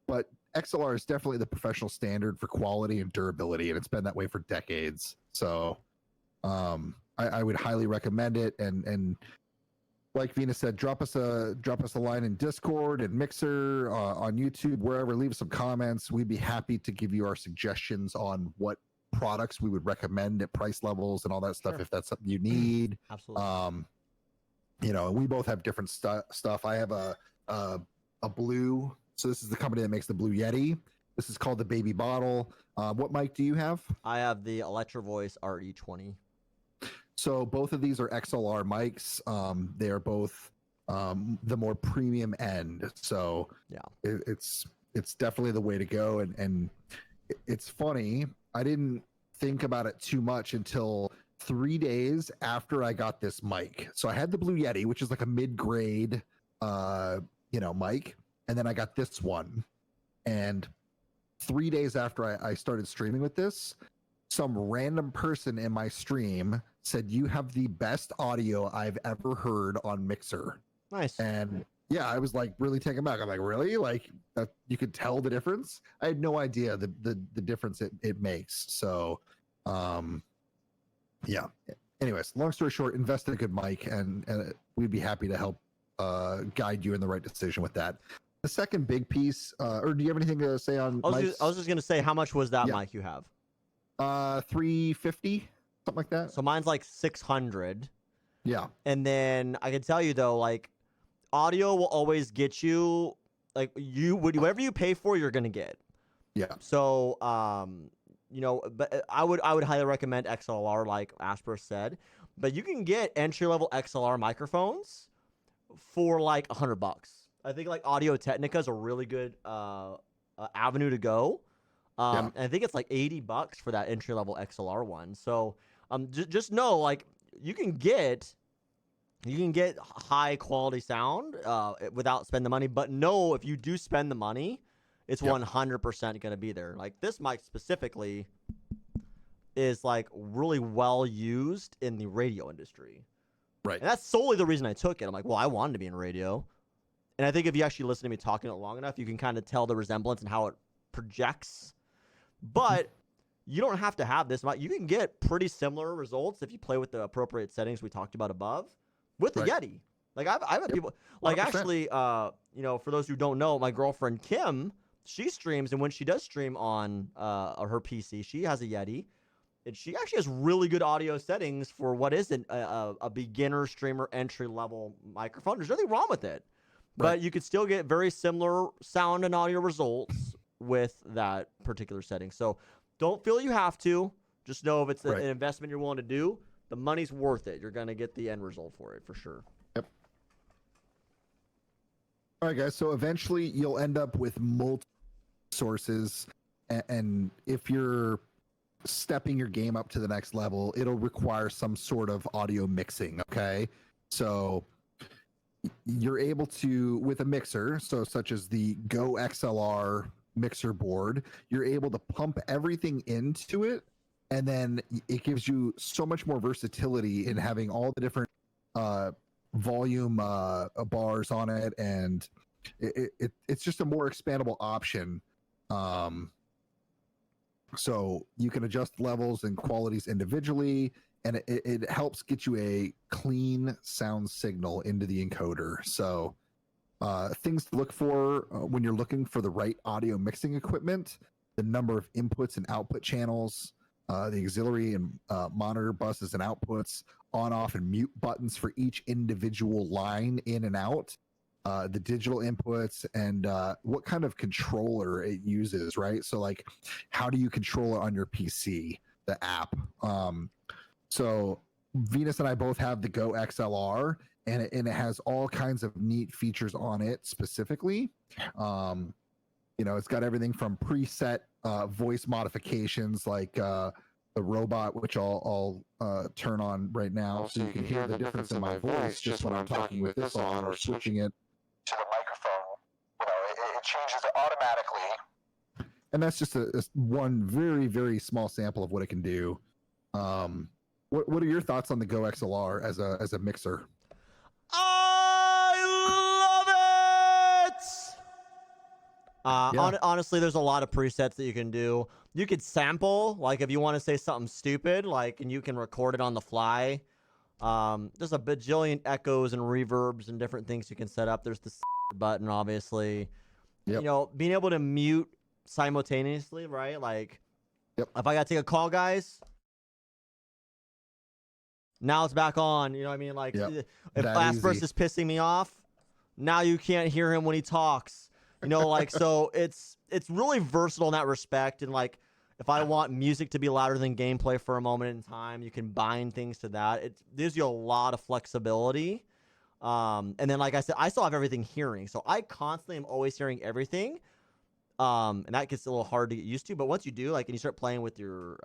but XLR is definitely the professional standard for quality and durability, and it's been that way for decades. So I would highly recommend it. And like Venus said, drop us a line in Discord and Mixer, on YouTube, wherever. Leave us some comments. We'd be happy to give you our suggestions on what products we would recommend at price levels and all that stuff, if that's something you need. Absolutely. You know, and we both have different stuff. I have a blue. So this is the company that makes the Blue Yeti. This is called the Baby Bottle. What mic do you have? I have the Electro Voice RE20. So both of these are XLR mics. They are both the more premium end. So it's definitely the way to go. And it's funny. I didn't think about it too much until 3 days after I got this mic. So I had the Blue Yeti, which is like a mid-grade, mic. And then I got this one. And 3 days after I started streaming with this, some random person in my stream said, "You have the best audio I've ever heard on Mixer." Nice. And yeah, I was like really taken back. I'm like, really? Like that, you could tell the difference? I had no idea the difference it makes. So yeah. Anyways, long story short, invest in a good mic, and we'd be happy to help guide you in the right decision with that. The second big piece, or do you have anything to say on mics? I was just gonna say, how much was that mic you have? $350, something like that. So mine's like 600. Yeah. And then I can tell you though, like, audio will always get you, like, whatever you pay for, you're gonna get. Yeah. So but I would highly recommend XLR, like Asper said. But you can get entry level XLR microphones for like $100. I think like Audio Technica is a really good avenue to go. And I think it's like $80 for that entry level XLR one. So just know, like, you can get high quality sound without spending the money. But know, if you do spend the money, it's 100% going to be there. Like this mic specifically is like really well used in the radio industry. Right. And that's solely the reason I took it. I'm like, well, I wanted to be in radio. And I think if you actually listen to me talking it long enough, you can kind of tell the resemblance and how it projects. But you don't have to have this mic. You can get pretty similar results if you play with the appropriate settings we talked about above with the Yeti. Like I've had people, like 100%. Actually, for those who don't know, my girlfriend Kim, she streams, and when she does stream on her PC, she has a Yeti, and she actually has really good audio settings for what isn't a beginner streamer entry level microphone. There's nothing wrong with it, but you could still get very similar sound and audio results with that particular setting. So don't feel you have to. Just know if it's an investment you're willing to do, the money's worth it. You're going to get the end result for it for sure. Yep. All right, guys. So eventually you'll end up with multiple sources. And if you're stepping your game up to the next level, it'll require some sort of audio mixing. Okay. So you're able to, with a mixer, so such as the Go XLR mixer board, you're able to pump everything into it, and then it gives you so much more versatility in having all the different volume bars on it, and it's just a more expandable option. So you can adjust levels and qualities individually, and it helps get you a clean sound signal into the encoder. So things to look for when you're looking for the right audio mixing equipment: the number of inputs and output channels, the auxiliary and monitor buses and outputs, on, off, and mute buttons for each individual line in and out, the digital inputs, and what kind of controller it uses, right? So like, how do you control it on your PC, the app? So Venus and I both have the Go XLR, and it has all kinds of neat features on it specifically. It's got everything from preset voice modifications, like the robot, which I'll turn on right now, so you can hear the difference in my voice just when I'm talking with this on or switching it to the microphone. It changes it automatically and that's just a one very, very small sample of what it can do. What are your thoughts on the Go XLR as a mixer? I love it. Yeah. Honestly, there's a lot of presets that you can do. You could sample, like if you want to say something stupid, like, and you can record it on the fly. There's a bajillion echoes and reverbs and different things you can set up. There's the button, obviously. Yep. You know, being able to mute simultaneously, right? Like, Yep. if I got to take a call, guys, now it's back on. You know what I mean? Like, Yep. if That Asper's easy. is pissing me off, now you can't hear him when he talks. You know, like, so it's really versatile in that respect. And like, if I want music to be louder than gameplay for a moment in time, you can bind things to that. It gives you a lot of flexibility. And then, like I said, I still have everything hearing, so I constantly am always hearing everything. And that gets a little hard to get used to. But once you do, like, and you start playing with your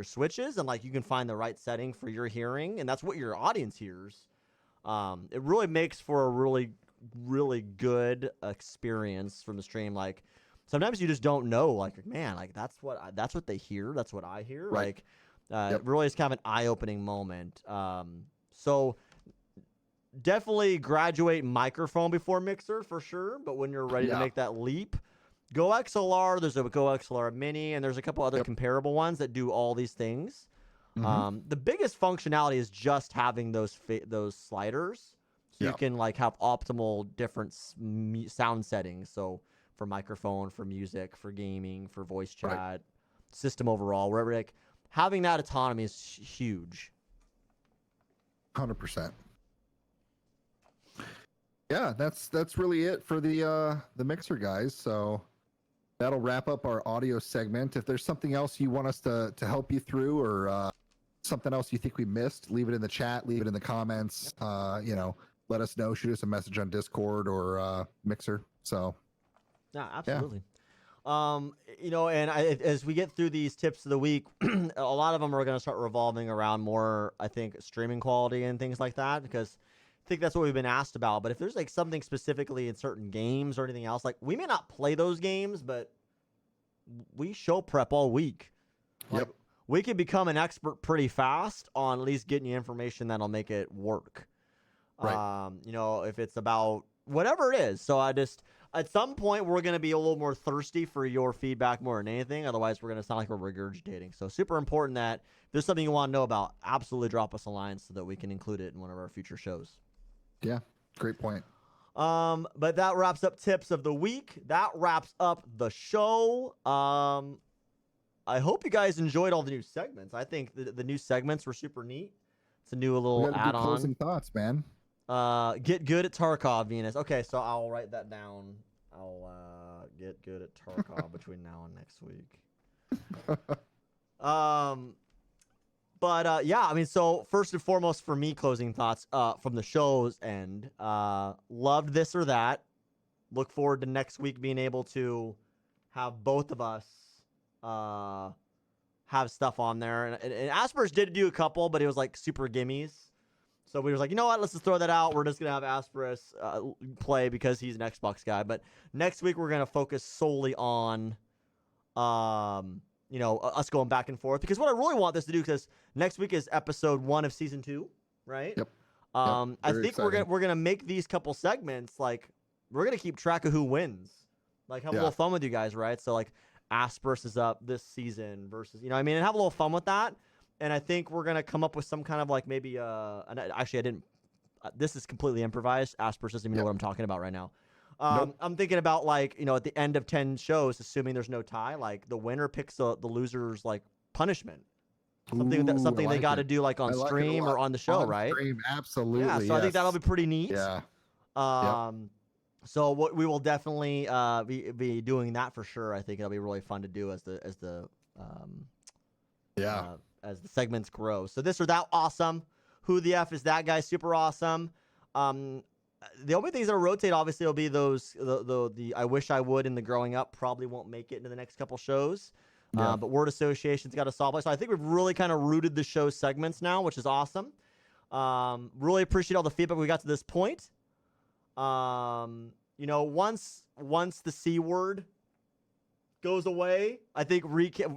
switches, and like you can find the right setting for your hearing, and that's what your audience hears. It really makes for a really, really good experience from the stream. Like, sometimes you just don't know, like, man, like that's what they hear, that's what I hear. Right. Like, Yep. it really is kind of an eye-opening moment. So definitely graduate microphone before mixer for sure. But when you're ready to Yeah. make that leap, Go XLR. There's a Go XLR Mini, and there's a couple other Yep. comparable ones that do all these things. Mhm. The biggest functionality is just having those sliders, so you Yeah. can like have optimal different sound settings. So for microphone, for music, for gaming, for voice chat, Right. system overall, wherever, like having that autonomy is huge. 100%. Yeah, that's really it for the mixer, guys. So that'll wrap up our audio segment. If there's something else you want us to help you through, or something else you think we missed, leave it in the chat, leave it in the comments. You know, let us know. Shoot us a message on Discord or Mixer. So Yeah, absolutely. You know, and as we get through these tips of the week, a lot of them are going to start revolving around more, I think, streaming quality and things like that, because I think that's what we've been asked about. But if there's like something specifically in certain games or anything else, like we may not play those games, but we show prep all week. Like, Yep. we can become an expert pretty fast on at least getting you information that'll make it work. Right. You know, if it's about whatever it is. So at some point, we're going to be a little more thirsty for your feedback more than anything. Otherwise, we're going to sound like we're regurgitating. So super important that if there's something you want to know about, absolutely drop us a line so that we can include it in one of our future shows. Yeah. Great point. But that wraps up tips of the week. That wraps up the show. I hope you guys enjoyed all the new segments. I think the new segments were super neat. It's a new We little got to do add-on. closing thoughts, man. Get good at Tarkov, Venus. Okay, so I'll write that down. I'll get good at Tarkov between now and next week. But yeah, I mean, so first and foremost for me, closing thoughts from the show's end. Loved this or that. Look forward to next week being able to have both of us have stuff on there. And Asper's did do a couple, but it was like super gimmies. So we was like, you know what? Let's just throw that out. We're just going to have Asperus play because he's an Xbox guy. But next week, we're going to focus solely on, you know, us going back and forth. Because what I really want this to do, because next week is episode 1 of season 2, right? Yep. I Very think exciting. we're gonna make these couple segments, like, we're going to keep track of who wins. Like, have a little fun with you guys, right? So, like, Asperus is up this season versus, you know what I mean? And have a little fun with that. And I think we're going to come up with some kind of like maybe, and actually I didn't, this is completely improvised. Asper's doesn't even know what I'm talking about right now. Nope. I'm thinking about like, you know, at the end of 10 shows, assuming there's no tie, like the winner picks the loser's like punishment. Something Ooh, something I they like got to it. do like on I like it a stream or lot. on the show, On right? stream, absolutely. Yeah, so I think that'll be pretty neat. Yeah. So what we will definitely be doing that for sure. I think it'll be really fun to do as the as the segments grow. So this or that, awesome. Who the F is that guy? Super awesome. The only things that will rotate, obviously, will be those the I wish I would and the growing up probably won't make it into the next couple shows. Yeah. But word association's got a solid place. So I think we've really kind of rooted the show segments now, which is awesome. Really appreciate all the feedback we got to this point. You know, once the C word goes away. I think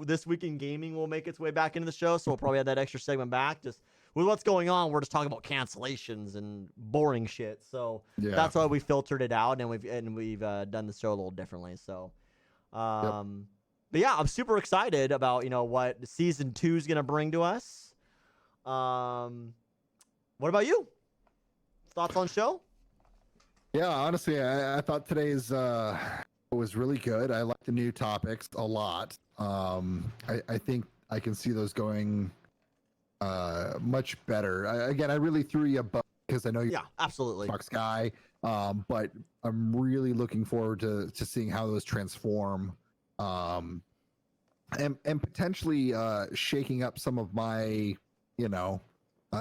This Week in Gaming will make its way back into the show, so we'll probably have that extra segment back. Just with what's going on, we're just talking about cancellations and boring shit. So that's why we filtered it out, and we've done the show a little differently. So, but yeah, I'm super excited about what season 2 is gonna bring to us. What about you? Thoughts on show? Yeah, honestly, I thought today's was really good. I like the new topics a lot. I think I can see those going much better. I really threw you a bone because I know you're absolutely Xbox guy, but I'm really looking forward to seeing how those transform, and potentially shaking up some of my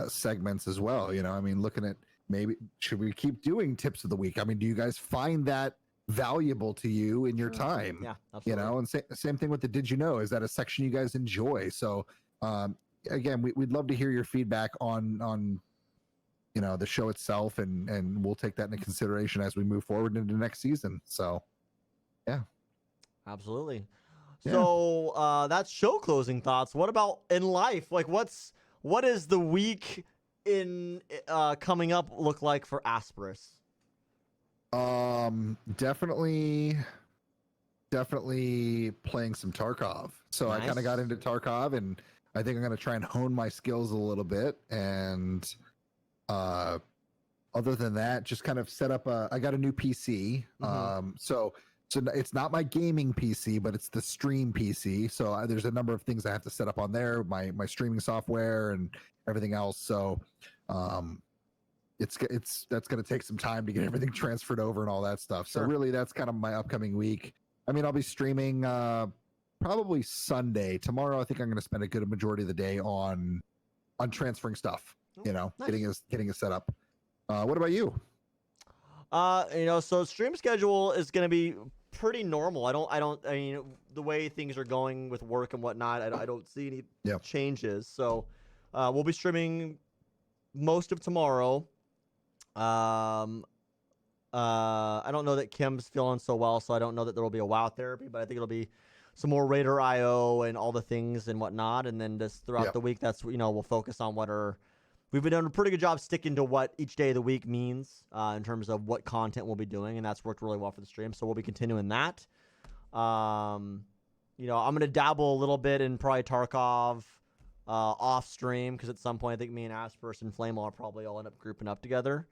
segments as well. I mean, looking at maybe should we keep doing tips of the week? I mean, do you guys find that valuable to you in your time? Yeah, absolutely. And same thing with the did you know? Is that a section you guys enjoy? So again, we'd love to hear your feedback on the show itself, and we'll take that into consideration as we move forward into the next season. So yeah, absolutely. So that's show closing thoughts. What about in life? Like what is the week in coming up look like for Asperus? Definitely playing some Tarkov. So nice. I kind of got into Tarkov, and I think I'm going to try and hone my skills a little bit. And other than that, just kind of set up I got a new PC. So it's not my gaming PC, but it's the stream PC. So there's a number of things I have to set up on there, my streaming software and everything else. So that's going to take some time to get everything transferred over and all that stuff. So really, that's kind of my upcoming week. I mean, I'll be streaming probably Sunday. Tomorrow, I think I'm going to spend a good majority of the day on transferring stuff. Nice. getting us set up. What about you? So stream schedule is going to be pretty normal. I mean, the way things are going with work and whatnot, I don't see any changes. So we'll be streaming most of tomorrow. I don't know that Kim's feeling so well, so I don't know that there will be a WoW therapy, but I think it'll be some more Raider IO and all the things and whatnot. And then just throughout the week, that's we'll focus on we've been doing a pretty good job sticking to what each day of the week means in terms of what content we'll be doing, and that's worked really well for the stream. So we'll be continuing that. I'm going to dabble a little bit in probably Tarkov off stream, because at some point I think me and Asperus and Flame will probably all end up grouping up together.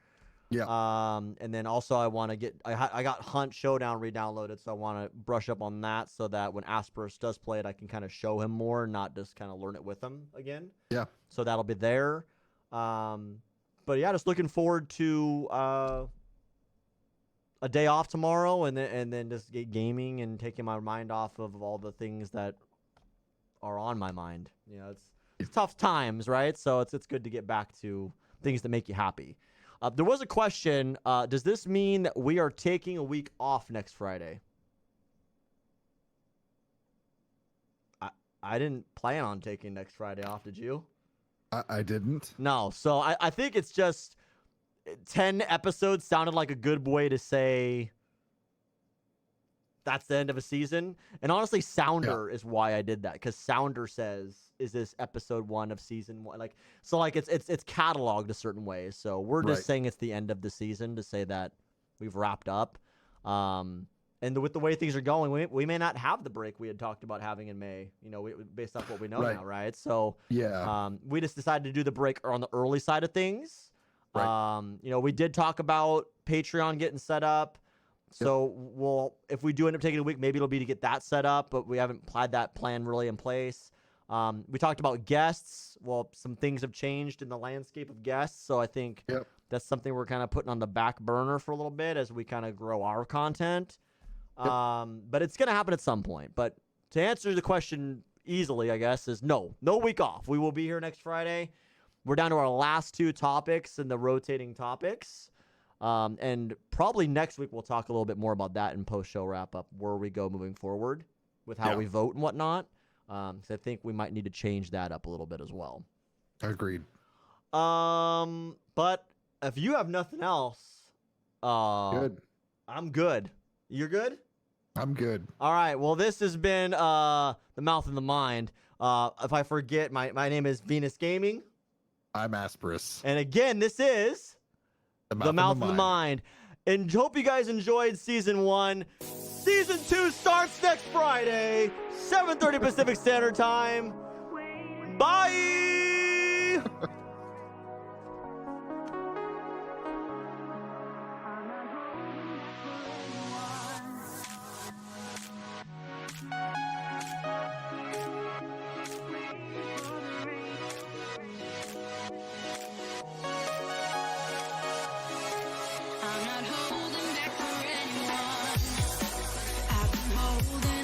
Yeah. And then also I want to get I got Hunt Showdown re-downloaded, so I want to brush up on that so that when Asperus does play it, I can kind of show him more, not just kind of learn it with him again. Yeah. So that'll be there. But yeah, just looking forward to a day off tomorrow, and then just get gaming and taking my mind off of all the things that are on my mind. It's tough times, right? So it's good to get back to things that make you happy. There was a question. Does this mean that we are taking a week off next Friday? I didn't plan on taking next Friday off. Did you? I didn't. No. So I think it's just 10 episodes sounded like a good way to say that's the end of a season. And honestly, Sounder is why I did that, because Sounder says, is this episode 1 of season 1? It's cataloged a certain way. So we're just saying it's the end of the season to say that we've wrapped up. And with the way things are going, we may not have the break we had talked about having in May, based off what we know now, right? So we just decided to do the break on the early side of things. We did talk about Patreon getting set up. So if we do end up taking a week, maybe it'll be to get that set up, but we haven't had that plan really in place. We talked about guests. Well, some things have changed in the landscape of guests, so I think that's something we're kind of putting on the back burner for a little bit as we kind of grow our content. But it's going to happen at some point. But to answer the question easily, I guess, is no week off. We will be here next Friday. We're down to our last 2 topics in the rotating topics. And probably next week we'll talk a little bit more about that in post-show wrap-up, where we go moving forward with how we vote and whatnot. So I think we might need to change that up a little bit as well. Agreed. But if you have nothing else, good. I'm good. You're good? I'm good. All right. Well, this has been the Mouth and the Mind. If I forget, my name is Venus Gaming. I'm Asperus. And again, this is the Mouth and the Mind. And hope you guys enjoyed season 1. Season 2 starts next Friday, 7:30 Pacific Standard Time. Bye. I'm not holding back for anyone. I've been holding